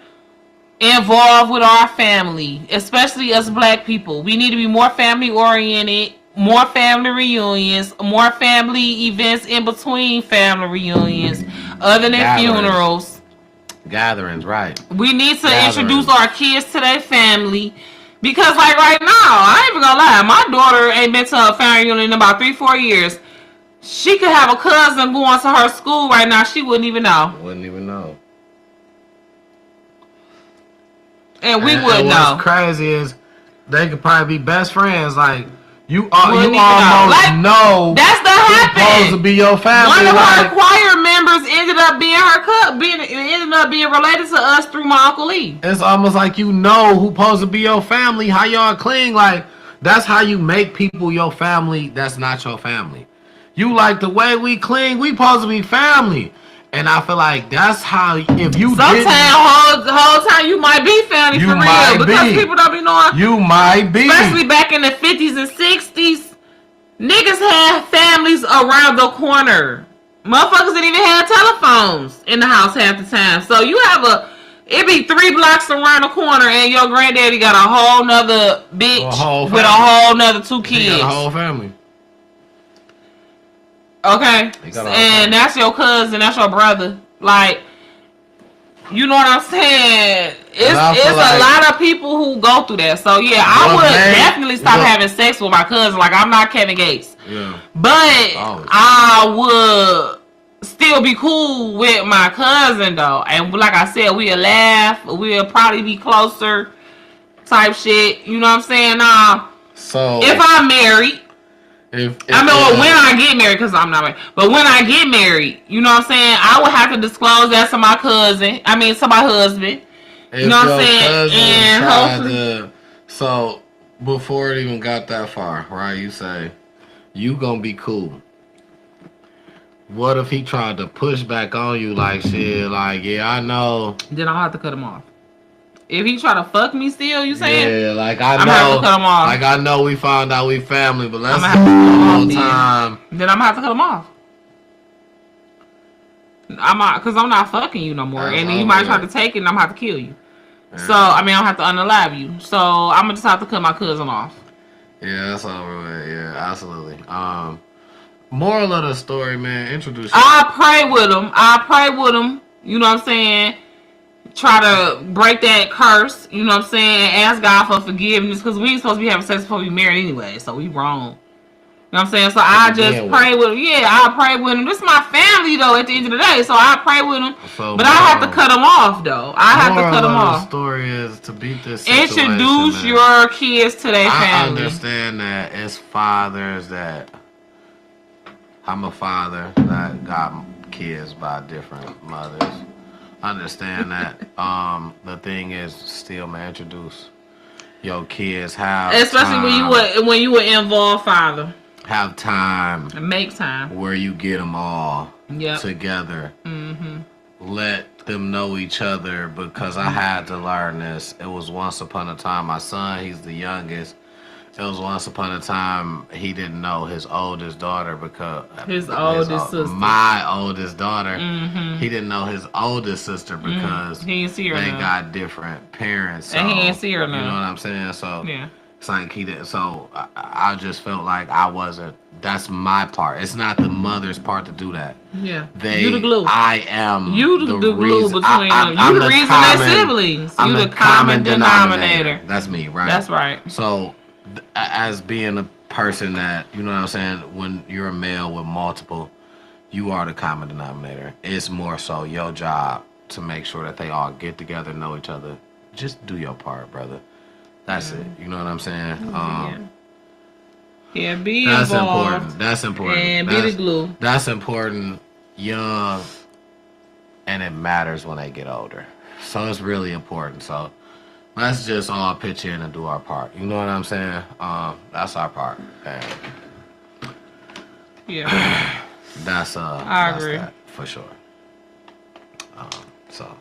involved with our family, especially us black people. We need to be more family oriented. More family reunions, more family events in between family reunions, other than funerals. Gatherings, right. We need to introduce our kids to their family. Because, like, right now, I ain't even gonna lie, my daughter ain't been to a family reunion in about 3-4 years. She could have a cousin going to her school right now, she wouldn't even know. Wouldn't even know. And we wouldn't know. What's crazy is they could probably be best friends, like, you Wouldn't even almost like, know that's the who's supposed to be your family. One of her choir members ended up being related to us through my Uncle Lee. It's almost like you know who's supposed to be your family, how y'all cling. Like, that's how you make people your family that's not your family. You like the way we cling, we supposed to be family. And I feel like that's how, if you sometimes the whole time you might be family for real. Because people don't be knowing. You might be. Especially back in the 50s and 60s. Niggas had families around the corner. Motherfuckers didn't even have telephones in the house half the time. So you have it be 3 blocks around the corner and your granddaddy got a whole nother bitch with a whole nother 2 kids. He got a whole family. Okay, and that's your cousin, that's your brother. Like, you know what I'm saying? It's like, a lot of people who go through that. So yeah, I would definitely stop having sex with my cousin. Like, I'm not Kevin Gates. Yeah. But I would still be cool with my cousin though. And like I said, we'll laugh. We'll probably be closer type shit. You know what I'm saying? So if I'm married. When I get married, because I'm not married, but when I get married, you know what I'm saying, I would have to disclose that to my cousin. I mean, to my husband. You know what I'm saying? And hopefully, so before it even got that far, right? You say you gonna be cool. What if he tried to push back on you, like shit, like yeah, I know. Then I'll have to cut him off. If he try to fuck me still, you saying? Yeah, like I know. I'm gonna have to cut him off. Like I know we found out we family, but let's have to cut him off time. Then I'm gonna have to cut him off. Cause I'm not fucking you no more, and then you might try to take it, and I'm gonna have to kill you. Yeah. So I mean, I'll have to unalive you. So I'm gonna just have to cut my cousin off. Yeah, that's over with. Yeah, absolutely. Moral of the story, man. Introduce. I pray with him. You know what I'm saying? Try to break that curse, you know what I'm saying? Ask God for forgiveness, because we ain't supposed to be having sex before we married anyway, so we wrong. You know what I'm saying? So I just pray with him. Yeah, I pray with him. This is my family, though, at the end of the day, so I pray with him. But I have to cut him off, though. I have to cut him off. The story is to beat this situation. Introduce your kids to their family. I understand that it's fathers that... I'm a father that got kids by different mothers. Understand that. The thing is, still, man, introduce your kids. Especially when you were involved father. Have time. Make time. Where you get them all together. Mm-hmm. Let them know each other, because I had to learn this. It was once upon a time. My son, he's the youngest. It was once upon a time he didn't know his oldest daughter because my oldest daughter. Mm-hmm. He didn't know his oldest sister because he didn't see her got different parents. So, and he didn't see her now. You know what I'm saying? So yeah, it's like he didn't. So I just felt like I wasn't. That's my part. It's not the mother's part to do that. Yeah, you the glue. I am. You the glue between them. You the reason they're siblings. You the common denominator. That's me, right? That's right. So, as being a person that, you know what I'm saying, when you're a male with multiple, you are the common denominator. It's more so your job to make sure that they all get together, know each other. Just do your part, brother. That's it. You know what I'm saying? Yeah, be that's involved. Important. That's important. And be the glue. That's important, young, and it matters when they get older. So it's really important. So let's just all pitch in and do our part. You know what I'm saying? That's our part. And yeah. That's I agree. That, for sure.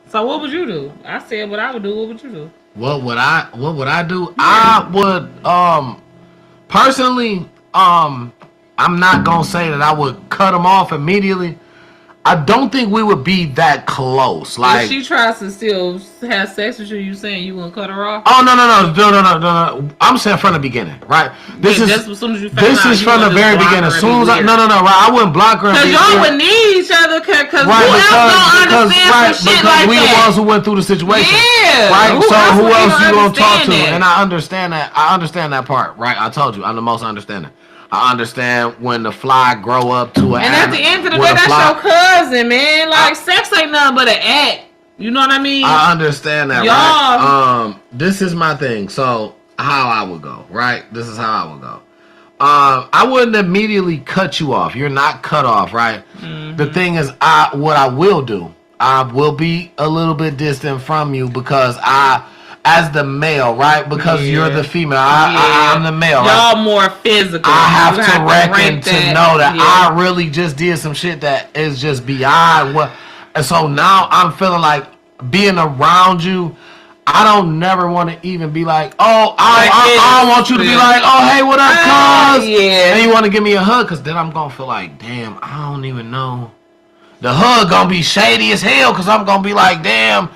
So what would you do? I said what I would do. What would you do? What would I do? Yeah. I would personally I'm not gonna say that I would cut them off immediately. I don't think we would be that close. Like, if she tries to still have sex with you, you saying you gonna cut her off? Oh no! I'm saying from the beginning, right? This is just as soon as you found this out, is from the very beginning. As soon as right? I wouldn't block her. Because y'all would need each other. Because who else don't understand some shit like we that? We the ones who went through the situation, yeah. Right? Who else you gonna talk to? That? And I understand that. I understand that part, right? I told you, I'm the most understanding. I understand when the fly grow up to an. And at the end of the day, that's your cousin, man. Like, sex ain't nothing but an act. You know what I mean? I understand that, right? This is my thing. So, how I would go, right? This is how I would go. I wouldn't immediately cut you off. You're not cut off, right? Mm-hmm. The thing is, what I will do, I will be a little bit distant from you because as the male, right? Because you're the female. I'm the male, right? Y'all more physical. I have to reckon to know that I really just did some shit that is just beyond what. And so now I'm feeling like being around you, I don't never want to even be like, oh, I want you to be like, oh, hey, what up, cuz? Yeah. And you want to give me a hug, because then I'm going to feel like, damn, I don't even know. The hug going to be shady as hell, because I'm going to be like, damn.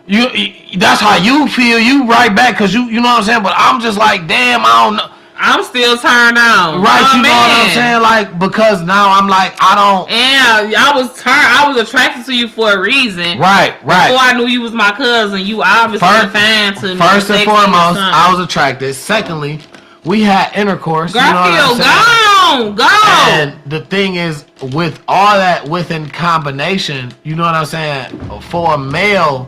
That's how you feel. You right back because you know what I'm saying. But I'm just like, damn, I don't know. I'm still turned on. Right, you know what I'm saying? Like, because now I'm like, I don't. Yeah, I was attracted to you for a reason. Right. Before I knew you was my cousin, you obviously fine to me. First and foremost, I was attracted. Secondly, we had intercourse. Garfield, go. And the thing is, with all that within combination, you know what I'm saying? For a male,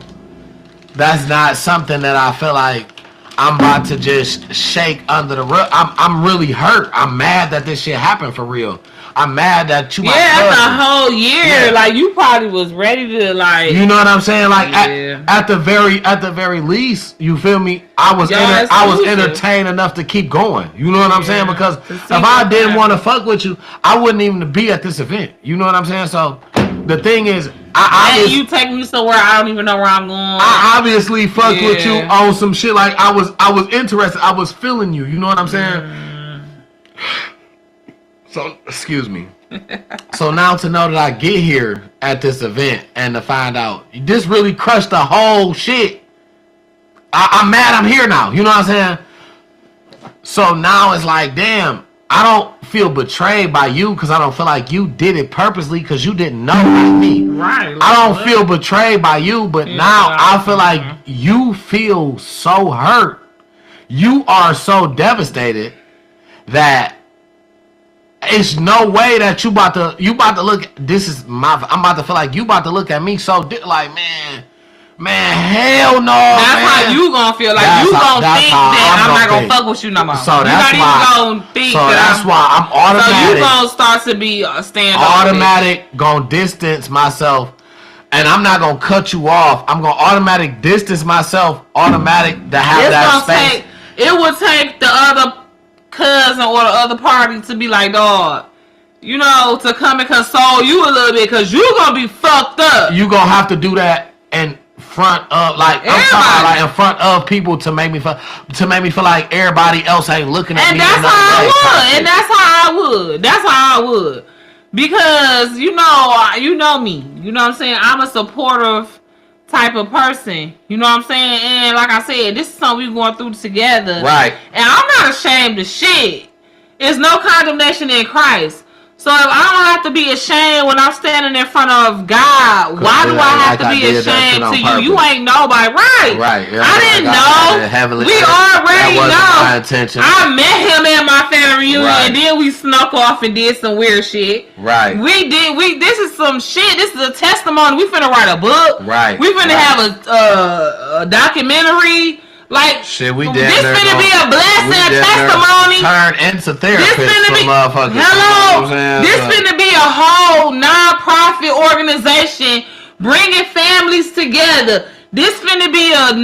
that's not something that I feel like I'm about to just shake under the rug. I'm really hurt. I'm mad that this shit happened for real. I'm mad that you my cousin. After a whole year, like you probably was ready to like. You know what I'm saying? Like at the very least, you feel me? I was entertained enough to keep going. You know what I'm saying? Because if I didn't want to fuck with you, I wouldn't even be at this event. You know what I'm saying? So the thing is, you take me somewhere I don't even know where I'm going. I obviously fucked with you on some shit. Like I was interested. I was feeling you. You know what I'm saying? So excuse me. So now to know that I get here at this event and to find out this really crushed the whole shit. I'm mad. I'm here now. You know what I'm saying? So now it's like, damn. I don't feel betrayed by you because I don't feel like you did it purposely because you didn't know like me. Right. I don't feel betrayed by you, but now I feel like you feel so hurt. You are so devastated that it's no way that you about to look. I'm about to feel like you about to look at me so like, man, hell no. That's how you gonna feel. Like you gonna think that I'm not gonna fuck with you no more. So that's you not even gonna think that's why I'm automatic. So you gonna start to be automatic, gonna distance myself, and I'm not gonna cut you off. I'm gonna automatic distance myself. Automatic to have that space. It would take the other cousin or the other party to be like, dog. You know, to come and console you a little bit because you gonna be fucked up. You gonna have to do that and front of like everybody. I'm talking like in front of people to make me feel like everybody else ain't looking at me. That's how I would. Because you know me. You know what I'm saying? I'm a supportive type of person. You know what I'm saying? And like I said, this is something we're going through together. Right. And I'm not ashamed of shit. There's no condemnation in Christ. So if I don't have to be ashamed when I'm standing in front of God, why do I have to be ashamed to you? You ain't nobody, right? Right. Yeah, I didn't know. We already know. My intention. I met him at my family reunion, and then we snuck off and did some weird shit. Right. This is some shit. This is a testimony. We finna write a book. Right. We finna have a documentary. Like, shit, we did. This finna be a blessing, a testimony. Turn into therapist for motherfuckers. Hello. This finna be a whole non-profit organization bringing families together. This finna be a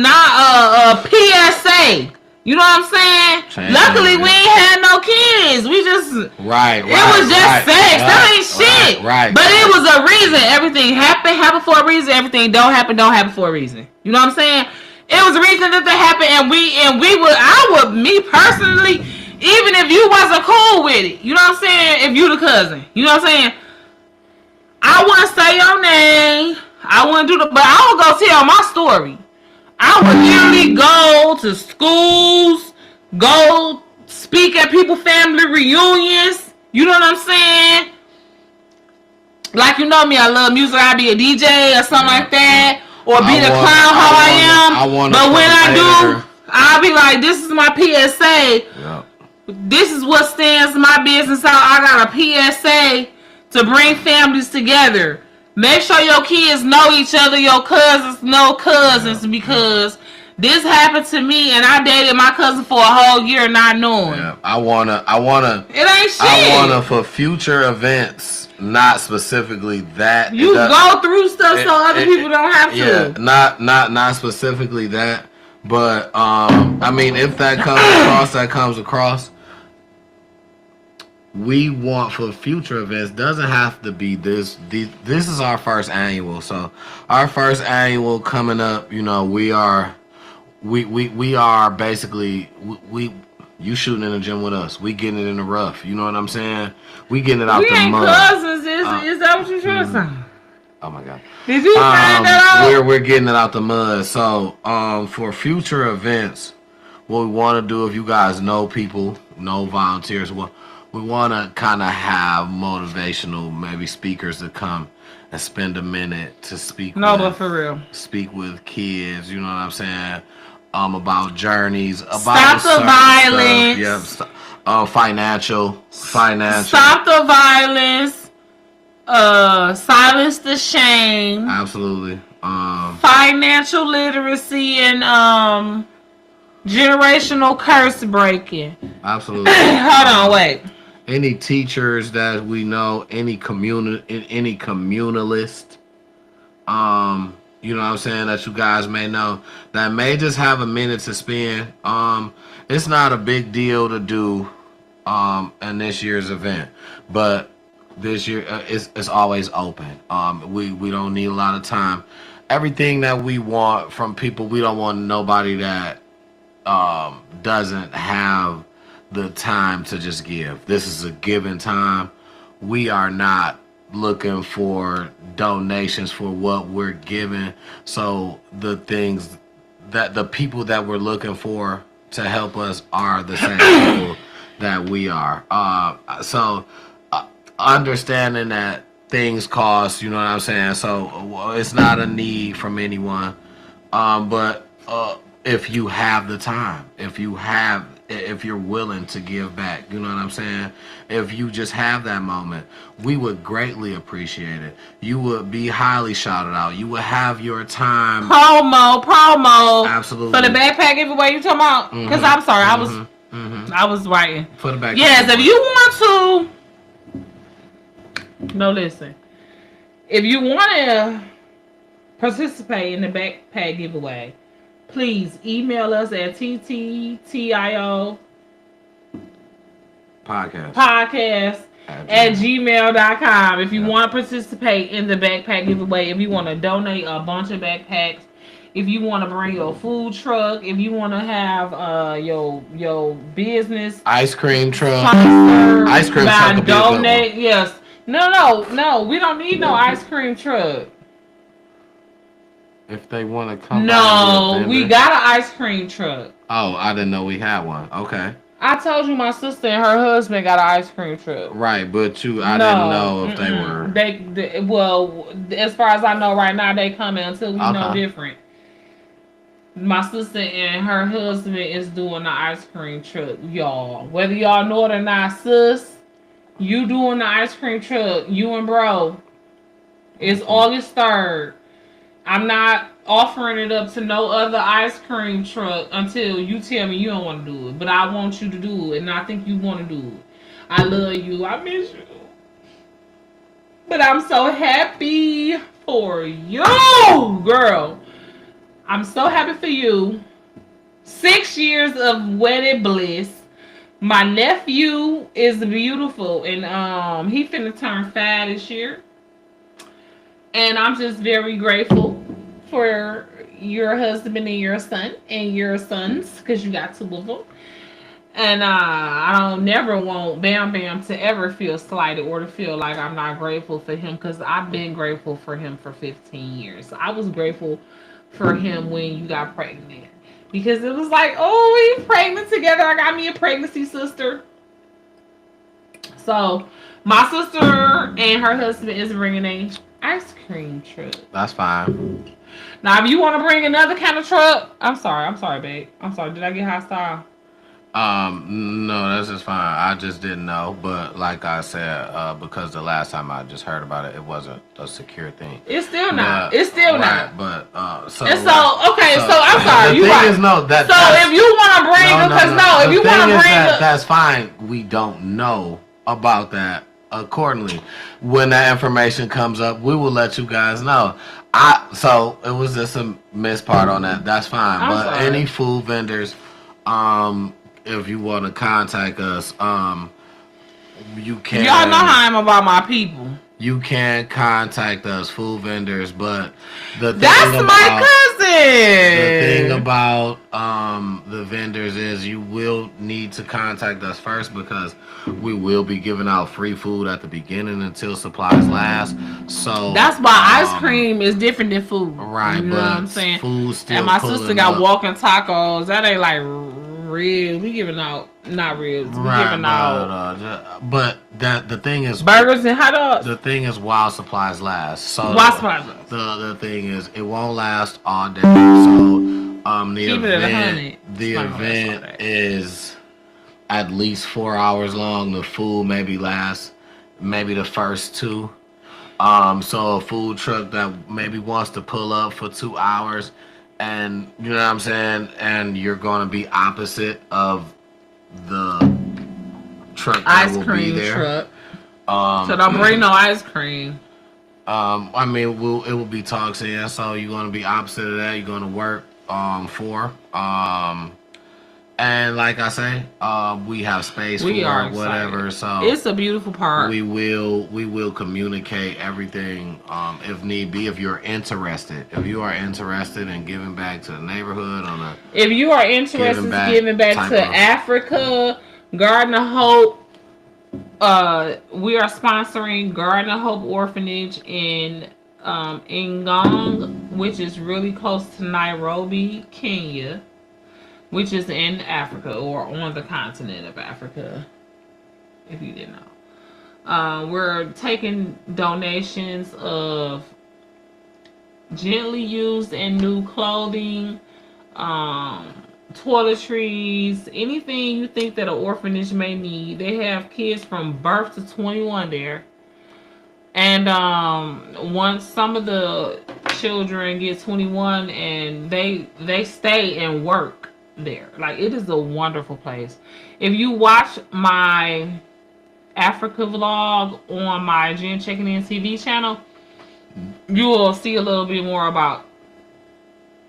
PSA. You know what I'm saying? Luckily, we ain't had no kids. We just it was just sex. That ain't shit. Right. But it was a reason. Everything happened for a reason. Everything don't happen for a reason. You know what I'm saying? It was a reason that happened, and me personally, even if you wasn't cool with it, you know what I'm saying? If you the cousin, you know what I'm saying? I wouldn't say your name. I wouldn't but I would go tell my story. I would literally go to schools, go speak at people's family reunions. You know what I'm saying? Like, you know me, I love music. I'd be a DJ or something like that. Or be the clown how I am. But when I do, I'll be like, this is my PSA. Yep. This is what stands my business out. I got a PSA to bring families together. Make sure your kids know each other. Your cousins know cousins. Because this happened to me, and I dated my cousin for a whole year not knowing. Yeah. I wanna. It ain't shit. I wanna for future events. Not specifically that. You go through stuff so other people don't have to. Yeah, not specifically that. But I mean, if that comes across. We want for future events. Doesn't have to be this. This is our first annual. So our first annual coming up. You know, we are basically you shooting in the gym with us. We getting it in the rough. You know what I'm saying? We getting it out the mud. We ain't cousins. Is that what you're trying to say? Oh my God. Did you find that out? We're getting it out the mud. So for future events, what we want to do, if you guys know people, know volunteers, we want to kind of have motivational maybe speakers to come and spend a minute to speak. But for real. Speak with kids. You know what I'm saying? About journeys, about stop the violence. Yep. Financial. Stop the violence. Silence the shame. Absolutely. Financial literacy and generational curse breaking. Absolutely. Hold on, wait. Any teachers that we know, any communalist, you know what I'm saying, that you guys may know that may just have a minute to spend. It's not a big deal to do in this year's event, but this year it's always open. We don't need a lot of time. Everything that we want from people, we don't want nobody that doesn't have the time to just give. This is a given time. We are not looking for donations for what we're giving. So the things that the people that we're looking for to help us are the same people that we are. So understanding that things cost, you know what I'm saying? So it's not a need from anyone. But if you have the time, if you're willing to give back, you know what I'm saying? If you just have that moment, we would greatly appreciate it. You would be highly shouted out. You would have your time. Promo. Absolutely. For the backpack giveaway you talking about? Because I'm sorry, I was writing. For the backpack. Yes, if you want to. No, listen. If you want to participate in the backpack giveaway, please email us at TTTIO podcast at gmail.com if you want to participate in the backpack giveaway, if you want to donate a bunch of backpacks, if you want to bring your food truck, if you want to have your business ice cream truck, ice cream truck donate. Yes. No, we don't need no ice cream truck. If they want to come. No, we got an ice cream truck. Oh, I didn't know we had one. Okay. I told you my sister and her husband got an ice cream truck. Right, but I No, didn't know if they were. Well, as far as I know right now, they coming until we know different. My sister and her husband is doing the ice cream truck, y'all. Whether y'all know it or not, sis, you doing the ice cream truck, you and bro. It's August 3rd. I'm not offering it up to no other ice cream truck until you tell me you don't want to do it. But I want you to do it, and I think you want to do it. I love you. I miss you. But I'm so happy for you, girl. I'm so happy for you. 6 years of wedded bliss. My nephew is beautiful, and he finna turn 5 this year. And I'm just very grateful for your husband and your son and your sons, because you got 2 of them. And I don't never want Bam Bam to ever feel slighted or to feel like I'm not grateful for him, because I've been grateful for him for 15 years. I was grateful for him when you got pregnant, because it was like, oh, we pregnant together. I got me a pregnancy sister. So my sister and her husband is bringing a ice cream truck. That's fine. Now, if you want to bring another kind of truck, I'm sorry, babe. I'm sorry. Did I get hostile? No, that's just fine. I just didn't know, but like I said, because the last time I just heard about it, it wasn't a secure thing. It's still not. It's still not. But so and so okay. So I'm sorry. The thing is, no. That so if you want to bring, because if you want to bring, that's fine. We don't know about that accordingly. When that information comes up, we will let you guys know. So it was just a missed part on that. That's fine. But sorry. Any food vendors, if you want to contact us, you can. Y'all know how I'm about my people. You can contact us, food vendors, but the thing that's my cousin. The thing about the vendors is you will need to contact us first, because we will be giving out free food at the beginning until supplies last. So that's why ice cream is different than food. Right, you know what I'm saying? Food still. And my sister got walking tacos. That ain't like ribs. We giving out not ribs. We giving out. But the thing is, burgers and hot dogs. The thing is, while supplies last. So while supplies last. The thing is, it won't last all day. So the event is at least 4 hours long. The food maybe lasts maybe the first 2. So a food truck that maybe wants to pull up for 2 hours, and you know what I'm saying, and you're going to be opposite of the truck that ice will cream be there. Truck. So don't bring no ice cream. I mean, it will be talks in, so you're going to be opposite of that. You're going to work for. And like I say, we have space we for are whatever. So it's a beautiful park. We will communicate everything if need be. If you're interested, in giving back to the neighborhood if you are interested in giving back to Africa, Garden of Hope. We are sponsoring Garden of Hope Orphanage in Ngong, which is really close to Nairobi, Kenya, which is in Africa, or on the continent of Africa, if you didn't know. We're taking donations of gently used and new clothing, toiletries, anything you think that an orphanage may need. They have kids from birth to 21 there. And once some of the children get 21, and they stay and work there. Like, it is a wonderful place. If you watch my Africa vlog on my Jen Checking In TV channel, you will see a little bit more about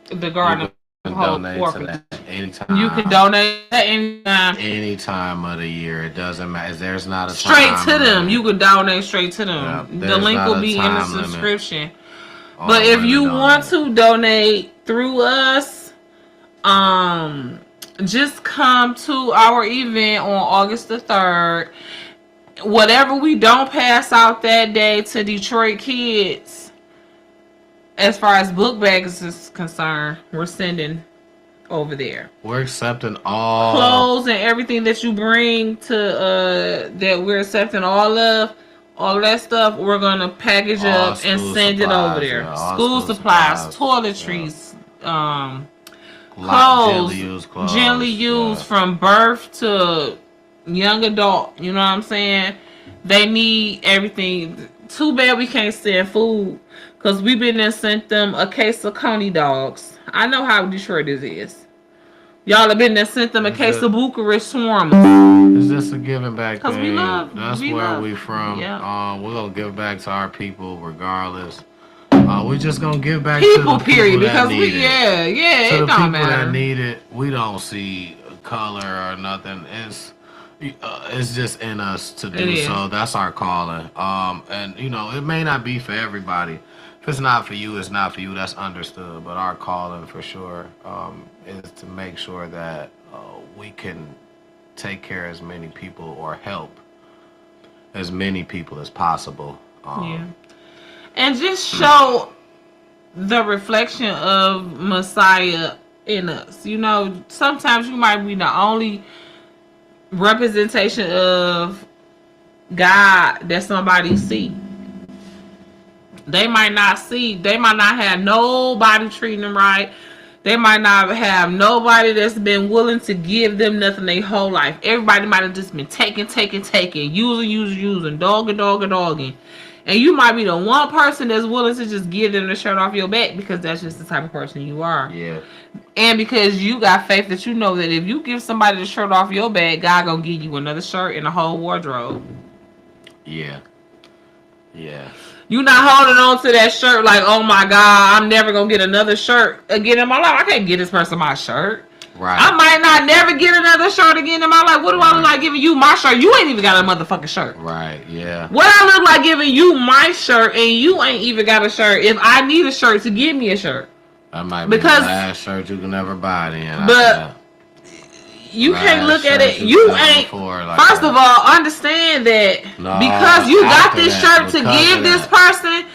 the Garden of Hope Orphanage. Anytime. You can donate at anytime. Any time of the year. It doesn't matter. There's not a straight to them. You can donate straight to them. The link will be in the subscription. But if you want to donate through us, just come to our event on August the 3rd. Whatever we don't pass out that day to Detroit kids, as far as book bags is concerned, we're sending over there. We're accepting all Clothes and everything that you bring to that we're accepting all of that stuff. We're gonna package All up and school send it over supplies, there. yeah, all School school supplies, supplies, toiletries, gently clothes, used gently used from birth to young adult. You know what I'm saying? They need everything. Too bad we can't send food because we've been and sent them a case of Coney dogs. I know how Detroit is. Y'all have been and sent them a case of Bucharest shawarma. It's just a giving back thing. We love, That's we where love, we from. Yeah. We're gonna give back to our people regardless. We're just gonna give back people, to the period, people because that we, need it. yeah, To it the don't people matter. that need it, we don't see color or nothing. It's just in us to It do is. so. That's our calling. And you know, it may not be for everybody. If it's not for you, it's not for you. That's understood. But our calling for sure is to make sure that we can take care of as many people or help as many people as possible. Yeah. And just show the reflection of Messiah in us. You know, sometimes you might be the only representation of God that somebody see. They might not have nobody treating them right. They might not have nobody that's been willing to give them nothing their whole life. Everybody might have just been taking, using, dogging. And you might be the one person that's willing to just give them the shirt off your back because that's just the type of person you are. Yeah. And because you got faith that you know that if you give somebody the shirt off your back, God gonna give you another shirt and a whole wardrobe. Yeah. You not holding on to that shirt like, oh my God, I'm never gonna get another shirt again in my life. I can't get this person my shirt. Right. I might not never get another shirt again in my life. What do I look like giving you my shirt? You ain't even got a motherfucking shirt. Right, yeah. What I look like giving you my shirt and you ain't even got a shirt if I need a shirt to give me a shirt. That might be the last shirt you can ever buy then. But you can't look at it. You ain't. First of all, understand that because you got this shirt to give this person.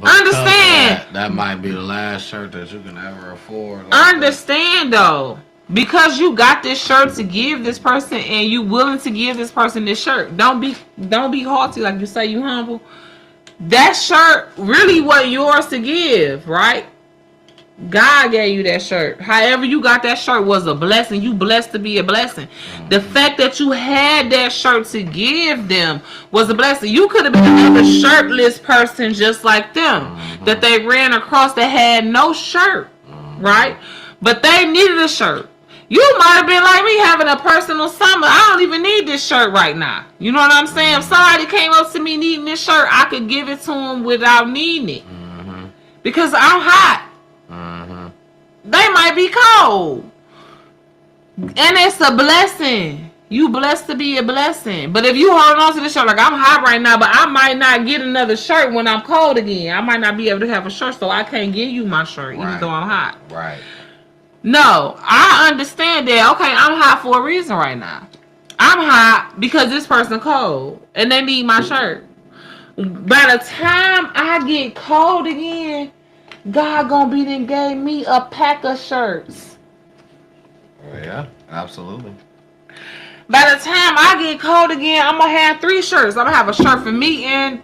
Understand that might be the last shirt that you can ever afford. Understand though, because you got this shirt to give this person and you willing to give this person this shirt. Don't be haughty like you say you humble. That shirt really wasn't yours to give, right? God gave you that shirt. However you got that shirt was a blessing. You blessed to be a blessing. Mm-hmm. The fact that you had that shirt to give them was a blessing. You could have been another shirtless person just like them. Mm-hmm. That they ran across that had no shirt. Mm-hmm. Right? But they needed a shirt. You might have been like me having a personal summer. I don't even need this shirt right now. You know what I'm saying? If somebody came up to me needing this shirt, I could give it to them without needing it. Mm-hmm. Because I'm hot. Mm-hmm. They might be cold. And it's a blessing. You blessed to be a blessing. But if you hold on to the shirt like I'm hot right now, but I might not get another shirt when I'm cold again. I might not be able to have a shirt, so I can't give you my shirt even though I'm hot. Right. No, I understand that. Okay, I'm hot for a reason right now. I'm hot because this person cold and they need my shirt. By the time I get cold again, God gonna be then gave me a pack of shirts. Oh, yeah, absolutely. By the time I get cold again, I'm gonna have 3 shirts. I'm gonna have a shirt for me and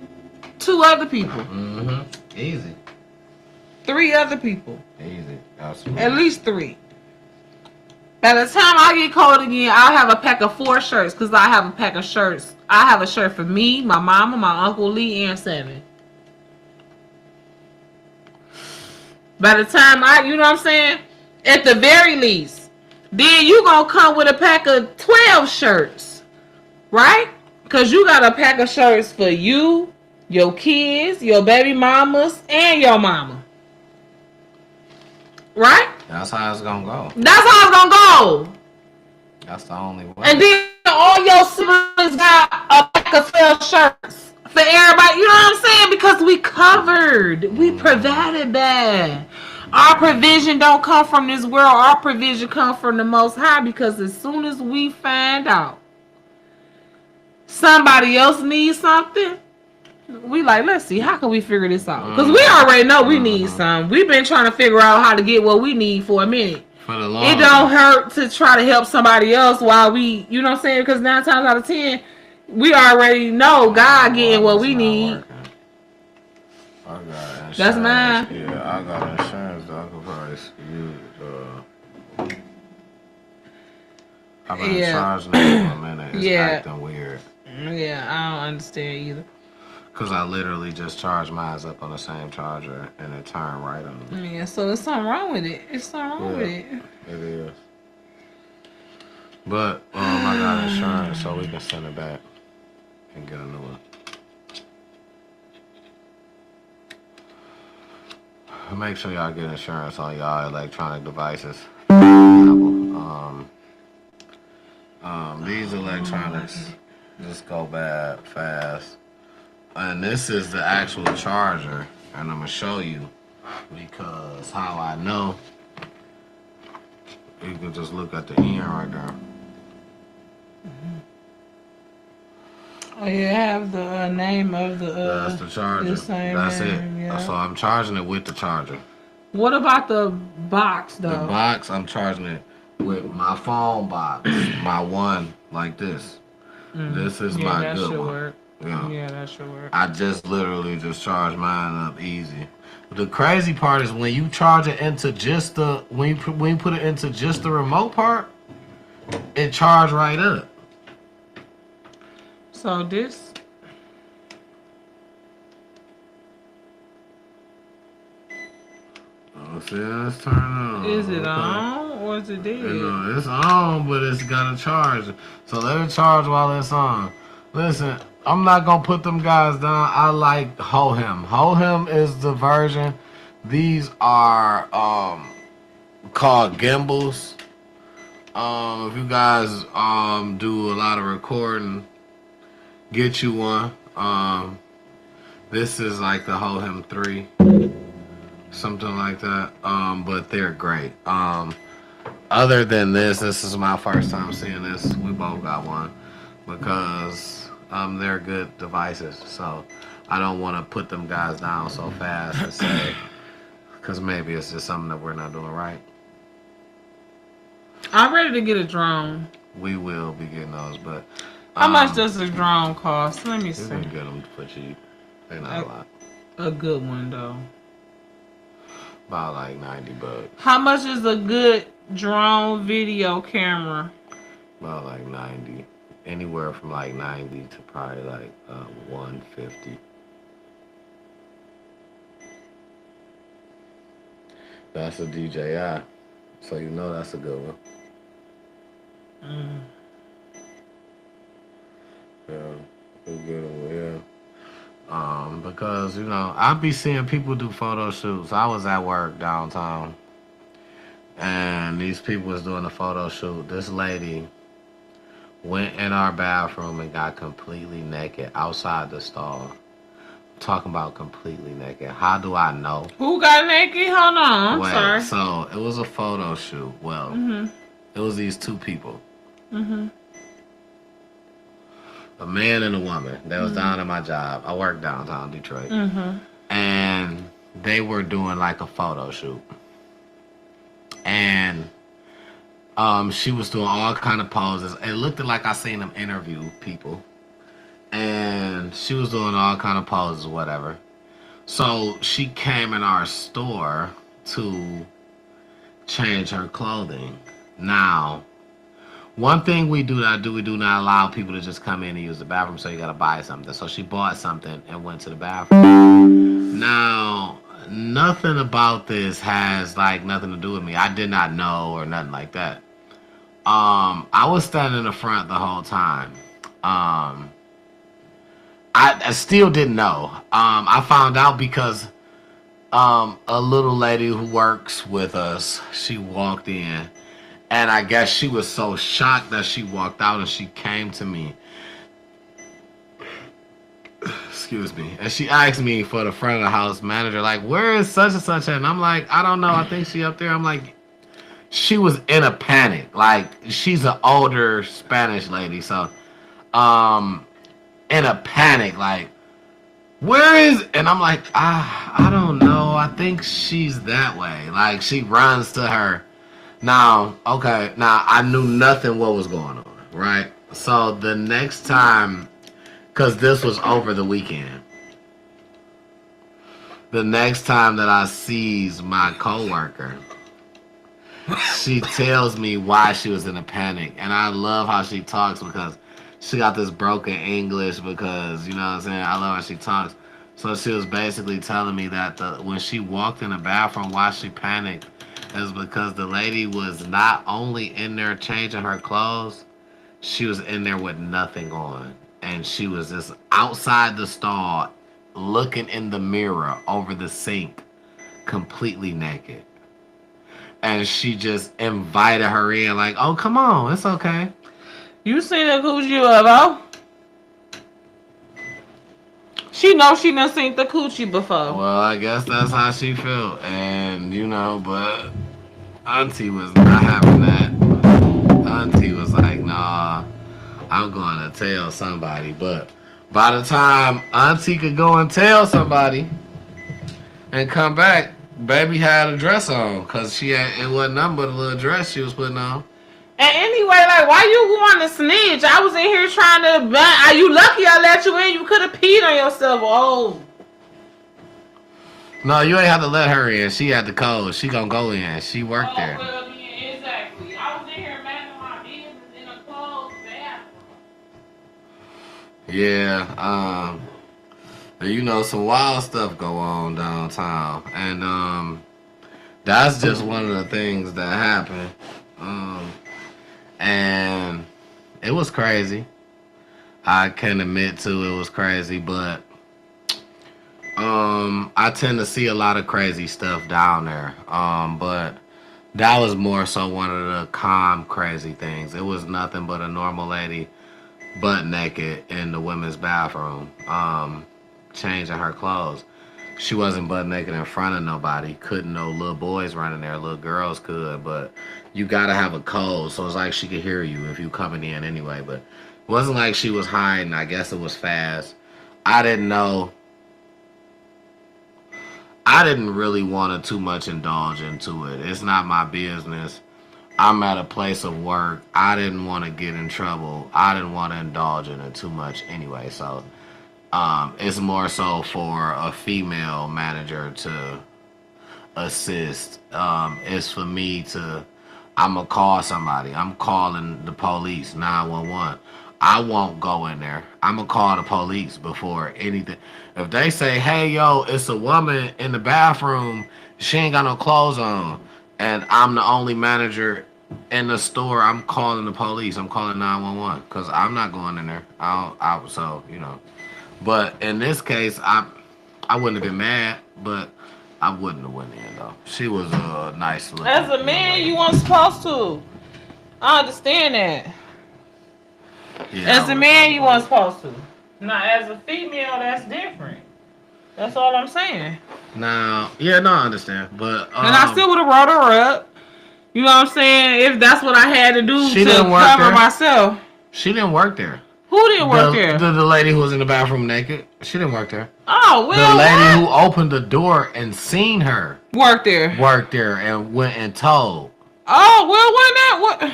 2 other people. Mm-hmm. Easy. 3 other people. Easy, absolutely. At least 3. By the time I get cold again, I'll have a pack of 4 shirts because I have a pack of shirts. I have a shirt for me, my mama, my Uncle Lee, and 7. By the time you know what I'm saying? At the very least. Then you gonna come with a pack of 12 shirts. Right? Because you got a pack of shirts for you, your kids, your baby mamas, and your mama. Right? That's how it's gonna go. That's how it's gonna go. That's the only way. And then all your siblings got a pack of 12 shirts for everybody. You know what I'm saying? Because we covered. We provided that. Our provision don't come from this world. Our provision come from the Most High. Because as soon as we find out somebody else needs something, we like, let's see, how can we figure this out? Because we already know we need some. We've been trying to figure out how to get what we need for a minute. For the long it don't hurt to try to help somebody else while we, you know what I'm saying? Because 9 times out of 10, we already know God getting what we need. I got insurance. That's mine. Yeah, I got insurance. I could probably use. I've been charging it for a minute. It's acting weird. Yeah, I don't understand either. Cause I literally just charged mine up on the same charger and it turned right on. Yeah, so there's something wrong with it. It's something wrong with it. It is. But I got insurance, so we can send it back and get a new one. Make sure y'all get insurance on y'all electronic devices. These electronics just go bad fast. And this is the actual charger, and I'm gonna show you because how I know. You can just look at the end right there. Oh, you have the name of the. That's the charger. That's it. Yeah. So I'm charging it with the charger. What about the box though? The box, I'm charging it with my phone box, my one like this. This is my good one. Work. Yeah, that should work. I just literally just charge mine up easy. The crazy part is when you charge it into just the when you put it into just the remote part, it charge right up. So this. Oh, see, let's turn it on. Is it on or is it dead? No, it's on, but it's got to charge. So let it charge while it's on. Listen, I'm not gonna put them guys down. I like Hohem. Hohem is the version. These are called gimbals. If you guys do a lot of recording, get you one. This is like the Hohem 3, something like that. But they're great. Other than this is my first time seeing this. We both got one because they're good devices. So I don't want to put them guys down so fast and say, because maybe it's just something that we're not doing right. I'm ready to get a drone. We will be getting those, but how much does the drone cost? Let me see. You can get them for cheap. They're not a lot. A good one though. About like $90. How much is a good drone video camera? About like 90. Anywhere from like 90 to probably like 150. That's a DJI, so you know that's a good one. Yeah, a good one, yeah. Because you know I be seeing people do photo shoots. I was at work downtown, and these people was doing a photo shoot. This lady went in our bathroom and got completely naked outside the stall. Talking about completely naked. How do I know? Who got naked? Hold on. Wait, Sorry. So it was a photo shoot. Well, it was these two people. A man and a woman. They was down at my job. I work downtown Detroit. And they were doing like a photo shoot. And she was doing all kind of poses. It looked like I seen them interview people. And she was doing all kind of poses, whatever. So she came in our store to change her clothing. Now, one thing we do not allow people to just come in and use the bathroom, so you gotta buy something. So she bought something and went to the bathroom. Now, nothing about this has like nothing to do with me. I did not know or nothing like that. I was standing in the front the whole time. I still didn't know. I found out because a little lady who works with us, she walked in, and I guess she was so shocked that she walked out, and she came to me. Excuse me. And she asked me for the front of the house manager, like, where is such and such at? And I'm like, I don't know. I think she up there. I'm like, she was in a panic. Like, she's an older Spanish lady. So, in a panic, like, where is, and I'm like, I don't know. I think she's that way. Like, she runs to her Now, okay, now I knew nothing what was going on, right? So the next time, because this was over the weekend, the next time that I sees my coworker, she tells me why she was in a panic. And I love how she talks because she got this broken English because, you know what I'm saying? I love how she talks. So she was basically telling me that when she walked in the bathroom, why she panicked is because the lady was not only in there changing her clothes, she was in there with nothing on. And she was just outside the stall looking in the mirror over the sink, completely naked. And she just invited her in, like, oh, come on, it's okay. You seen the coochie of oh? She knows she done seen the coochie before. Well, I guess that's how she felt. And, you know, but Auntie was not having that. Auntie was like, nah, I'm going to tell somebody. But by the time Auntie could go and tell somebody and come back, baby had a dress on. Because it wasn't nothing but a little dress she was putting on. And anyway, like, why you going to snitch? I was in here trying to... Are you lucky I let you in? You could have peed on yourself. Oh. No, you ain't have to let her in. She had the code. She gonna go in. She worked there. Well, yeah, exactly. I was in here minding my business in a closed bathroom. Yeah, you know, some wild stuff go on downtown. And that's just one of the things that happened. And it was crazy. I can admit to it was crazy, but I tend to see a lot of crazy stuff down there. But that was more so one of the calm, crazy things. It was nothing but a normal lady butt naked in the women's bathroom, changing her clothes. She wasn't butt naked in front of nobody. Couldn't no little boys running there. Little girls could, but you gotta have a code, so it's like she could hear you if you coming in anyway. But it wasn't like she was hiding. I guess it was fast. I didn't know. I didn't really want to too much indulge into it. It's not my business. I'm at a place of work. I didn't want to get in trouble. I didn't want to indulge in it too much anyway. So it's more so for a female manager to assist. It's for me to, I'm going to call somebody. I'm calling the police, 911. I won't go in there. I'm going to call the police before anything. If they say, hey, yo, it's a woman in the bathroom, she ain't got no clothes on, and I'm the only manager in the store, I'm calling the police. I'm calling 911 because I'm not going in there. So, you know. But in this case, I wouldn't have been mad, but I wouldn't have went in, though. She was a nice looking. As a man, you weren't supposed to. I understand that. Yeah, as a man, you weren't supposed to. Now, as a female, that's different. That's all I'm saying. Now, yeah, no, I understand. But and I still would have wrote her up. You know what I'm saying? If that's what I had to do to cover myself. She didn't work there. Who didn't work there? The lady who was in the bathroom naked. She didn't work there. Oh, well, the lady who opened the door and seen her worked there and went and told. Oh, well, when that what?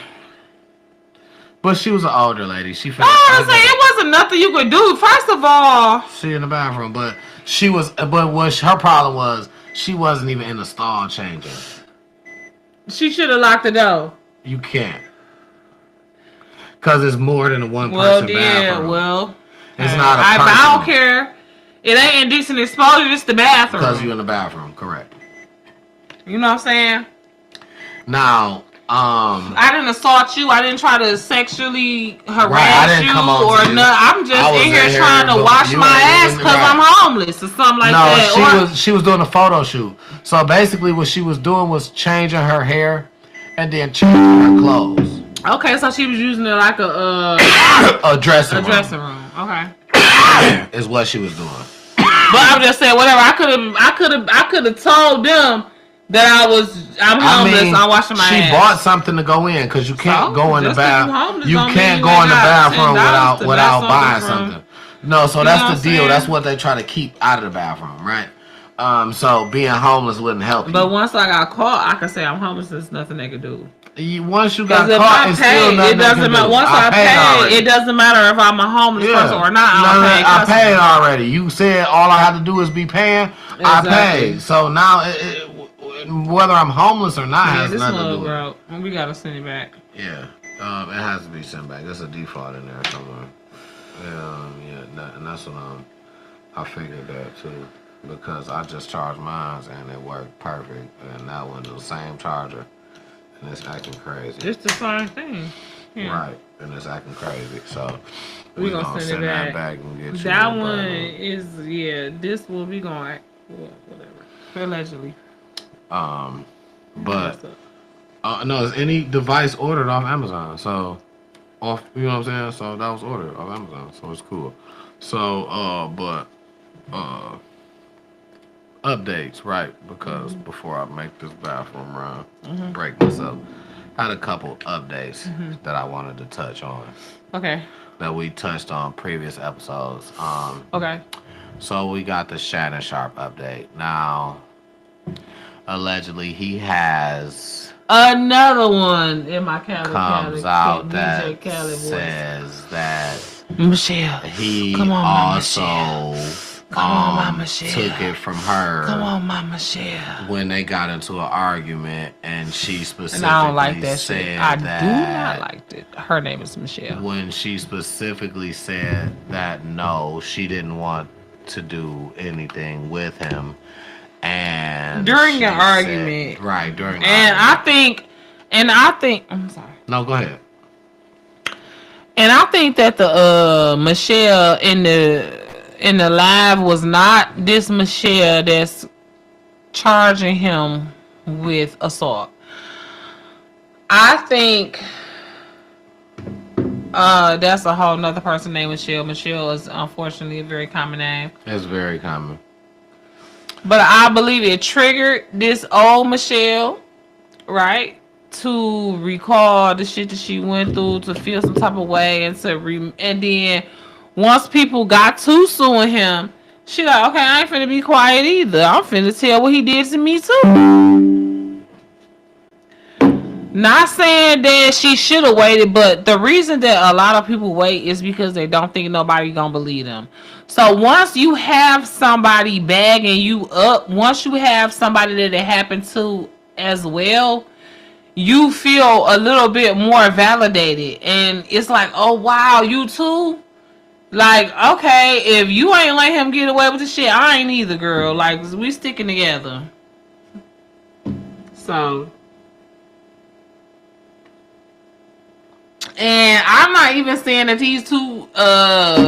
But she was an older lady. She felt. I was saying it wasn't nothing you could do. First of all, she in the bathroom, but she was. But what her problem was, she wasn't even in the stall changing. She should have locked the door. You can't. Because it's more than a one-person bathroom. Well, it's not a person. I don't care. It ain't indecent exposure. It's the bathroom. Because you're in the bathroom, correct. You know what I'm saying? Now, I didn't assault you. I didn't try to sexually harass you or nothing. I'm just in here trying to wash my ass because I'm homeless or something like that. She was doing a photo shoot. So basically, what she was doing was changing her hair and then changing her clothes. Okay, so she was using it like a dressing room. A dressing room. Okay, is what she was doing. But I'm just saying, whatever. I could have told them that I'm homeless. I'm washing my ass. She bought something to go in because you can't go in the bathroom. You can't go in the bathroom without buying something. No, so that's the deal. That's what they try to keep out of the bathroom, right? So being homeless wouldn't help But you. once I got caught, I could say I'm homeless. There's nothing they could do. Once you got Because if caught, I it's still pay, nothing it they doesn't can matter. do. Once I paid already. pay, it doesn't matter if I'm a homeless person or not. I paid already. You said all I have to do is be paying. Exactly. I paid. So now, whether I'm homeless or not has this nothing to mug, do with it. bro. We gotta send it back. Yeah, it has to be sent back. There's a default in there somewhere. And that's what I figured that too, because I just charged mine and it worked perfect, and that one the same charger, and it's acting crazy. It's the same thing. Yeah. Right, and it's acting crazy. So we gonna send it that back. and get you That a one brand new. is this will be going whatever allegedly. But no, it's any device ordered off Amazon. So off, you know what I'm saying? So that was ordered off Amazon. So it's cool. So updates, right? Because before I make this bathroom run, break myself, had a couple updates that I wanted to touch on. Okay. That we touched on previous episodes. Okay. So we got the Shannon Sharp update. Now, allegedly, he has another one in my Cali out that DJ Cali voice. says that Michelle, he come on, also Michelle. took it from her. Come on, my Michelle. When they got into an argument, and she specifically And I don't like that said shit. I that do not like it. Her name is Michelle. when she specifically said that no, she didn't want to do anything with him, and During she an said- argument. right? During And argument. I think I'm sorry. No, go ahead. And I think that the Michelle in the live was not this Michelle that's charging him with assault. I think that's a whole nother person named Michelle. Michelle is unfortunately a very common name. It's very common. But I believe it triggered this old Michelle, right? To recall the shit that she went through, to feel some type of way, and and then once people got to suing him, she like, okay, I ain't finna be quiet either. I'm finna tell what he did to me too. Not saying that she should have waited, but the reason that a lot of people wait is because they don't think nobody gonna believe them. So once you have somebody bagging you up, once you have somebody that it happened to as well, you feel a little bit more validated. And it's like, oh wow, you too? Like, okay, if you ain't let him get away with the shit, I ain't either, girl. Like, we sticking together. So, and I'm not even saying that these two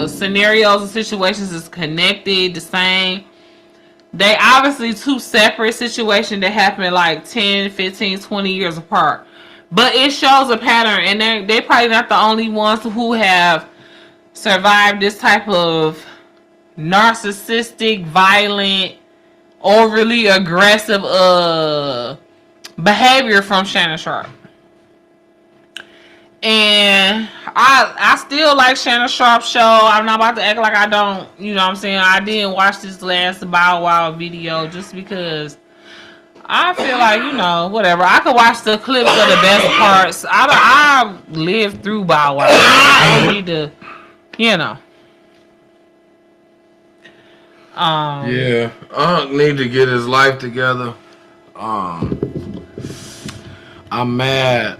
scenarios and situations is connected, the same. They obviously two separate situations that happen like 10, 15, 20 years apart. But it shows a pattern, and they probably not the only ones who have survived this type of narcissistic, violent, overly aggressive behavior from Shannon Sharp. And I still like Shannon Sharp's show. I'm not about to act like I don't, you know what I'm saying? I didn't watch this last Bow Wow video just because I feel like, you know, whatever. I could watch the clips of the best parts. I lived through Bow Wow. I don't need to, you know. Yeah, Unc need to get his life together. I'm mad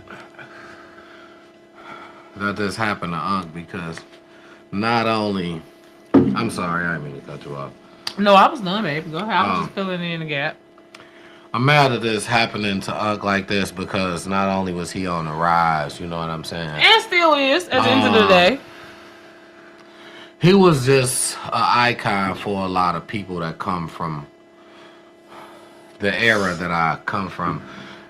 that this happened to Unc because not only, I'm sorry, I didn't mean to cut you off. No, I was done, baby. Go ahead. I was just filling in the gap. I'm mad that this happening to Unc like this because not only was he on the rise, you know what I'm saying? And still is at the end of the day. He was just an icon for a lot of people that come from the era that I come from.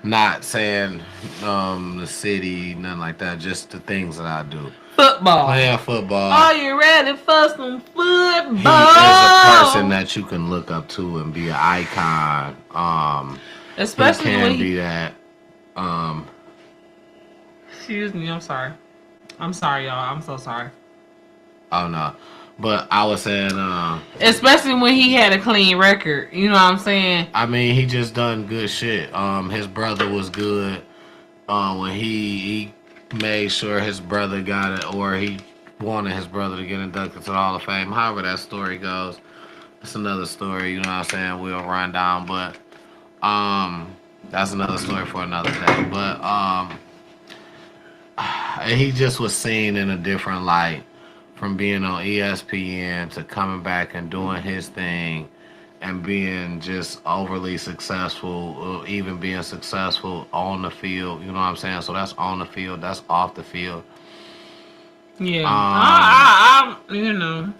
Not saying the city, nothing like that, just the things that I do. Football. Playing football. Are you ready for some football? He is a person that you can look up to and be an icon. Especially he when can be that. Excuse me, I'm sorry. I'm sorry, y'all. I'm so sorry. Oh no, But I was saying, especially when he had a clean record. You know what I'm saying? I mean, he just done good shit. His brother was good. When he made sure his brother got it, or he wanted his brother to get inducted to the Hall of Fame. However that story goes, it's another story. You know what I'm saying? We'll run down, but that's another story for another day. But he just was seen in a different light from being on ESPN to coming back and doing his thing and being just overly successful, even being successful on the field. You know what I'm saying? So that's on the field, that's off the field. Yeah. I you know.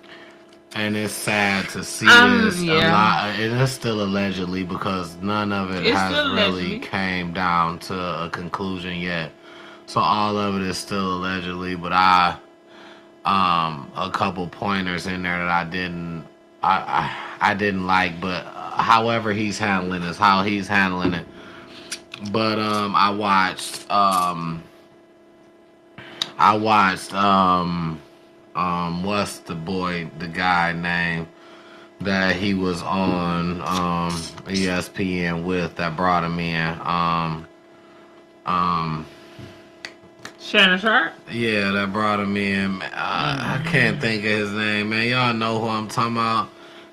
And it's sad to see this yeah. a lot. And it's still allegedly because none of it has really came down to a conclusion yet. So all of it is still allegedly, but a couple pointers in there that I didn't like, but however he's handling this, how he's handling it. But I watched what's the guy name that he was on ESPN with that brought him in? Shannon Sharpe? Yeah, that brought him in. I can't think of his name, man. Y'all know who I'm talking about.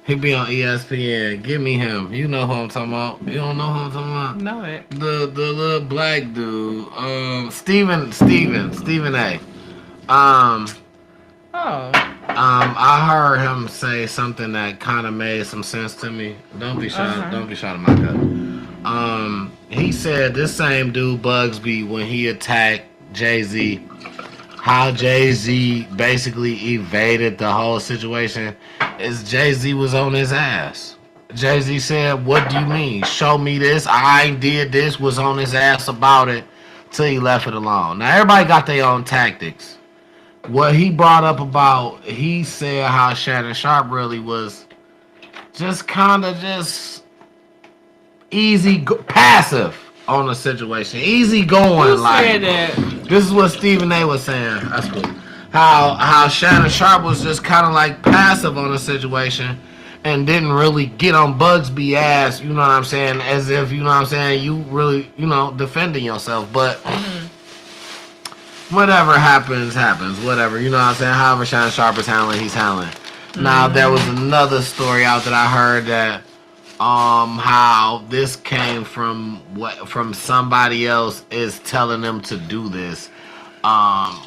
He be on ESPN. Give me him. You know who I'm talking about. You don't know who I'm talking about? Know it. The little black dude. Stephen A. I heard him say something that kind of made some sense to me. Don't be shot. Don't be shot at my cut. He said this same dude Bugsby, when he attacked Jay-Z, how Jay-Z basically evaded the whole situation is Jay-Z was on his ass. Jay-Z said, "What do you mean? Show me this. I did this." Was on his ass about it till he left it alone. Now everybody got their own tactics. What he brought up about, he said how Shannon Sharpe really was just kind of just passive on the situation, easy going. Who like said that? This is what Stephen A. was saying. That's cool. How Shannon Sharpe was just kind of like passive on the situation and didn't really get on Bugsby ass. You know what I'm saying? As if, you know what I'm saying, you really, defending yourself. But whatever happens. Whatever, you know what I'm saying? However Shannon Sharpe is handling, he's handling. Now there was another story out that I heard that how this came from somebody else is telling them to do this,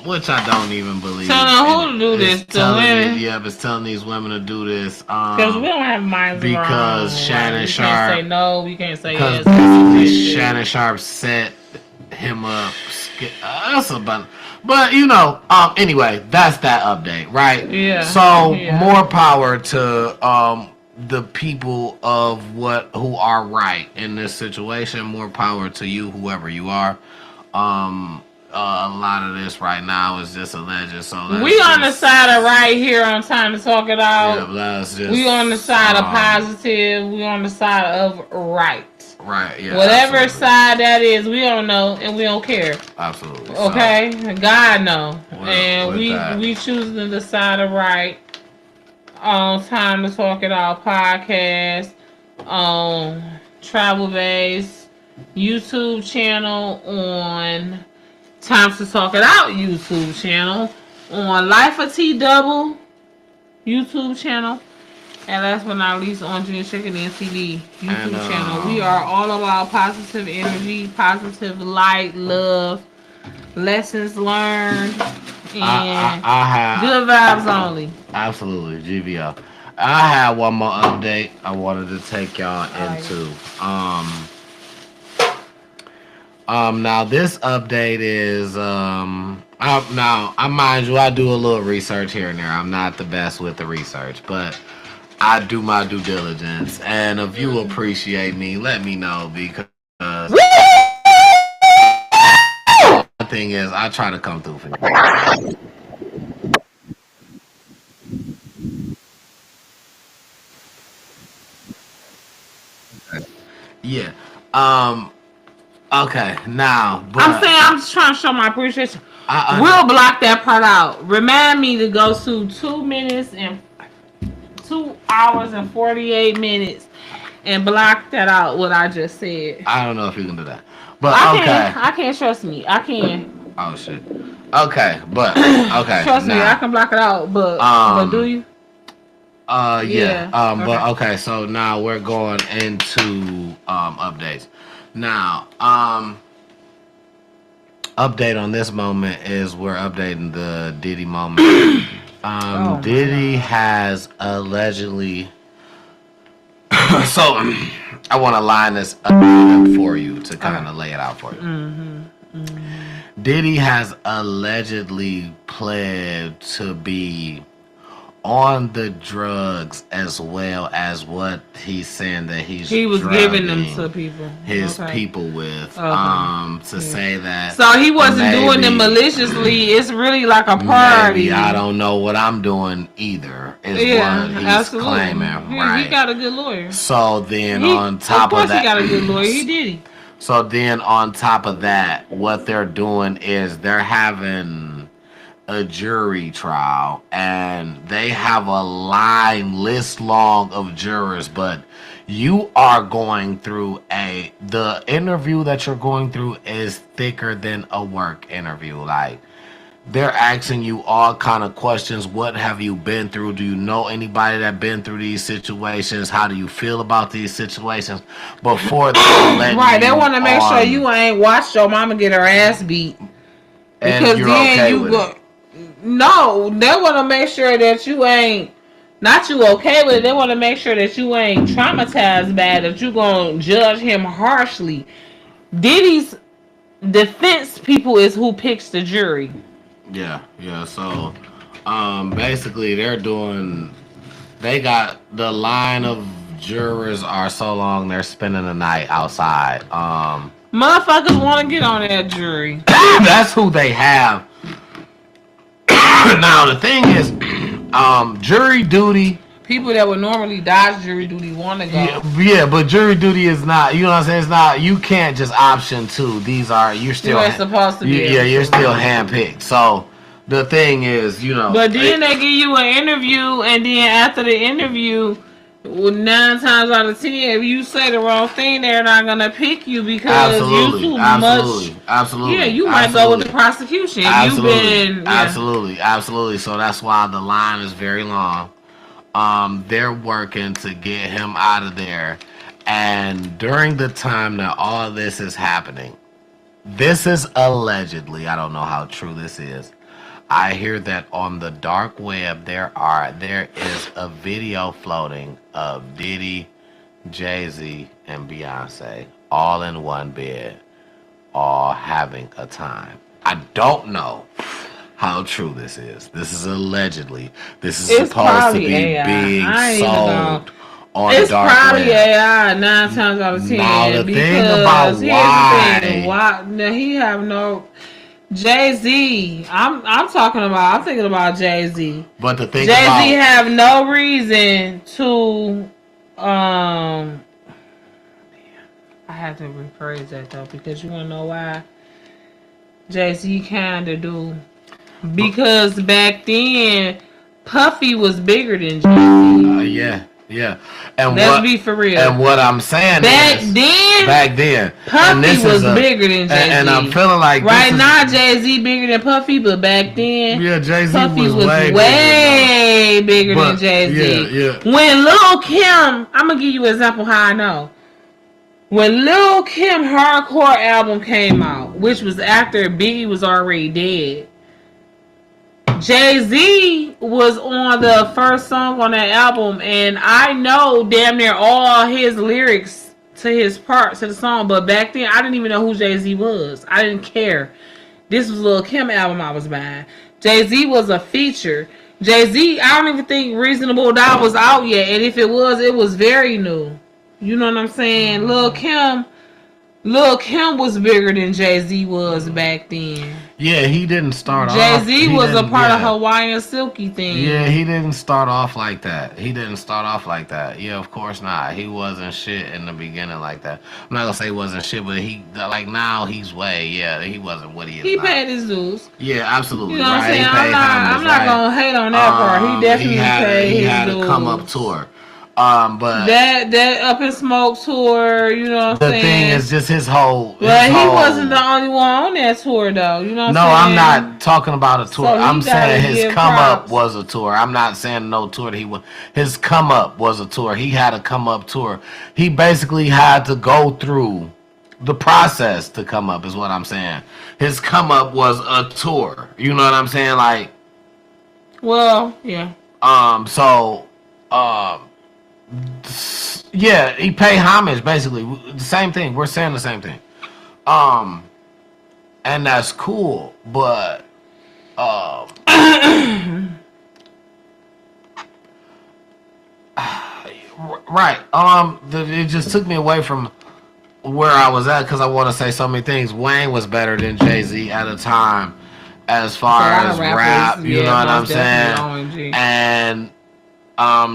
which I don't even believe. Telling who to do this? The women? Yeah, it's telling these women to do this. Because we don't have minds of our own. Because Shannon Sharpe. We can't say no. We can't say yes. Shannon Sharpe set him up. That's a bunch. But anyway, that's that update, right? Yeah. So more power to the people of who are right in this situation. More power to you, whoever you are. A lot of this right now is just alleged. So we on the side of right here on Time to Talk It Out. Yeah, we on the side of positive. We on the side of right. Right. Yeah. Whatever side that is, we don't know and we don't care. Absolutely. Okay. So, God know, and we choosing the side of right. On Time to Talk It Out podcast, on Travel Base YouTube channel, on Time to Talk It Out YouTube channel, on Life of T Double YouTube channel, and last but not least on Junior Chicken NCD YouTube channel. We are all about positive energy, positive light, love, lessons learned. And I have good vibes only. Absolutely, GVO. I have one more update I wanted to take y'all into. Now this update is now I mind you, I do a little research here and there. I'm not the best with the research, but I do my due diligence. And if you appreciate me, let me know, because the thing is, I try to come through for you. Yeah. Okay. Now, I'm saying I'm just trying to show my appreciation. We'll block that part out. Remind me to go to 2 minutes and 2 hours and 48 minutes and block that out. What I just said. I don't know if you can do that, but I can't. Trust me. I can. Oh shit. Okay, but okay. Trust me, I can block it out. But do you? Yeah. Okay. But okay. So now we're going into updates. Now, update on this moment is we're updating the Diddy moment. Diddy has allegedly. So I want to line this up for you to kind of lay it out for you. Diddy has allegedly pled to be on the drugs as well as what he's saying that he was giving them to people, his people with say that. So he wasn't doing them maliciously. It's really like a party. Maybe, I don't know what I'm doing either. Is what he's claiming. Right? He got a good lawyer. So then on top of that, he got a good lawyer. He did. So then on top of that, what they're doing is they're having a jury trial, and they have a list long of jurors, but you are going through the interview that you're going through is thicker than a work interview. Like, they're asking you all kind of questions. What have you been through? Do you know anybody that been through these situations? How do you feel about these situations? Before they let they want to make sure you ain't watched your mama get her ass beat. Because you're then okay you with go. it. No, they want to make sure that you ain't. Not you okay with it. They want to make sure that you ain't traumatized bad. That you gonna judge him harshly. Diddy's defense people is who picks the jury. Yeah. So, basically, they got the line of jurors are so long they're spending the night outside. Motherfuckers want to get on that jury. That's who they have. Now the thing is, jury duty. People that would normally dodge jury duty want to go. Yeah, but jury duty is not. You know what I'm saying? It's not. You can't just option two. You're still. You're supposed to be. You're still handpicked. So the thing is, But then they give you an interview, and then after the interview, 9 times out of 10, if you say the wrong thing, they're not gonna pick you because you too much. Absolutely. Yeah, you might go with the prosecution. Absolutely. So that's why the line is very long. They're working to get him out of there, and during the time that all this is happening, this is allegedly. I don't know how true this is. I hear that on the dark web there is a video floating of Diddy, Jay-Z, and Beyonce all in one bed, all having a time. I don't know how true this is. This is allegedly. This is supposed to be being sold on it's dark probably web. AI 9 times out of 10. Now the thing about why he have no. Jay-Z, I'm thinking about Jay-Z. But the thing Jay-Z have no reason to I have to rephrase that though, because you wanna know why? Jay-Z kinda do. Because back then Puffy was bigger than Jay-Z. Yeah. And let's be for real. And what I'm saying back then, Puffy was bigger than Jay-Z. And I'm feeling like right now Jay-Z bigger than Puffy, but back then, Jay-Z Puffy was way bigger than Jay-Z. Yeah. When Lil' Kim, I'm gonna give you an example how I know. When Lil' Kim Hardcore album came out, which was after Biggie was already dead, Jay-Z was on the first song on that album, and I know damn near all his lyrics to his parts of the song, but back then I didn't even know who Jay-Z was. I didn't care. This was Lil' Kim album I was buying. Jay-Z was a feature. Jay-Z, I don't even think Reasonable Doubt was out yet, and if it was very new. You know what I'm saying? Lil' Kim Lil Kim was bigger than Jay-Z was back then. Yeah, he didn't start off. Jay-Z was a part of yeah. Hawaiian Silky thing. Yeah, he didn't start off like that. Yeah, of course not. He wasn't shit in the beginning like that. I'm not gonna say he wasn't shit, but he like now he's way. Yeah, he wasn't what he is. He now. paid his dues. Yeah, absolutely. You know what I'm right? saying? He paid I'm not right? gonna hate on that part. He definitely paid he his had dues. a come up tour. But that Up in Smoke tour, you know what I'm saying? The thing is just his whole. But he wasn't the only one on that tour, though. You know what I'm saying? No, I'm not talking about a tour. So I'm saying his come up props. was a tour. I'm not saying no tour that he was. His come up was a tour. He had a come up tour. He basically had to go through the process to come up, is what I'm saying. His come up was a tour. You know what I'm saying? Like, well, yeah. Yeah, he paid homage, basically. The same thing. We're saying the same thing. And that's cool, but right. It just took me away from where I was at because I want to say so many things. Wayne was better than Jay-Z at a time as far as rap, you know what I'm saying? And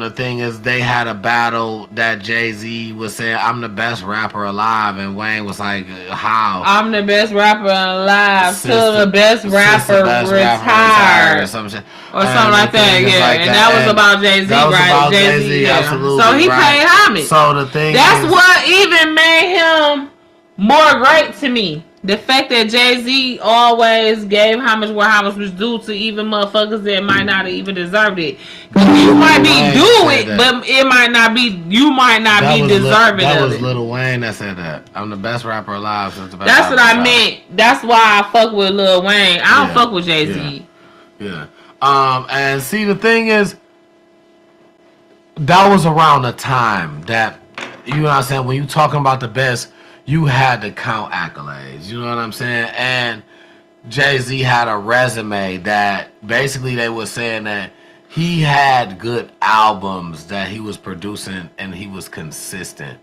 the thing is, they had a battle that Jay-Z was saying, "I'm the best rapper alive," and Wayne was like, "How? I'm the best rapper alive till the best rapper retired, or some shit, or something like that." Yeah, like and that was about Jay-Z, right? Jay-Z, yeah. absolutely. So he paid homage. So the thing that's what even made him more great to me. The fact that Jay-Z always gave homage where homage was due to even motherfuckers that might not have even deserved it. You might be doing it, but it might not be. You might not be deserving that of was it. Lil Wayne that said that. I'm the best rapper alive since the best. That's what I meant. That's why I fuck with Lil Wayne. I don't fuck with Jay-Z. Yeah. And see, the thing is, that was around the time that, you know what I'm saying, when you talking about the best, you had to count accolades. You know what I'm saying? And Jay-Z had a resume that basically they were saying that he had good albums that he was producing and he was consistent.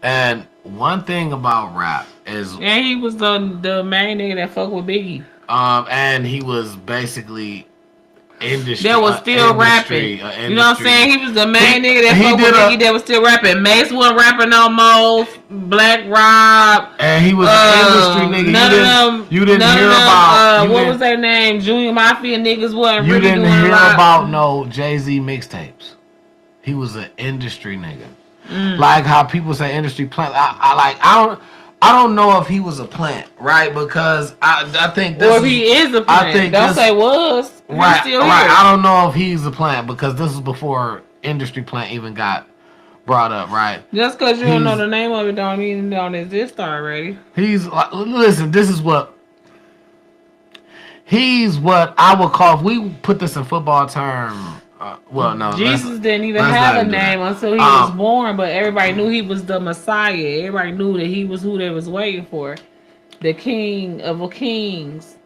And one thing about rap is, and he was the main nigga that fuck with Biggie. And he was basically industry that was still rapping. You know what I'm saying? He was the main nigga that fucked with Biggie that was still rapping. Mace wasn't rapping no more. Black Rob. And he was an industry nigga. None of them. You didn't hear about. What was their name? Junior Mafia niggas wasn't you really didn't doing hear a lot. about no Jay-Z mixtapes. He was an industry nigga. Like how people say industry plant. I don't know if he was a plant, right? Because I think this. Or if he is a plant. I think don't say was. Right, still right. Here. I don't know if he's a plant because this is before industry plant even got brought up, right? Just because you don't know the name of it don't mean it don't exist already. Listen, this is what. He's what I would call, if we put this in football term. Well, no. Jesus didn't even have a name until he was born, but everybody knew he was the Messiah. Everybody knew that he was who they was waiting for, the King of Kings.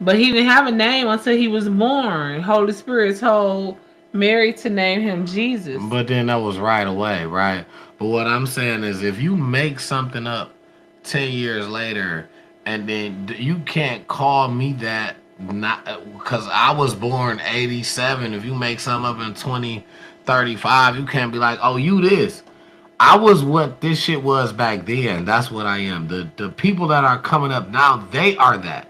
But he didn't have a name until he was born. Holy Spirit told Mary to name him Jesus. But then that was right away, right? But what I'm saying is, if you make something up 10 years later, and then you can't call me that. Not because I was born 87. If you make something up in 2035, you can't be like, oh, you this. I was what this shit was back then. That's what I am. The people that are coming up now, they are that.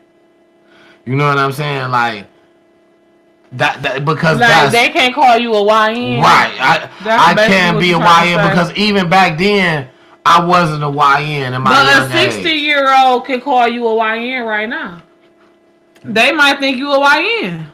You know what I'm saying? Like that because like they can't call you a YN. Right. I can't be a YN because even back then I wasn't a YN in my young age. But a 60-year-old can call you a YN right now. They might think you a YN.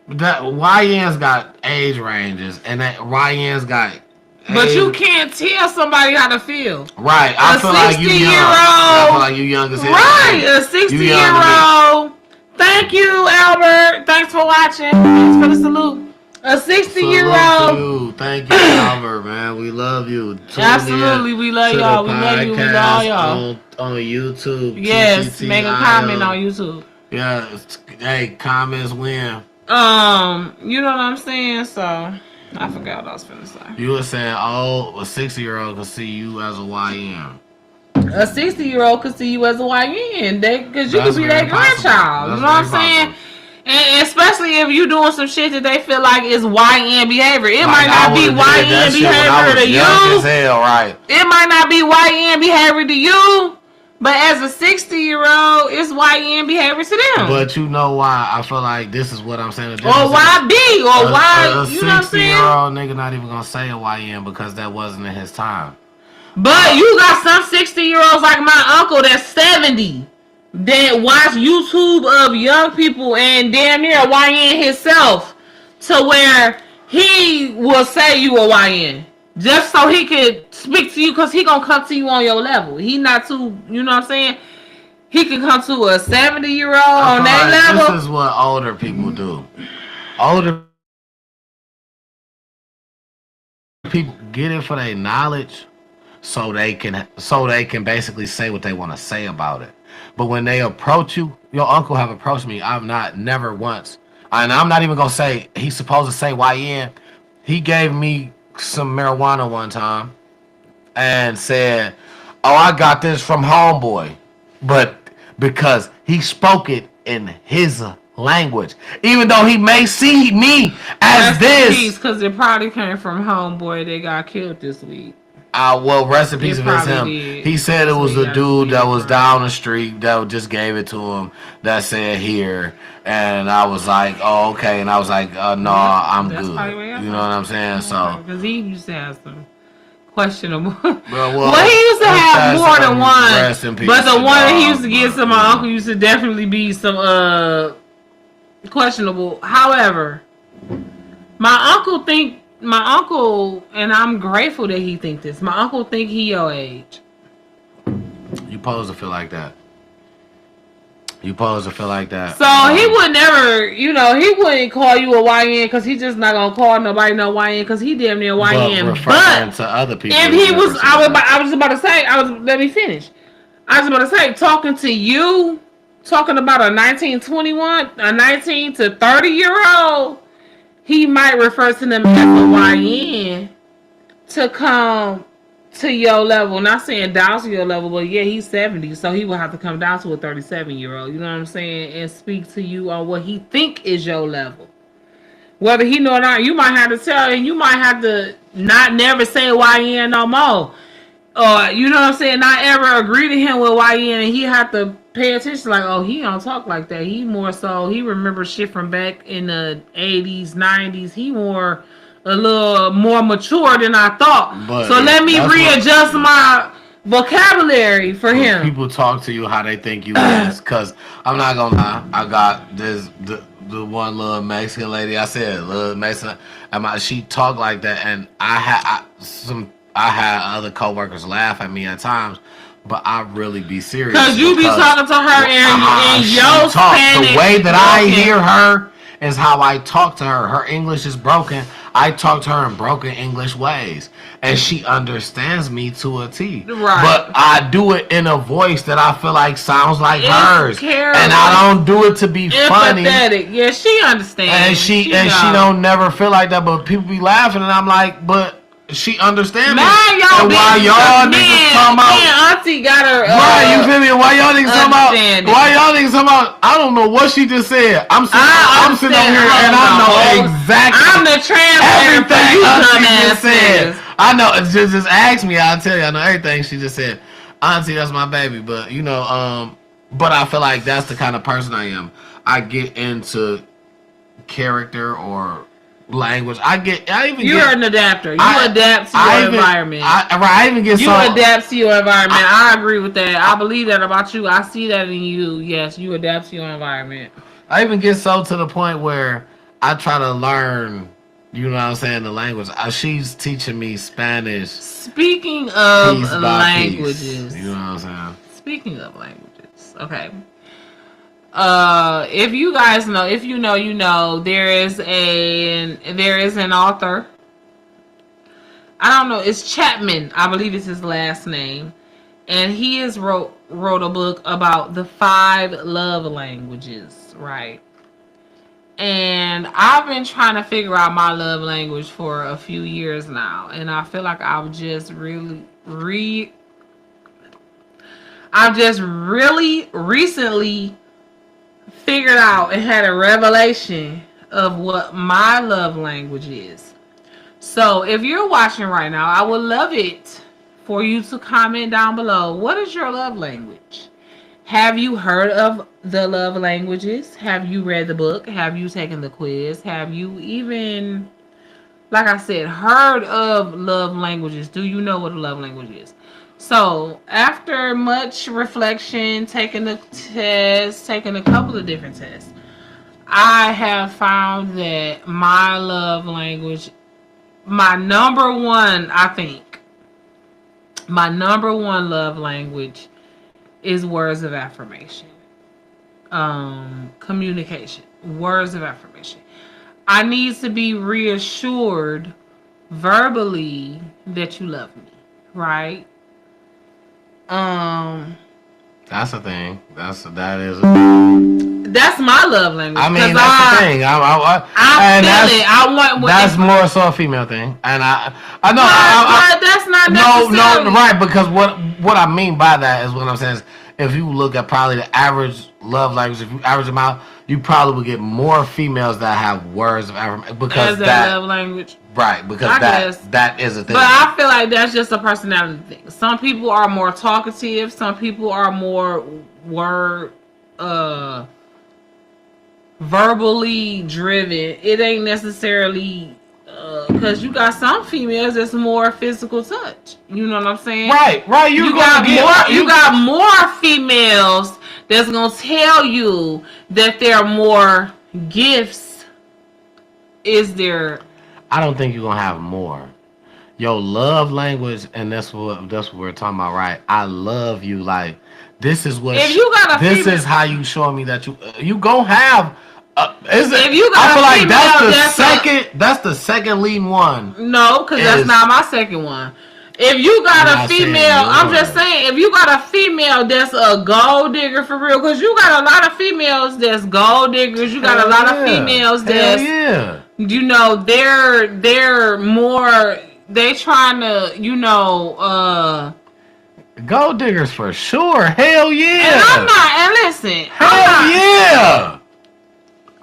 That YN's got age ranges, and that YN's got. But you can't tell somebody how to feel. Right, I feel like you young. I feel like you young as hell. Right, a 60-year-old. Thank you, Albert. Thanks for watching. Thanks for the salute. A 60-year-old. Thank you, Albert, man. We love you. Absolutely, we love y'all. We love you. We love y'all. On YouTube. Yes, make a comment on YouTube. Yeah, hey, comments win. You know what I'm saying? So, I forgot what I was finna say. You were saying, oh, a 60-year-old can see you as a YN. A 60-year-old could see you as a YN. Because you That's could be very their possible. grandchild. That's You know what I'm very saying? possible. And especially if you doing some shit that they feel like is YN behavior. It Like, might not I be would've did that YN shit when I behavior was to young as you. hell, right? It might not be YN behavior to you. But as a 60-year-old, it's YN behavior to them. But you know why? I feel like this is what I'm saying. Or YB. Or why, you know what I'm saying? 60-year-old nigga not even gonna say a YN because that wasn't in his time. But you got some 60-year-olds like my uncle that's 70 that watch YouTube of young people and damn near YN himself to where he will say you a YN. Just so he could speak to you because he gonna come to you on your level. He not too, you know what I'm saying? He can come to a 70-year-old on that level. This is what older people do. Older people get it for their knowledge so they can basically say what they want to say about it. But when they approach you, your uncle have approached me. I've never once, and I'm not even gonna say he's supposed to say YN. He gave me some marijuana one time and said, "Oh, I got this from homeboy," but because he spoke it in his language, even though he may see me as this, because it probably came from homeboy that got killed this week. Well, rest in peace if it's him. Did. He said it was a dude that was down the street that just gave it to him that said here, and I was like, oh, okay, and I was like, no, I'm good. You know what I'm saying? So because he used to have some questionable. Well, he used to have more than one, rest in peace, but the one that he used to get to my uncle used to definitely be some questionable. However, my uncle, and I'm grateful that he think this. My uncle think he your age. You supposed to feel like that. You supposed to feel like that. So he would never, he wouldn't call you a YN because he just not gonna call nobody no YN because he damn near YN. But to other people, if he was, I was about to say, let me finish. I was about to say, talking to you, talking about a 1921, a 19 to 30-year-old. He might refer to them as a YN to come to your level. Not saying down to your level, but yeah, he's 70, so he will have to come down to a 37-year-old. You know what I'm saying? And speak to you on what he think is your level. Whether he know or not, you might have to tell him. You might have to not never say YN no more. Or, you know what I'm saying? Not ever agree to him with YN, and he have to pay attention, like, oh, he don't talk like that. He more so, he remembers shit from back in the 80s, 90s. He more, a little more mature than I thought. But so let me readjust my vocabulary for him. People talk to you how they think you is, because I'm not gonna lie, I got this, the one little Mexican lady, I said, little Mexican, she talked like that, and I had other coworkers laugh at me at times, but I really be serious. Because you be talking to her in your Spanish. The way that I hear her is how I talk to her. Her English is broken. I talk to her in broken English ways, and she understands me to a T. Right. But I do it in a voice that I feel like sounds like hers, and I don't do it to be funny. Yeah, she understands. And she don't never feel like that. But people be laughing, and I'm like, but. She understands me. And why y'all niggas talking about? Auntie got her. Right, you feel me? Why y'all niggas talking about? Why y'all niggas talking about? I don't know what she just said. I'm sitting over here and I know exactly. I'm the translator for you, Auntie just said. I know. Just ask me. I'll tell you. I know everything she just said. Auntie, that's my baby. But but I feel like that's the kind of person I am. I get into character or language. You're an adapter. You adapt to your environment. I even get you adapt to your environment. I agree with that. I believe that about you. I see that in you. Yes, you adapt to your environment. I even get so to the point where I try to learn, you know what I'm saying, the language. She's teaching me Spanish. Speaking of languages. Piece, you know what I'm saying? Speaking of languages. Okay. If you guys know, if you know, you know, there is an author. I don't know, it's Chapman, I believe it's his last name, and he has wrote a book about the 5 love languages, right? And I've been trying to figure out my love language for a few years now, and I feel like I've just really I've just really recently figured out and had a revelation of what my love language is. So if you're watching right now, I would love it for you to comment down below. What is your love language? Have you heard of the love languages? Have you read the book? Have you taken the quiz? Have you even, like I said, heard of love languages? Do you know what a love language is? So after much reflection, taking the test, taking a couple of different tests, I have found that my love language, my number one, I think, my number one love language is words of affirmation. Communication. Words of affirmation. I need to be reassured verbally that you love me, right? That's the thing. That's my love language. I mean, that's the thing. I feel it. I want. That's more so a female thing, and I know. But that's not necessarily. No, right? Because what I mean by that is what I'm saying is, if you look at probably the average love language, if you average them out, you probably would get more females that have words of affirmation because that love language. Right, because that is a thing. But I feel like that's just a personality thing. Some people are more talkative. Some people are more verbally driven. It ain't necessarily because you got some females that's more physical touch. You know what I'm saying? Right. You got more females that's gonna tell you that there are more gifts. Is there? I don't think you're gonna have more. Your love language, and that's what we're talking about, right? I love you. Like this is what. If you got a this female, is how you show me that you gonna have. If you got I feel a like female, that's the second leading one. No, because that's not my second one. If you got a female, I'm just saying, if you got a female that's a gold digger for real, because you got a lot of females that's gold diggers. You got a lot of females that's, you know, they're more, they trying to, gold diggers for sure. Hell yeah. And I'm not, and listen. Hell yeah.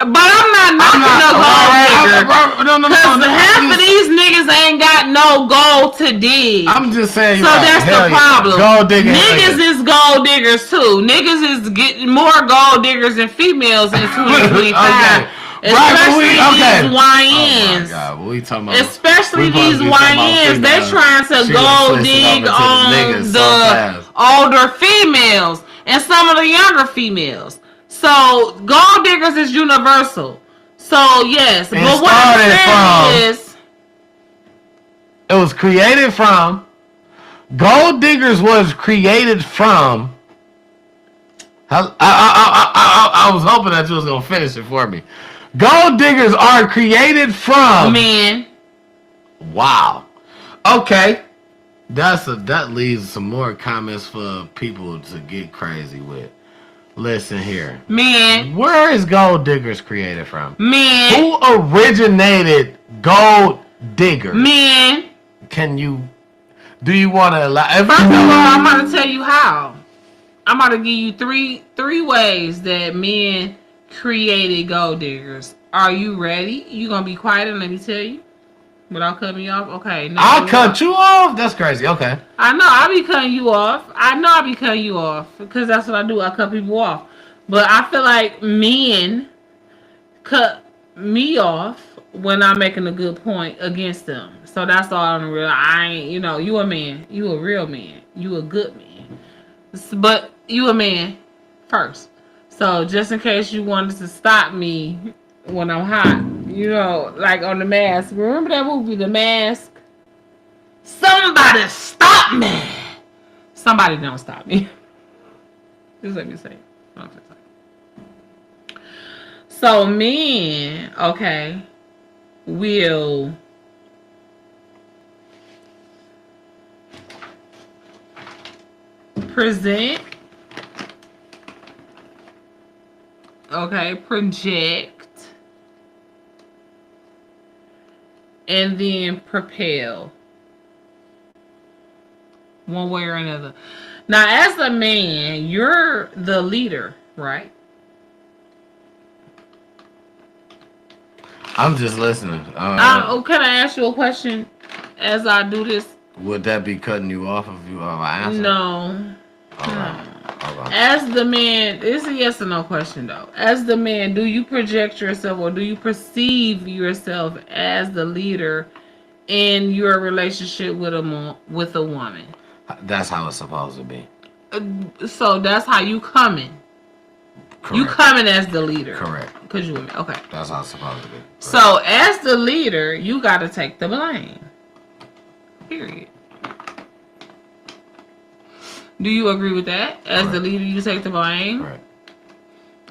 But I'm not knocking no gold digger. Because half of these niggas ain't got no gold to dig. I'm just saying. So that's the problem. Gold diggers. Niggas is gold diggers too. Niggas is getting more gold diggers than females in 2025. Okay. Especially these YNs. Oh my God, what we talking about? Especially these YNs. They trying to gold dig on the older females and some of the younger females. So gold diggers is universal. So yes, but what I'm saying is, it was created from. Gold diggers was created from. I was hoping that you was gonna finish it for me. Gold diggers are created from men. Wow. Okay. That leaves some more comments for people to get crazy with. Listen here. Men. Where is gold diggers created from? Men. Who originated gold digger? Men. Do you want to allow? First of all, I'm about to tell you how. I'm about to give you three ways that men created gold diggers. Are you ready? You gonna be quiet and let me tell you without cutting me off? Okay. I'll cut you off? That's crazy. Okay. I know I'll be cutting you off. Because that's what I do. I cut people off. But I feel like men cut me off when I'm making a good point against them. So that's all I'm real. I ain't, you a man. You a real man. You a good man. But you a man first. So just in case you wanted to stop me when I'm hot, like on The Mask. Remember that movie, The Mask? Somebody stop me. Somebody don't stop me. Just let me say it. So men, okay, will present, okay, project, and then propel. one way or another. Now, as a man, you're the leader, right? I'm just listening. Can I ask you a question as I do this? Would that be cutting you off if you answer? No. All right. Okay. As the man, it's a yes or no question though. As the man, do you project yourself or do you perceive yourself as the leader in your relationship with a woman? That's how it's supposed to be. So that's how you coming. Correct. You coming as the leader. Correct. Cause you women. Okay. That's how it's supposed to be. Correct. So as the leader, you got to take the blame. Period. Do you agree with that? As Correct. the leader, you take the blame? Correct.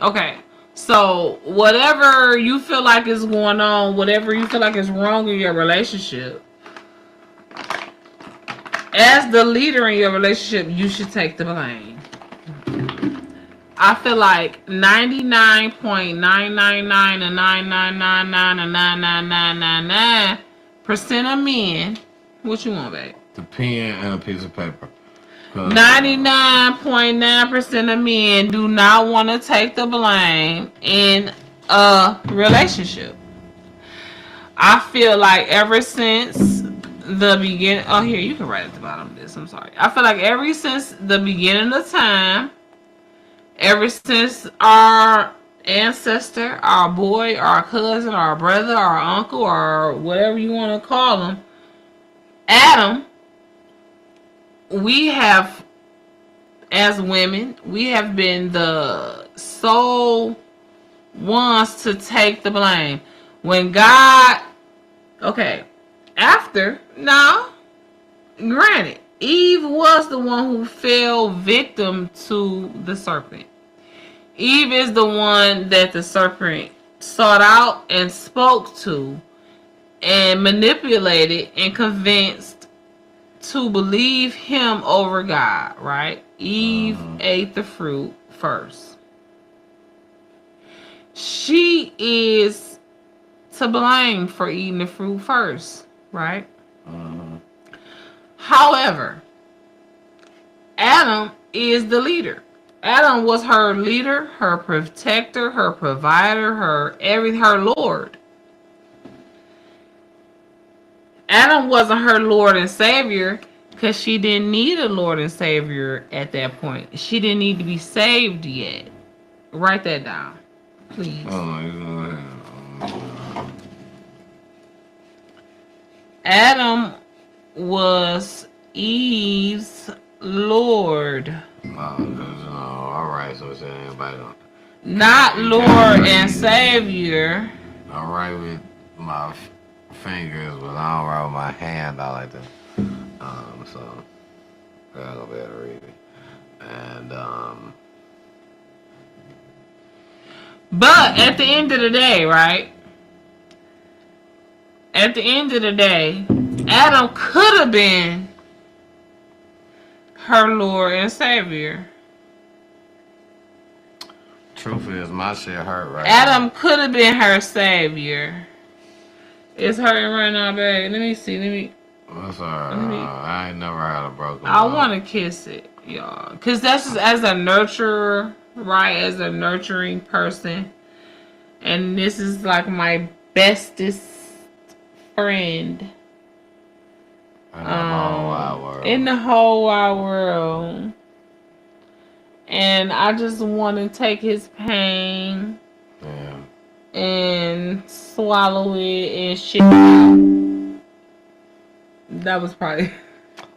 Okay. So whatever you feel like is going on, whatever you feel like is wrong in your relationship, as the leader in your relationship, you should take the blame. I feel like 99.999 and 9999 and 99999% of men, what you want, babe? The pen and a piece of paper. 99.9% of men do not want to take the blame in a relationship. I feel like ever since the beginning, oh here, you can write at the bottom of this, I'm sorry. I feel like ever since the beginning of time, ever since our ancestor, our boy, our cousin, our brother, our uncle, or whatever you want to call him, Adam, we have, as women, we have been the sole ones to take the blame. When God, okay, after, now, granted, Eve was the one who fell victim to the serpent. Eve is the one that the serpent sought out and spoke to and manipulated and convinced to believe him over God, right? Eve ate the fruit first. She is to blame for eating the fruit first, right? However, Adam is the leader. Adam was her leader, her protector, her provider, her Lord. Adam wasn't her Lord and Savior because she didn't need a Lord and Savior at that point. She didn't need to be saved yet. Write that down, please. Adam was Eve's Lord. All right, so it's anybody don't. Not Lord and Savior. All right with my fingers, but I don't write with my hand. I like that. So I gotta be able to read it. And but at the end of the day, right? At the end of the day, Adam could have been her Lord and Savior. truth is, my shit hurt right Adam now. could have been her Savior. It's hurting right now, babe. Let me see. That's alright. I ain't never had a broken I bone. want to kiss it, y'all. Because that's just as a nurturer, right? As a nurturing person. And this is like my bestest friend. In the whole wide world. In the whole wide world. And I just want to take his pain Yeah. and swallow it and shit. That was probably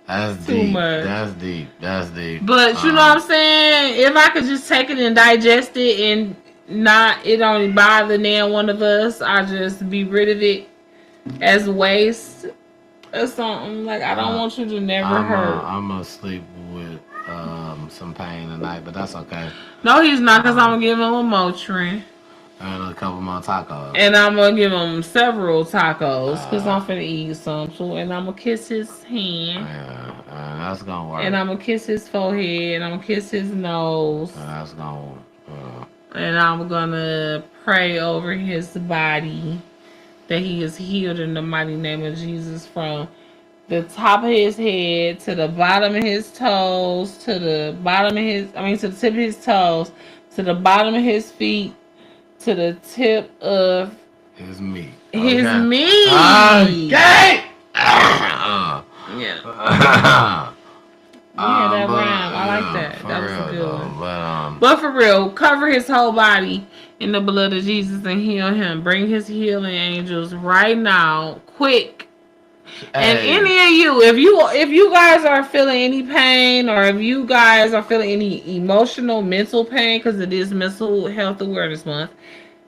That's too deep. much. That's deep. That's deep. But you know what I'm saying? If I could just take it and digest it and not it only bother now one of us, I just be rid of it as waste or something. Like I don't want you to never hurt. I'm gonna sleep with some pain tonight, but that's okay. No, he's not, because I'm gonna give him a Motrin. And a couple more tacos. And I'm gonna give him several tacos because I'm finna eat some too. And I'm gonna kiss his hand. Yeah, that's gonna work. And I'm gonna kiss his forehead. And I'm gonna kiss his nose. That's gonna work. And I'm gonna pray over his body that he is healed in the mighty name of Jesus from the top of his head to the bottom of his toes, to the bottom of his, to the tip of his toes, to the bottom of his feet, to the tip of his meat. his Okay. meat. Okay. Yeah. Yeah, that but, rhyme. I like that. For That was real, a good one. though. But for real, cover his whole body in the blood of Jesus and heal him. Bring his healing angels right now, quick. And Hey. any of you, if you guys are feeling any pain, or if you guys are feeling any emotional, mental pain, because it is Mental Health Awareness Month,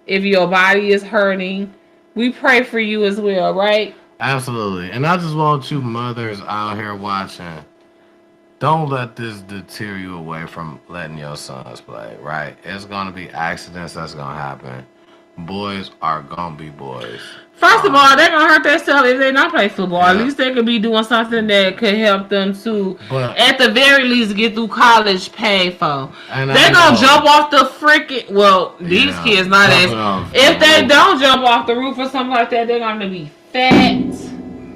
if your body is hurting, we pray for you as well, right? Absolutely. And I just want you mothers out here watching, don't let this deter you away from letting your sons play, right? It's going to be accidents that's going to happen. Boys are going to be boys. First of all, they're going to hurt themselves if they not play football. Yeah. At least they could be doing something that could help them to, But- at the very least, get through college paid for. And They're I going know- to jump off the freaking, well, these Yeah, kids not as, jumping off if the they roof. don't jump off the roof or something like that, they're going to be fat.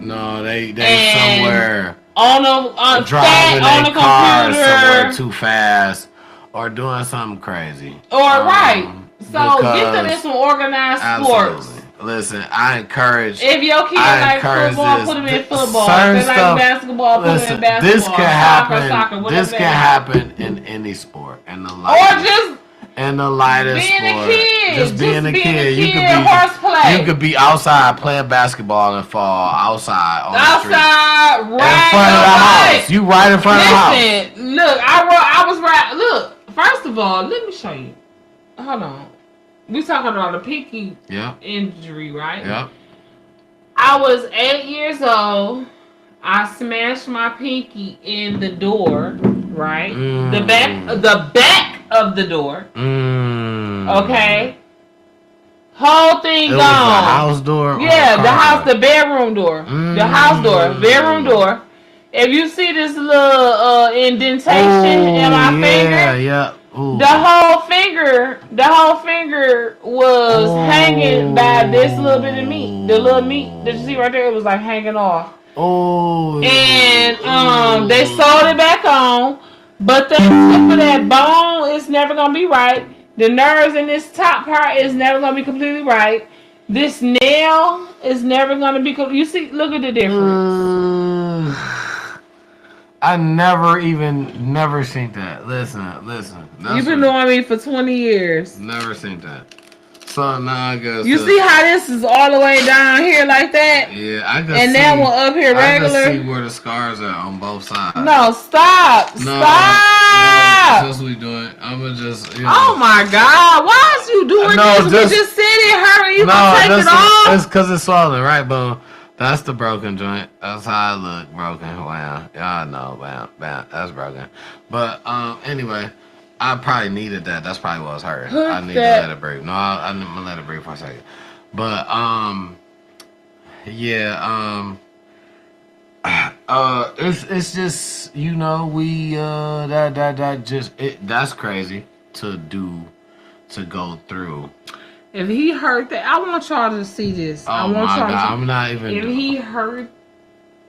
No, they And somewhere On a driving fat on their a car somewhere computer. too fast or doing something crazy. Or right. So get them in because- some organized Absolutely. sports. Listen, I encourage. If your kid I like encourage football, this. put them in Th- football. certain If they like stuff- basketball, put them Listen, in basketball. this can happen. Soccer, whatever This they can like. happen in any sport. In the Or light, just in the lightest being a sport. kid. Just being a kid. You could horseplay. be. You could be outside playing basketball and fall outside on the street. outside, In right front of the house. You right in front of the house. Listen, look, I was right. Look, first of all, let me show you. Hold on. We talking about a pinky Yep. injury, right? Yep. I was 8 years old. I smashed my pinky in the door, right? Mm. The back of the door. Okay. Whole thing It was gone. the house door. or Yeah, the car house, door? the bedroom door. The house door, bedroom door. If you see this little indentation in my finger, Yeah. Ooh. the whole finger was hanging by this little bit of meat. The little meat that you see right there, it was like hanging off. Oh. And they sewed it back on, but the tip of that bone is never gonna be right. The nerves in this top part is never gonna be completely right. This nail is never gonna be. You see, look at the difference. I never seen that. Listen. You've been knowing me for 20 years. Never seen that. So now I guess. You see how this is all the way down here like that? Yeah, I can And see. that one up here I can see regular? where the scars are on both sides. No, stop. No, Stop. No, just we doing. I'ma just. You know. Oh my God. Why is you doing No, this? just- We just said it hurt and you No, gonna take it off? it's because it's swollen, right, bone? That's the broken joint. That's how I look, broken. Wow, y'all know, bam, that's broken. But anyway, I probably needed that. That's probably what was hurting. Put I need that- to let it breathe. No, I'm gonna let it breathe for a second. But yeah, it's just we that just that's crazy to go through. If he hurt that, I want y'all to see this. Oh I want my y'all God, to I'm not even. If he hurt,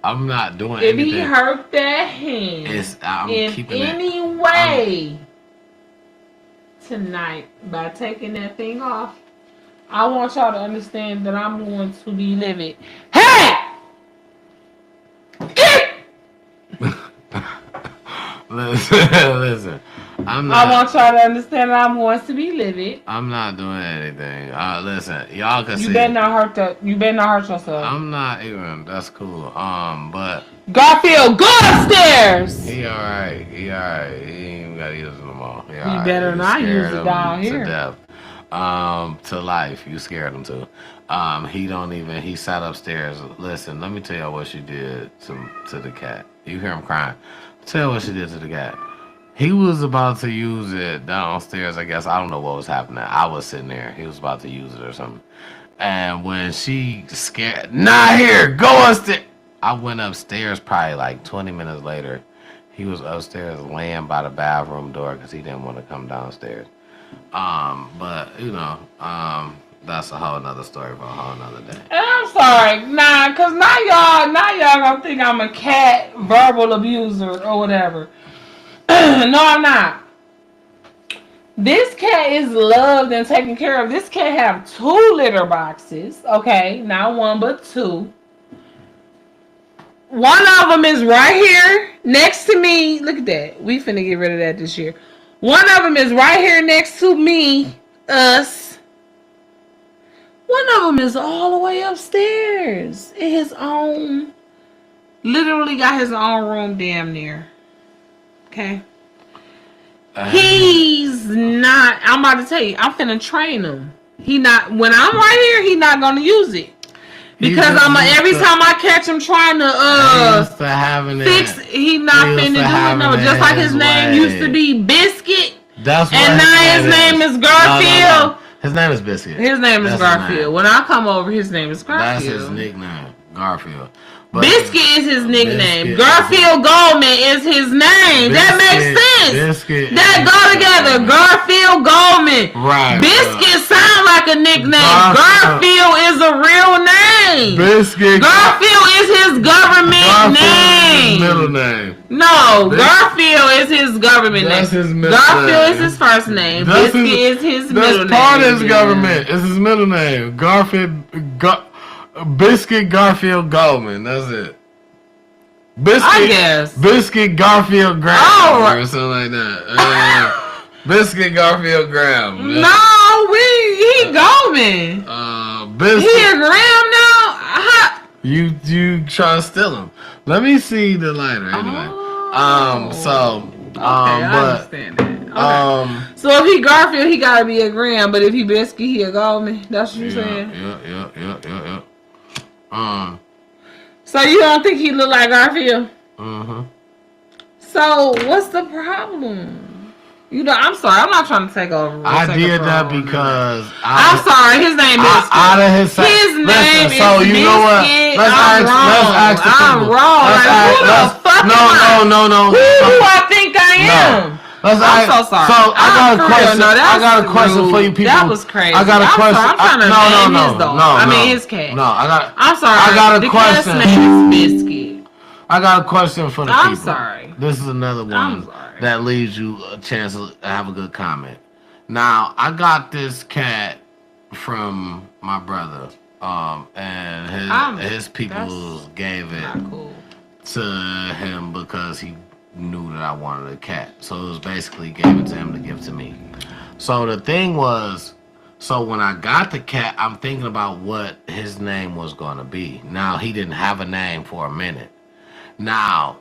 I'm not doing if anything. he hurt that hand I'm in keeping it. any way tonight by taking that thing off, I want y'all to understand that I'm going to be livid. Hey! Listen. I'm not. I want y'all to understand that I'm going to be livid. I'm not doing anything. Listen, y'all can You see. better not hurt that. You better not hurt yourself. I'm not even. That's cool. But Garfield, go upstairs. he alright. He alright. He ain't even gotta use it no more. He alright. better You not scared use it him down to here. death. To life. You scared him to. He sat upstairs. Listen, let me tell y'all what she did to the cat. You hear him crying. Tell you what she did to the cat. He was about to use it downstairs, I guess. I don't know what was happening. I was sitting there. He was about to use it or something. And when she scared, not here, go upstairs. I went upstairs probably like 20 minutes later. He was upstairs laying by the bathroom door because he didn't want to come downstairs. But that's a whole nother story for a whole nother day. And I'm sorry, cause now y'all gonna think I'm a cat verbal abuser or whatever. No, I'm not. This cat is loved and taken care of. This cat have 2 litter boxes. Okay, not 1 but 2. One of them is right here next to me. Look at that. We finna get rid of that this year. One of them is right here next to me, us. One of them is all the way upstairs in his own, literally got his own room damn near. Okay. He's not, I'm about to tell you, I'm finna train him. He not, when I'm right here, he not gonna use it. Because every time I catch him trying to fix, he not finna do it. No, just like his name used to be Biscuit. That's what and now his name is Garfield. No. His name is Biscuit. His name is Garfield. When I come over, his name is Garfield. That's his nickname, Garfield. But Biscuit is his nickname. Garfield Goldman is his name. That makes sense. That go together. Garfield Goldman. Right. Biscuit sound like a nickname. Garfield is a real name. Biscuit. Garfield is his government name. His middle name. No, Garfield is his government that's name. His middle Garfield name. is his first name. Biscuit is his middle name. That's part of his government. It's his middle name. Biscuit Garfield Goldman. That's it. Biscuit, I guess. Biscuit Garfield Graham Oh. or something like that. Biscuit Garfield Graham. No, he Goldman. Biscuit. He a Graham now? You try to steal him. Let me see the lighter anyway. Okay, I understand that. Okay. So if he Garfield, he gotta be a Graham, but if he Biscuit, he a Goldman. That's what you're saying? Yeah. So you don't think he look like Garfield? Mm-hmm. So what's the problem? You know, I'm sorry. I'm not trying to take over. I did that because I'm sorry. His name is out of his name is so you know what? Let's ask the I'm people. wrong. No. Who do I think I am? I'm so sorry. So I got a question. No, I got a question for you people. That was crazy. I got a question. I'm trying to name his dog. I mean his cat. No, I'm sorry. I got a the question. Cat's name is Biscuit. I got a question for the people. I'm sorry. This is another one that leaves you a chance to have a good comment. Now, I got this cat from my brother, and his people gave it to him because he knew that I wanted a cat. So it was basically gave it to him to give to me. So the thing was, so when I got the cat, I'm thinking about what his name was going to be. Now, he didn't have a name for a minute. Now,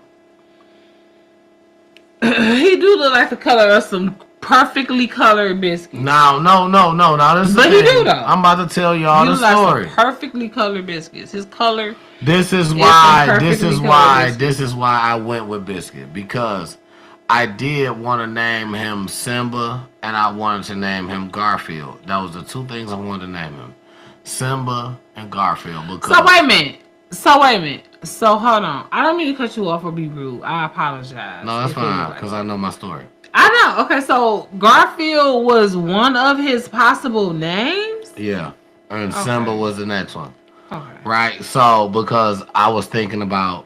he do look like the color of some perfectly colored biscuits. No. Now this but he do though. I'm about to tell y'all the story. Like some perfectly colored biscuits. His color. This is why I went with Biscuit, because I did want to name him Simba and I wanted to name him Garfield. That was the 2 things I wanted to name him, Simba and Garfield. Because So wait a minute. So hold on. I don't mean to cut you off or be rude. I apologize. No, that's fine, because I know my story. I know. Okay, so Garfield was one of his possible names? Yeah. And Simba was the next one. Okay. Right? So, because I was thinking about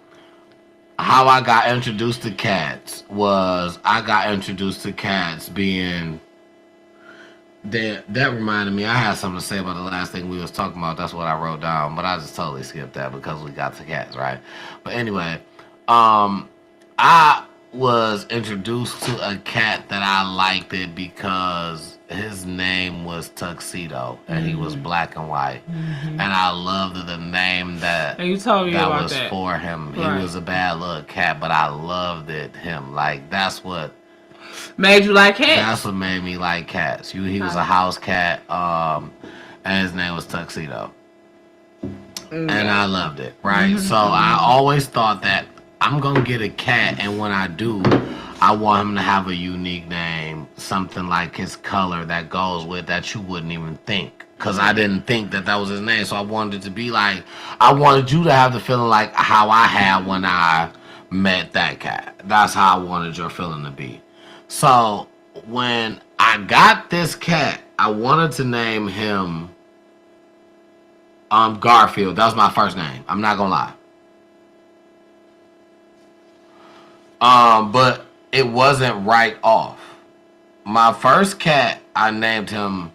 how I got introduced to cats was I got introduced to cats being... That reminded me, I had something to say about the last thing we was talking about. That's what I wrote down, but I just totally skipped that because we got to cats, right? But anyway, I was introduced to a cat that I liked it because his name was Tuxedo and he was black and white, and I loved the name that and you told me about was that. For him. Right. He was a bad little cat, but I loved him. Like, that's what made you like cats. That's what made me like cats. He was a house cat, and his name was Tuxedo. And I loved it, right? So I always thought that I'm going to get a cat, and when I do, I want him to have a unique name, something like his color that goes with that you wouldn't even think. Because I didn't think that was his name, so I wanted it to be like, I wanted you to have the feeling like how I had when I met that cat. That's how I wanted your feeling to be. So when I got this cat, I wanted to name him Garfield. That was my first name. I'm not gonna lie. But it wasn't right off. My first cat, I named him.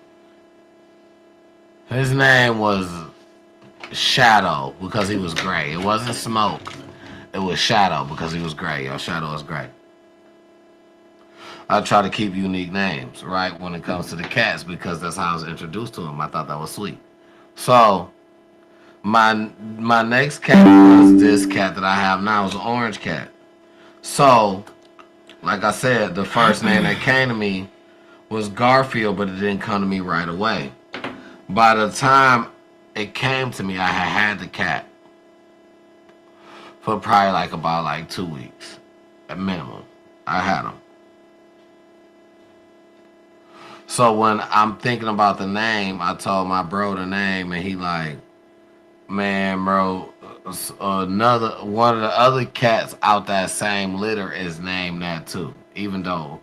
His name was Shadow because he was gray. It wasn't Smoke. It was Shadow because he was gray. Yo, Shadow is gray. I try to keep unique names, right, when it comes to the cats because that's how I was introduced to him. I thought that was sweet. So, my next cat was this cat that I have now. It's an orange cat. So, like I said, the first name that came to me was Garfield, but it didn't come to me right away. By the time it came to me, I had the cat for probably about 2 weeks at minimum. I had him. So when I'm thinking about the name, I told my bro the name, and he like, man, bro, one of the other cats out that same litter is named that too. Even though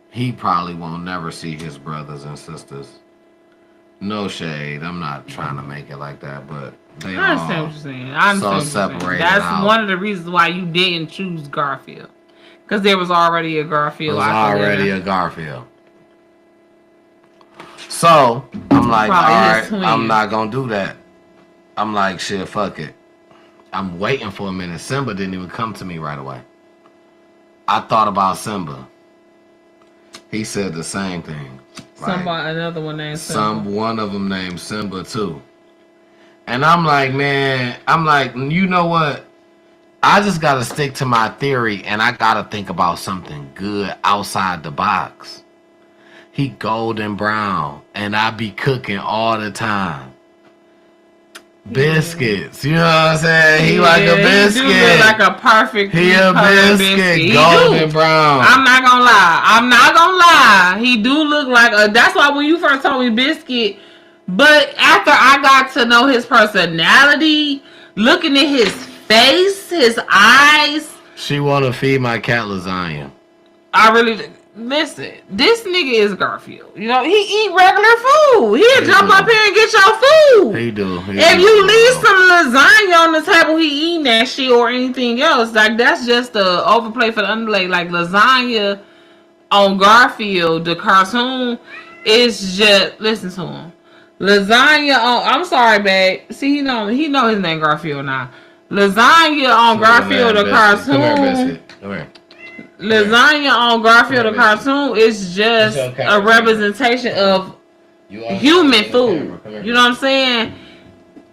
he probably won't never see his brothers and sisters. No shade. I'm not trying to make it like that, but they I understand all what you're saying. I understand so what you're saying. separated That's out. one of the reasons why you didn't choose Garfield. Because there was already a It Garfield. was out there. already a Garfield. So I'm like, Probably all his right, twin. I'm not gonna do that. I'm like, shit, fuck it. I'm waiting for a minute. Simba didn't even come to me right away. I thought about Simba. He said the same thing. Another one named Simba. One of them named Simba too. And I'm like, man, you know what? I just gotta stick to my theory, and I gotta think about something good outside the box. He golden brown, and I be cooking all the time. Biscuits, you know what I'm saying? He like a biscuit. He do look like a perfect. He a biscuit, He golden do. brown. I'm not gonna lie. He do look like a. That's why when you first told me biscuit, but after I got to know his personality, looking at his face, his eyes, She wanna feed my cat lasagna. I really listen. This nigga is Garfield. You know he eat regular food. He'll jump up here and get your food. He do. If you leave some lasagna on the table, he eating that shit or anything else. Like that's just the overplay for the underlay. Like lasagna on Garfield, the cartoon, is just listen to him. Lasagna on. I'm sorry, babe. See, he know his name Garfield now. Lasagna on Garfield, the cartoon. Come here, biscuit. Come here. Lasagna on Garfield, the cartoon, is just a representation of human food. You know what I'm saying?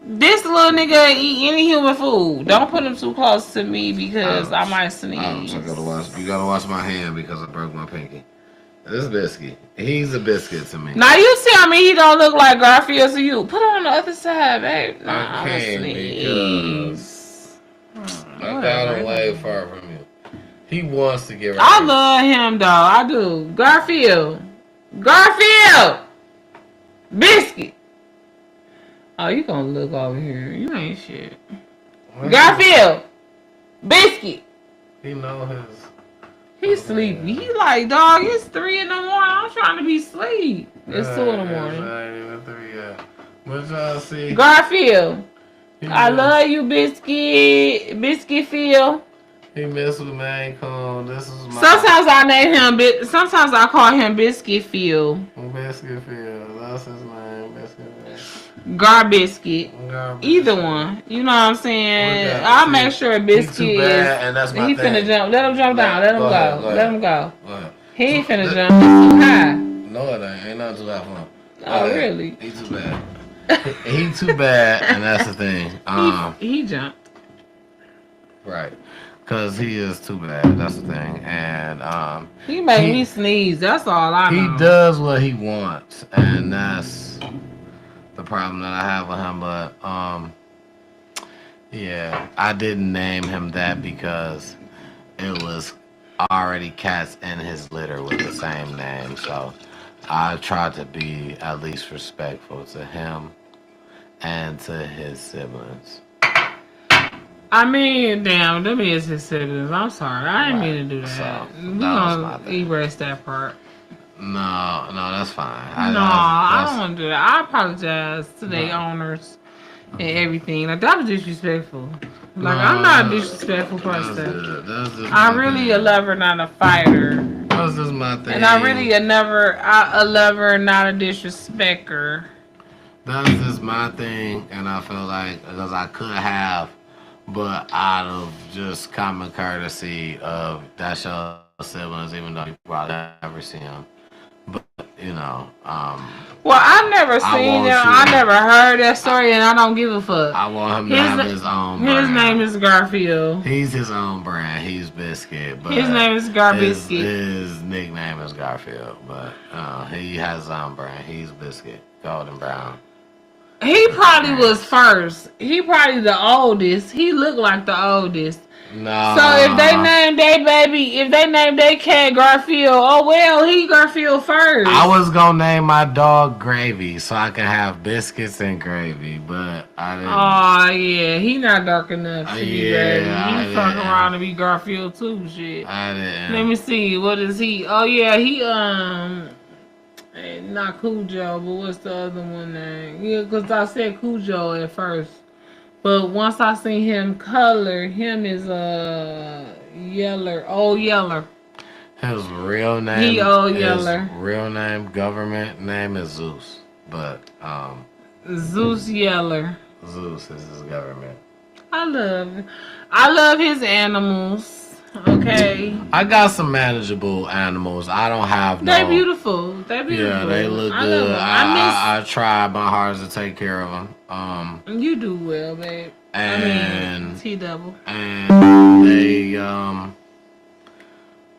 This little nigga eat any human food. Don't put him too close to me because I might sneeze. You gotta wash my hand because I broke my pinky. This biscuit. He's a biscuit to me. Now you tell me he don't look like Garfield to you. Put it on the other side, babe. Nah, I can't because I got him way far from you. He wants to get right. I love him though. I do. Garfield. Biscuit. Oh, you gonna look over here. You ain't shit. Garfield. Biscuit. He know his. He's sleepy. He like, dog, it's 3 in the morning. I'm trying to be asleep. It's 2 in the morning. I ain't even 3 yet. But y'all see. Garfield. I love you, Biscuit. Biscuit Phil. He messed with Maine Coon. This is my. Sometimes I name him. Sometimes I call him Biscuit Phil. Biscuit Phil. That's his name. Biscuit Phil. Garbiscuit. Either one. You know what I'm saying? I'll make sure Biscuit is. And that's my he thing. finna jump. Let him jump down. Let him go. Let him go. Go He ain't finna jump. He's too high. No, it ain't. Ain't nothing too high for him. Oh, really? He's too bad. He too bad, and that's the thing. He jumped. Right. Because he is too bad. That's the thing. And he made me sneeze. That's all I know. He does what he wants, and that's the problem that I have with him. But yeah, I didn't name him that because it was already cats in his litter with the same name. So I tried to be at least respectful to him and to his siblings. I mean, damn, them is his siblings. I'm sorry. I didn't mean to do that. So, we gonna erase that part. No, that's fine. I don't want to do that. I apologize to the owners and everything. Like, that was disrespectful. Like, I'm not a disrespectful person. I'm really a lover, not a fighter. That's just my thing. And I really a lover, not a disrespecter. That's just my thing, and I feel like because I could have, but out of just common courtesy of that's your siblings, even though you probably never see them. But well, I've never seen him. I never heard that story, and I don't give a fuck. I want him to have his own brand. His name is Garfield. He's his own brand. He's Biscuit. But his name is Garbiscuit. His nickname is Garfield, but he has his own brand. He's Biscuit, golden brown. He probably was first. He probably the oldest. He looked like the oldest. No. So if they named their cat Garfield, oh well, he Garfield first. I was gonna name my dog Gravy so I can have biscuits and gravy, but I didn't. Oh yeah, he not dark enough to be Gravy. He fucking around to be Garfield too, shit. I didn't. Let me see, what is he? Oh yeah, he not Cujo, but what's the other one name? Yeah, cause I said Cujo at first. But once I seen him color, him is Yeller, Old Yeller. His real name. He Old Yeller. His real name, government name is Zeus, but Zeus Yeller. Zeus is his government. I love his animals. Okay. I got some manageable animals. I don't have no. They're beautiful. Yeah, they look good. I try my hardest to take care of them. You do well, babe. And T-double. And they well,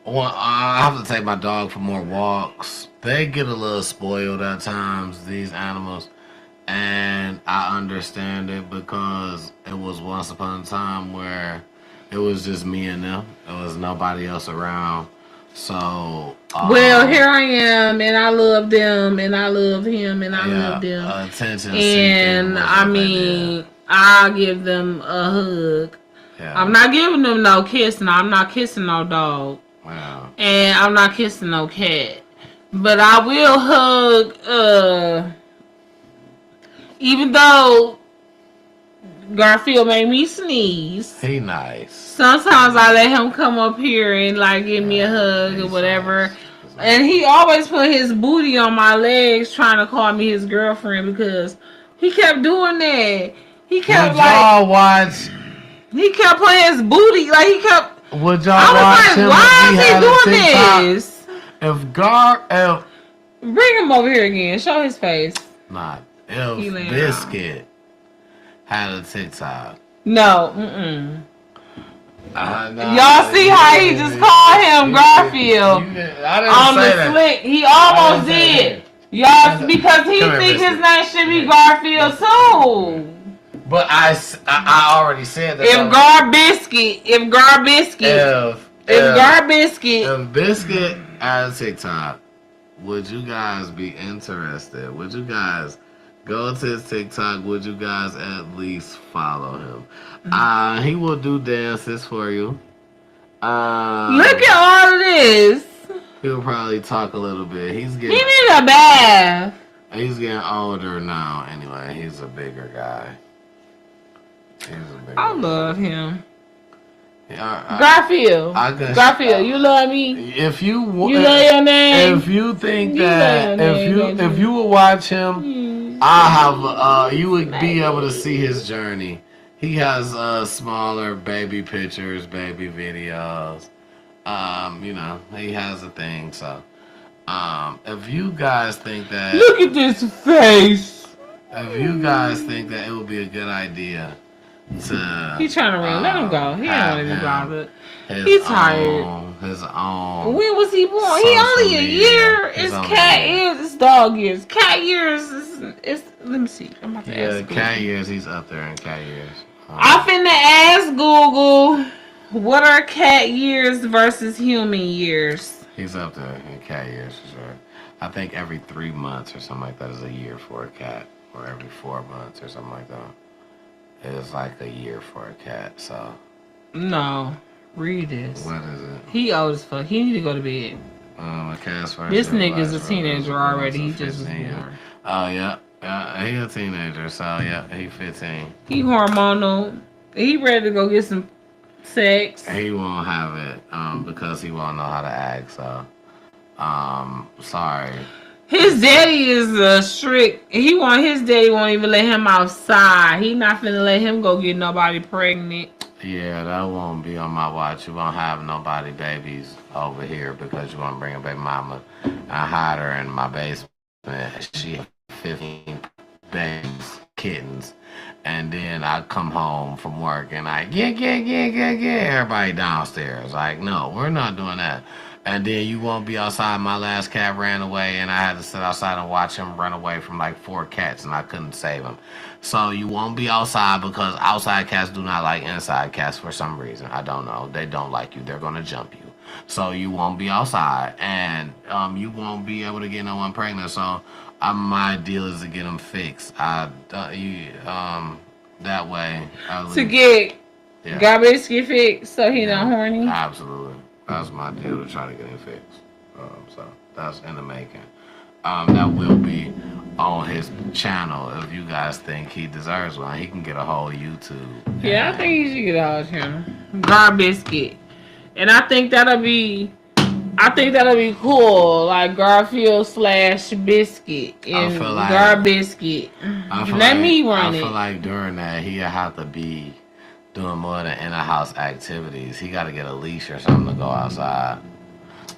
I have to take my dog for more walks. They get a little spoiled at times, these animals. And I understand it because it was once upon a time where it was just me and them. There was nobody else around. So well, here I am, and I love them, and I love him, and I love them. Attention. And I mean, I'll give them a hug. Yeah. I'm not giving them no kissing. I'm not kissing no dog. Wow. And I'm not kissing no cat. But I will hug. Even though Garfield made me sneeze. He nice. Sometimes I let him come up here and like give me a hug or whatever. Nice. And he always put his booty on my legs trying to call me his girlfriend because he kept doing that. He kept Would y'all watch? He kept putting his booty like he kept. Would y'all watch him? Why is he doing this? Bring him over here again. Show his face. Nah. If Biscuit had a TikTok. No, Y'all see how he just called him Garfield on the slick. He almost did. Y'all, because he thinks his name should be Garfield too. But I already said that. If Biscuit had a TikTok, would you guys be interested? Would you guys go to his TikTok? Would you guys at least follow him? He will do dances for you. Look at all of this. He'll probably talk a little bit. He need a bath. He's getting older now. Anyway, he's a bigger guy. I love him. Garfield. Garfield, you love me. If you love your name. If you think that if you would watch him, you would be able to see his journey. He has smaller baby pictures, baby videos. He has a thing. So, if you guys think that, look at this face. If you guys think that it would be a good idea. He's trying to run. Let him go. He don't want to be bothered. He's tired. His own. When was he born? He only a year. It's cat years. It's dog years. Cat years. It's. Let me see. I'm about to ask. Yeah, cat years. He's up there in cat years. I finna ask Google, what are cat years versus human years? He's up there in cat years for sure. I think every 3 months or something like that is a year for a cat, or every 4 months or something like that. It's like a year for a cat, so. No. Read this. What is it? He old as fuck. He need to go to bed. A cat's first. This nigga's a teenager already. He just was born. Oh, yeah. He a teenager, so yeah, he 15. He hormonal. He ready to go get some sex. He won't have it because he won't know how to act. So, sorry. His daddy is strict. His daddy won't even let him outside. He not finna let him go get nobody pregnant. Yeah, that won't be on my watch. You won't have nobody babies over here because you want to bring a baby mama. I hide her in my basement. She 15 babies, kittens. And then I come home from work and I get everybody downstairs. Like, no, we're not doing that. And then you won't be outside. My last cat ran away and I had to sit outside and watch him run away from like 4 cats and I couldn't save him. So you won't be outside because outside cats do not like inside cats for some reason. I don't know. They don't like you. They're going to jump you. So you won't be outside and you won't be able to get no one pregnant. So my deal is to get them fixed. That way. To get garbage get fixed so he not horny? Absolutely. That's my deal to try to get him fixed. So that's in the making. That will be on his channel. If you guys think he deserves one, he can get a whole YouTube. Yeah, I think he should get a whole channel. Garbiscuit. And I think that'll be cool. Like Garfield / Biscuit and Garbiscuit. Let me run it. I feel like during that he'll have to be doing more than in-the-house activities. He got to get a leash or something to go outside.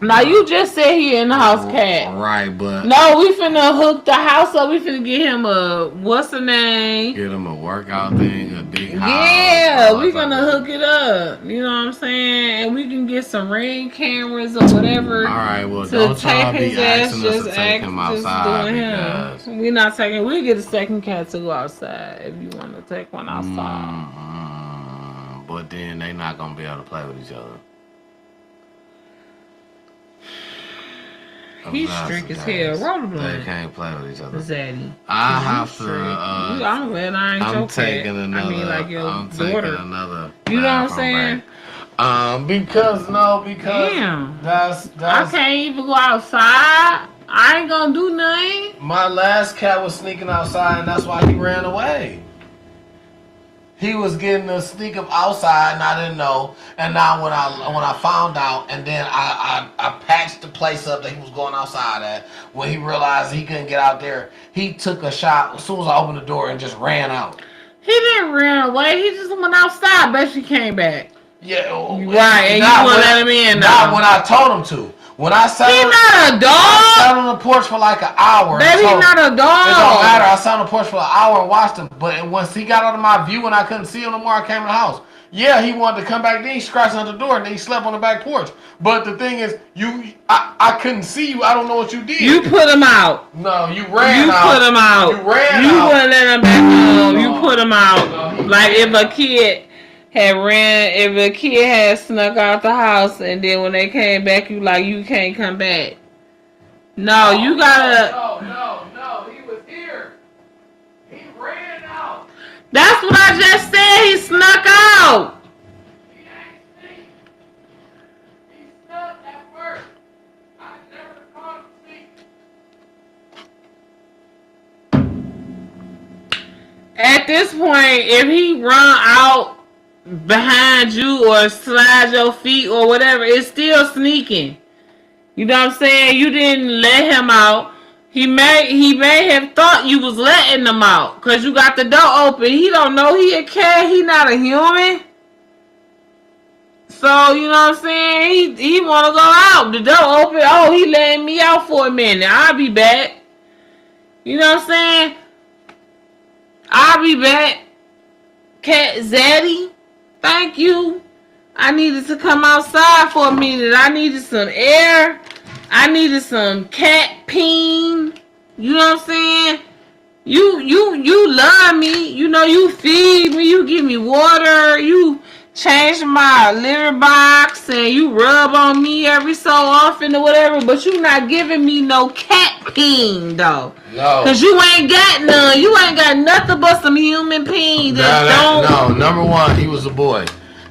Now you just said he in the house cat. Right, but no, we finna hook the house up. We finna get him a what's the name? Get him a workout thing, a big house. Yeah, we gonna hook it up. You know what I'm saying? And we can get some Ring cameras or whatever. All right, well don't y'all be asking us to take him outside because we not taking. We get a second cat to go outside if you want to take one outside. But then they not gonna be able to play with each other. He's strict as hell. Roll the blunt. They can't play with each other. Zaddy. I have to. I'm glad I ain't your taking cat. another. I mean, like your I'm daughter. taking another. You know what I'm saying? Because damn, that's I can't even go outside. I ain't gonna do nothing. My last cat was sneaking outside, and that's why he ran away. He was getting a sneak up outside, and I didn't know. And now when I found out, and then I patched the place up that he was going outside at. When he realized he couldn't get out there, he took a shot as soon as I opened the door and just ran out. He didn't run away. He just went outside, but she came back. Yeah, right. And you wouldn't let him in. Not when I told him to. When I sat he not a dog. I sat on the porch for like an hour. Baby, he's not a dog. It don't matter. I sat on the porch for an hour and watched him. But once he got out of my view and I couldn't see him no more, I came in the house. Yeah, he wanted to come back. Then he scratched on the door and then he slept on the back porch. But the thing is, I couldn't see you. I don't know what you did. You put him out. No, you ran out. You put him out. You ran you out. You wouldn't let him back home. No. You put him out. No, like if a kid had snuck out the house and then when they came back, you like, you can't come back. No, you gotta. No, he was here. He ran out. That's what I just said. He snuck out. He ain't sneak. He snuck at first. I never caught him sneak. At this point, if he run out behind you or slide your feet or whatever, it's still sneaking. You know what I'm saying? You didn't let him out. He may have thought you was letting him out because you got the door open. He don't know he a cat. He not a human. So, you know what I'm saying? He want to go out. The door open. Oh, he letting me out for a minute. I'll be back. You know what I'm saying? I'll be back. Cat Zaddy. Thank you. I needed to come outside for a minute. I needed some air. I needed some cat peen. You know what I'm saying? You love me. You know, you feed me. You give me water. You change my litter box and you rub on me every so often or whatever. But you not giving me no cat peen though. No. Cause you ain't got none. You ain't got nothing but some human peen. No, number one, he was a boy.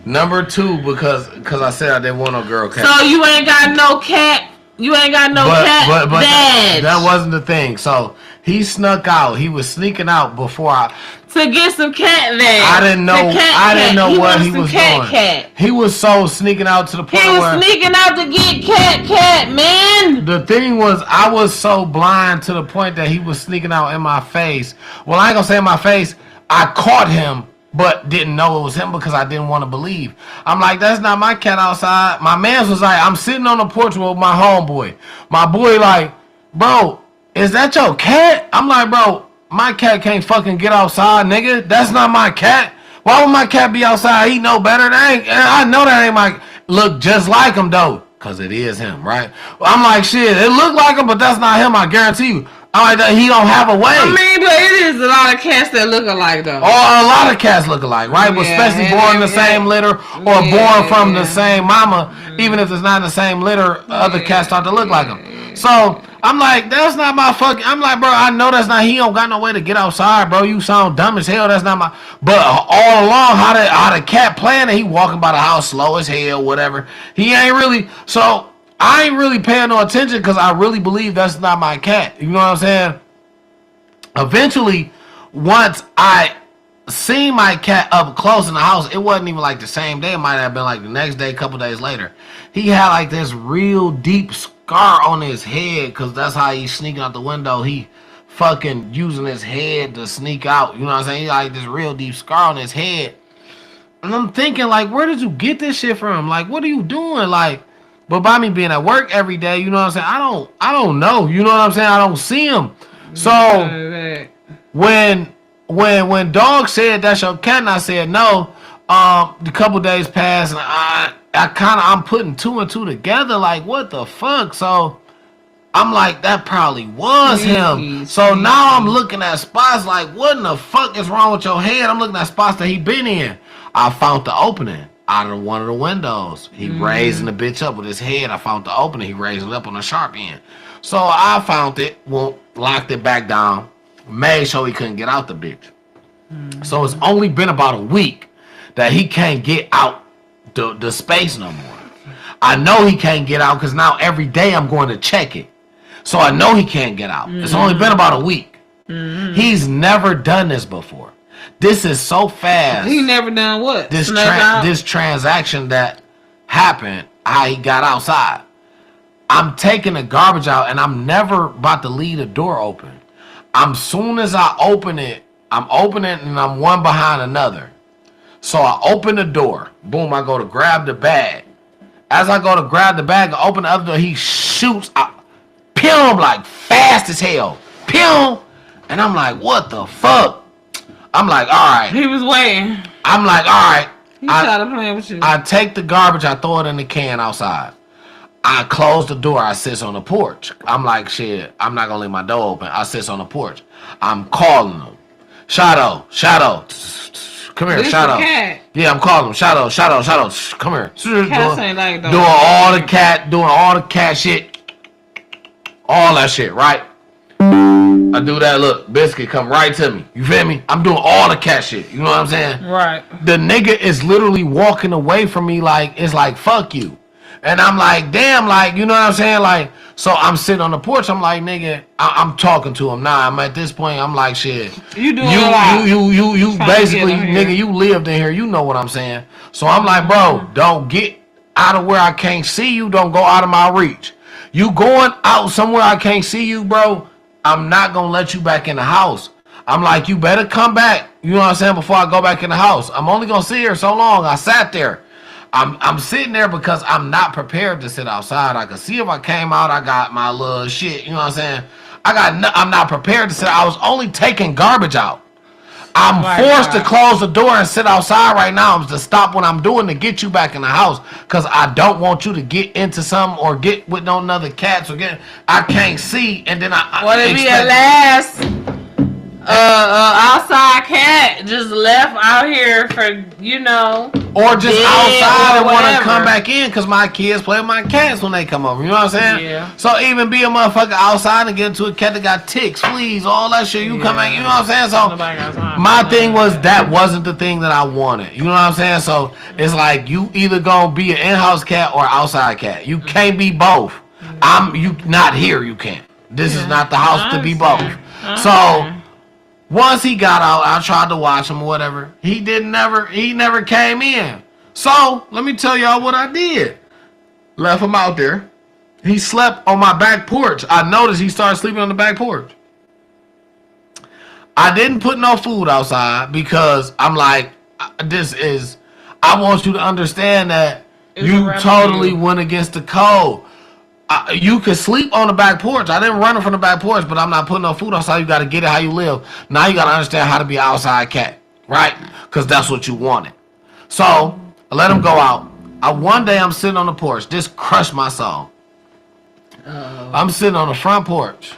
Number two, because I said I didn't want no girl cat. So you ain't got no cat. You ain't got no cat. But badge. that wasn't the thing. So He snuck out. He was sneaking out before to get some cat there. I didn't know what he was doing. Cat. He was so sneaking out to the point where he was sneaking out to get cat, man. The thing was, I was so blind to the point that he was sneaking out in my face. Well, I ain't gonna say in my face. I caught him, but didn't know it was him because I didn't want to believe. I'm like, that's not my cat outside. My man was like, I'm sitting on the porch with my homeboy. My boy like, bro, is that your cat? I'm like, bro, my cat can't fucking get outside, nigga. That's not my cat. Why would my cat be outside? He know better. I know that ain't my... Look just like him, though. Because it is him, right? I'm like, shit, it look like him, but that's not him, I guarantee you. I'm like, he don't have a way. I mean, but it is a lot of cats that look alike, though. Or a lot of cats look alike, right? But especially born in the same litter or born from the same mama. Even if it's not the same litter, other cats start to look like him. So... I'm like, that's not my fucking... I'm like, bro, I know that's not... He don't got no way to get outside, bro. You sound dumb as hell. That's not my... But all along, how the cat playing it, he walking by the house slow as hell, whatever. He ain't really... So, I ain't really paying no attention because I really believe that's not my cat. You know what I'm saying? Eventually, once I seen my cat up close in the house, it wasn't even like the same day. It might have been like the next day, a couple days later. He had like this real deep scar on his head because that's how he's sneaking out the window. He fucking using his head to sneak out. You know what I'm saying? He like this real deep scar on his head. And I'm thinking, like, where did you get this shit from? Like, what are you doing? Like, but by me being at work every day, you know what I'm saying? I don't know. You know what I'm saying? I don't see him. So when Dog said that's your cat, and I said no, a couple days passed, and I'm putting two and two together, like, what the fuck? So I'm like, that probably was him. So now I'm looking at spots like, what in the fuck is wrong with your head? I'm looking at spots that he been in. I found the opening out of one of the windows. He raising the bitch up with his head. I found the opening. He raised it up on the sharp end. So I found it, locked it back down, made sure he couldn't get out the bitch. So it's only been about a week that he can't get out the space no more. I know he can't get out because now every day I'm going to check it. So I know he can't get out. It's only been about a week. He's never done this before. This is so fast. He never done what? This transaction that happened, how he got outside. I'm taking the garbage out and I'm never about to leave the door open. Soon as I open it, I'm opening and I'm one behind another. So I open the door. Boom, I go to grab the bag. As I go to grab the bag, I open the other door, he shoots out. Pew, like fast as hell. Pew! And I'm like, what the fuck? I'm like, all right. He was waiting. I'm like, all right. He started playing with you. I take the garbage, I throw it in the can outside. I close the door, I sit on the porch. I'm like, shit, I'm not gonna leave my door open. I sit on the porch. I'm calling them. Shadow. Come here, Shadow. Yeah, I'm calling him. Shadow. Come here. Cats ain't like doing all the cat shit. All that shit, right? I do that, look, Biscuit come right to me. You feel me? I'm doing all the cat shit. You know what I'm saying? Right. The nigga is literally walking away from me like, it's like, fuck you. And I'm like, damn, like, you know what I'm saying? Like, so I'm sitting on the porch. I'm like, nigga, I'm talking to him now. I'm at this point. I'm like, shit. You doing a lot. You basically, nigga, you lived in here. You know what I'm saying? So I'm like, bro, don't get out of where I can't see you. Don't go out of my reach. You going out somewhere I can't see you, bro, I'm not going to let you back in the house. I'm like, you better come back. You know what I'm saying? Before I go back in the house. I'm only going to sit here so long. I sat there. I'm sitting there because I'm not prepared to sit outside. I could see if I came out, I got my little shit. You know what I'm saying? I'm not prepared to sit. I was only taking garbage out. I'm forced to close the door and sit outside right now. I'm to stop what I'm doing to get you back in the house because I don't want you to get into something or get with no other cats or get. I can't see, and then what if be a last outside cat just left out here for or just outside and want to come back in because my kids play with my cats when they come over. You know what I'm saying? Yeah. So even be a motherfucker outside and get into a cat that got ticks, fleas, all that shit. You come back. You know what I'm saying? So my thing was that wasn't the thing that I wanted. You know what I'm saying? So it's like you either gonna be an in-house cat or outside cat. You can't be both. You not here. You can't. This is not the house to be both. So once he got out, I tried to watch him or whatever. He never came in. So let me tell y'all what I did. Left him out there. He slept on my back porch. I noticed he started sleeping on the back porch. I didn't put no food outside because I'm like, I want you to understand that you totally went against the code. You could sleep on the back porch. I didn't run it from the back porch, but I'm not putting no food outside. You got to get it how you live. Now you got to understand how to be an outside cat, right? Because that's what you wanted. So I let him go out. One day I'm sitting on the porch. This crushed my soul. I'm sitting on the front porch.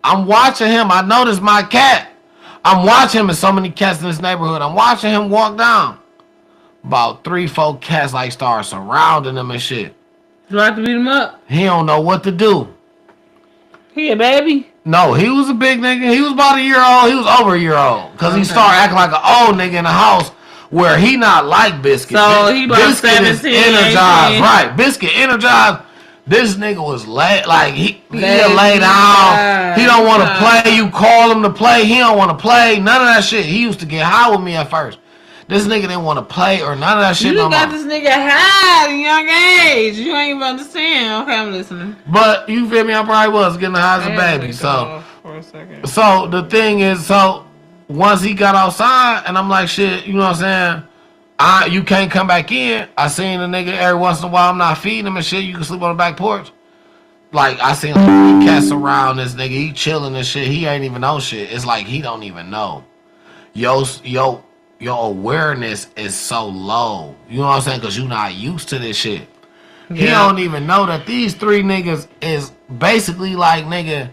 I'm watching him. I noticed my cat. I'm watching him and so many cats in this neighborhood. I'm watching him walk down. About 3-4 cats like start surrounding him and shit. You like to beat him up? He don't know what to do. He a baby? No, he was a big nigga. He was about a year old. He was over a year old. Because he started acting like an old nigga in the house where he not like Biscuit. So he about Biscuit 17, is energized. 18. Right. Biscuit energized. This nigga was late. Like, he lay down. He don't want to play. You call him to play. He don't want to play. None of that shit. He used to get high with me at first. This nigga didn't want to play or none of that shit. You got this nigga high at a young age. You ain't even understand. Okay, I'm listening. But you feel me? I probably was getting high as a baby. So, for a second. So the thing is, once he got outside, and I'm like, shit, you know what I'm saying? You can't come back in. I seen the nigga every once in a while. I'm not feeding him and shit. You can sleep on the back porch. Like, I seen cats around this nigga. He chilling and shit. He ain't even know shit. It's like he don't even know. Your awareness is so low. You know what I'm saying? Because you're not used to this shit. Yeah. He don't even know that these 3 niggas is basically like, nigga,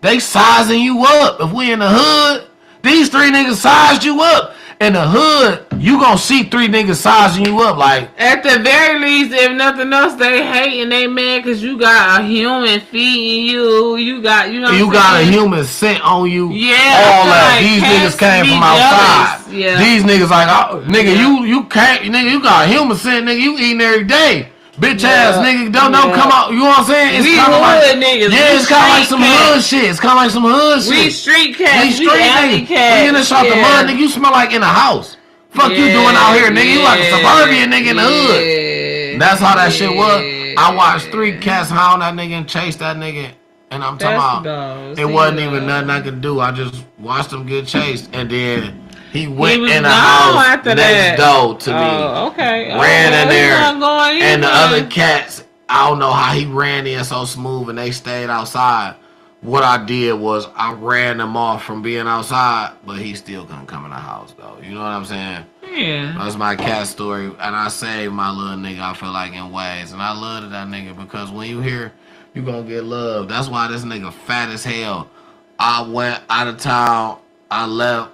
they sizing you up. If we in the hood, these 3 niggas sized you up. In the hood, you gonna see 3 niggas sizing you up. Like, at the very least, if nothing else, they hate and they mad because you got a human feeding you. You got, you know what you got a human scent on you. Yeah. All that. These niggas came from outside. Yeah. These niggas like, oh, nigga, you can't, nigga, you got a human scent, nigga, you eating every day. Bitch ass nigga, don't come out. You know what I'm saying? It's kind of like niggas. Yeah, it's kind of like some hood shit. It's kind of like some hood shit. We street cats. We alley cats. We in the shop the mud, nigga. You smell like in a house. Fuck you doing out here, nigga? You like a suburban nigga in the hood. That's how that shit was. I watched 3 cats hound that nigga and chase that nigga, and I'm talking about it wasn't even nothing I could do. I just watched him get chased, and then he went in the house next door to me. Okay. Ran in there, and the other cats, I don't know how he ran in so smooth, and they stayed outside. What I did was I ran them off from being outside, but he still couldn't come in the house, though. You know what I'm saying? Yeah. That's my cat story, and I saved my little nigga, I feel like, in ways, and I loved that nigga because when you hear, you gonna get love. That's why this nigga fat as hell. I went out of town.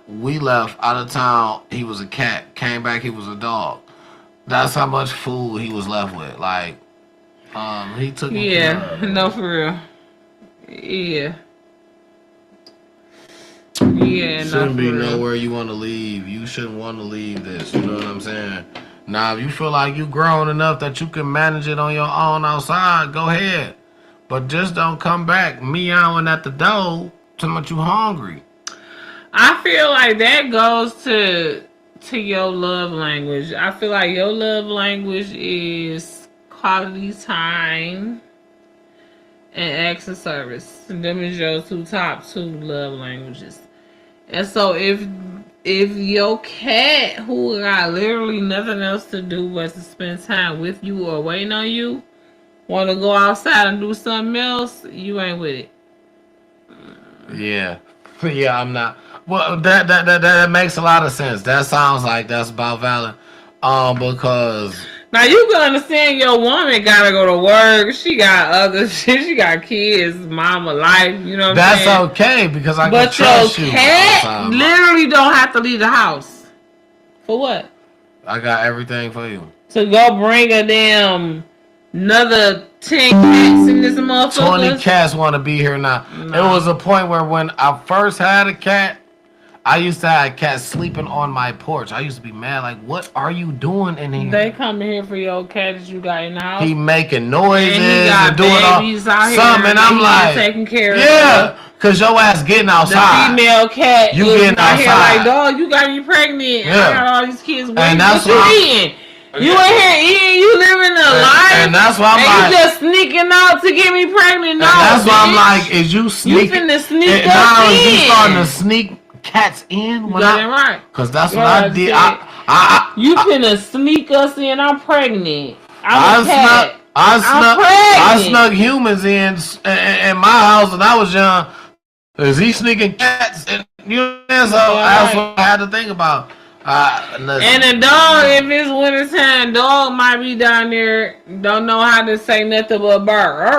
We left out of town. He was a cat. Came back, he was a dog. That's how much food he was left with. Like, he took him care of. No, for real. Yeah. Yeah, shouldn't be nowhere you want to leave. You shouldn't want to leave this. You know what I'm saying? Now, if you feel like you grown enough that you can manage it on your own outside, go ahead. But just don't come back meowing at the door too much you hungry. I feel like that goes to your love language. I feel like your love language is quality time and acts of service. And them is your top 2 love languages. And so if your cat, who got literally nothing else to do but to spend time with you or waiting on you, want to go outside and do something else, you ain't with it. Yeah. Yeah, I'm not. Well, that makes a lot of sense. That sounds like that's about valid. Because now you can understand your woman gotta go to work. She got other shit. She got kids, mama life. You know what I'm saying? That's okay because I can trust you. But your cat literally don't have to leave the house. For what? I got everything for you. To go bring a damn another 10 cats in this motherfucker. 20 cats want to be here now. No. It was a point where when I first had a cat, I used to have cats sleeping on my porch. I used to be mad, like, what are you doing in here? They come here for your cat that you got in the house. He making noises and he got and doing babies all out here something, and I'm like, taking care of Cause your ass getting The outside. female cat You is getting out here outside. like, dog, you got me pregnant. Yeah. I got all these kids waiting. And that's What you why eating? You ain't here eating. You living a life. And that's why I'm and like. you just sneaking out to get me pregnant. No, And that's why I'm bitch. like, is you sneaking? finna sneak and us now is you in. starting to sneak cats in? You When got it right. Cause that's what Yeah, I did. You finna sneak us in. I'm pregnant. I I'm a cat. snuck humans in my house when I was young. Is he sneaking cats? And you know, so that's what I had to think about. And the dog, if it's wintertime, dog might be down there, don't know how to say nothing but bark.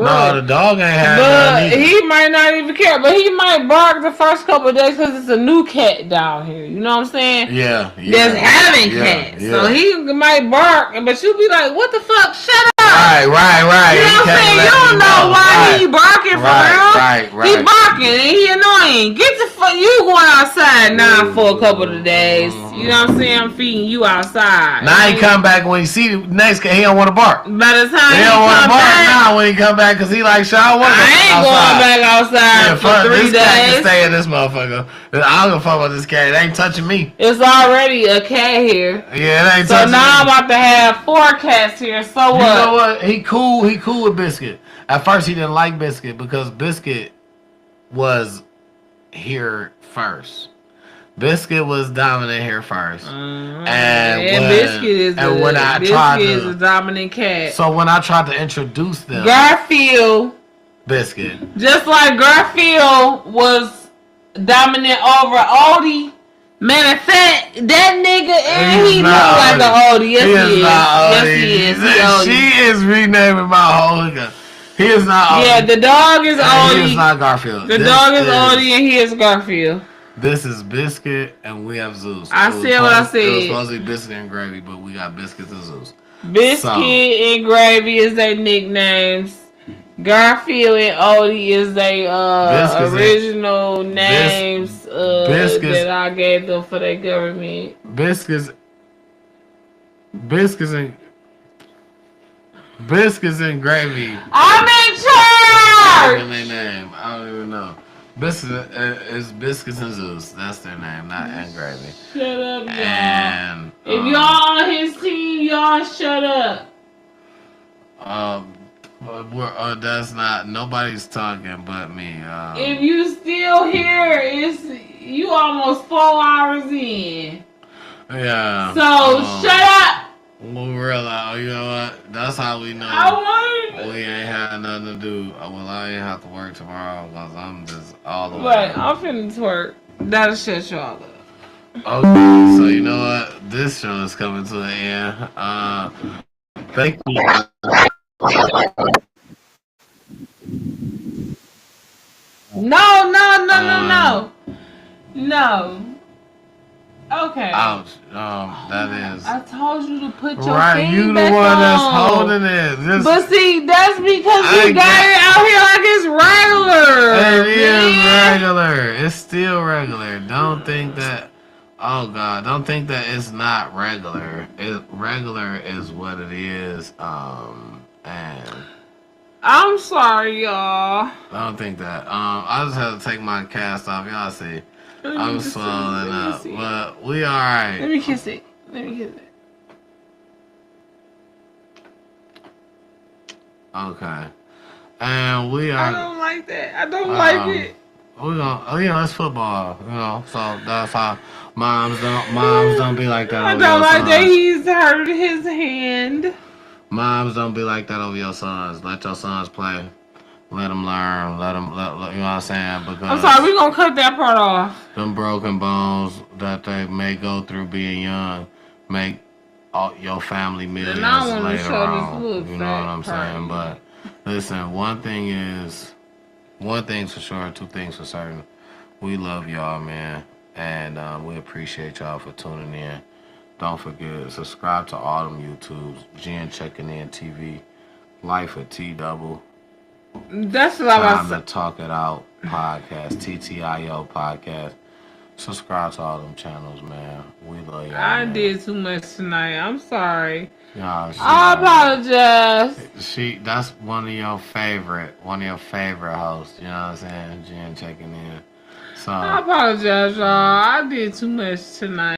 No, the dog ain't had But none he might not even care. But he might bark the first couple of days because it's a new cat down here. You know what I'm saying? Yeah. That's having cats. Yeah. So he might bark, but you'll be like, what the fuck? Shut up. Right. You know what I'm saying? You don't know why he barking for real. Right. He barking and he annoying. Get the fuck. You going outside now for a couple of days. You know what I'm saying? I'm feeding you outside. Now he come back when he see the next cat. He don't want to bark. By the time He he don't want to come bark back, now when he come back because he like, shit, I want to I ain't going back outside for 3 this cat can days. stay in this motherfucker. I don't give a fuck about this cat. It ain't touching me. It's already a cat here. Yeah, it ain't So touching now I'm me. about to have 4 cats here. So You what? know what? He cool with Biscuit. At first he didn't like Biscuit because Biscuit was here first. Biscuit was dominant here first. And Biscuit is a a dominant cat. So when I tried to introduce them, Garfield, Biscuit. just like Garfield was dominant over Odie. Matter of fact, that nigga and he look like an Odie. Yes, he is. Yes, he is. She is renaming my whole nigga. He is not Odie. Yeah, the dog is Odie. He is not Garfield. The dog is Odie and he is Garfield. This is Biscuit and we have Zeus. I said what I said. It was supposed to be Biscuit and Gravy, but we got Biscuits and Zeus. Biscuit and Gravy is their nicknames. Garfield and Odie is their original names that I gave them for their government. Biscuits and Gravy. I'm in charge! Their name. I don't even know. Biscuits is Biscuits and Zeus. That's their name, not and Gravy. Shut up, y'all. And if y'all on his team, y'all shut up. That's not nobody's talking but me. If you still here, you almost 4 hours in. Yeah. So shut up. We'll realize, you know what? That's how we know we ain't had nothing to do. Well, I ain't have to work tomorrow because I'm just all the way. But I'm finna twerk. That'll shut y'all up. Okay, so you know what? This show is coming to an end. Thank you. No. Okay. Ouch. That is. I told you to put your Right, thing you the back one on. that's holding it. But see, that's because you got it out here like it's regular. It is regular. It's still regular. Don't think that. Oh God! Don't think that it's not regular. Regular is what it is. And I'm sorry, y'all. don't think that. I just had to take my cast off. Y'all see, I'm swelling up, but we all right. Let me kiss it. Okay, and we are. I don't like that. I don't like it. We're gonna, it's football, so that's how moms don't be like that. I don't like that he's hurt his hand. Moms don't be like that over your sons. Let your sons play. Let them learn. Let them, you know what I'm saying? Because I'm sorry, we're gonna cut that part off. them broken bones that they may go through being young make all your family millions later on. You know what I'm saying? But listen, one thing's for sure, 2 things for certain. We love y'all, man, and we appreciate y'all for tuning in. Don't forget, subscribe to all them YouTubes. Jen Checking In TV, Life of T Double. That's what I was Time to Talk It Out podcast, TTIO podcast. Subscribe to all them channels, man. We love y'all. I man. did too much tonight. I'm sorry. Y'all, I apologize. that's one of your favorite hosts. You know what I'm saying? Jen checking in. So I apologize, y'all. I did too much tonight.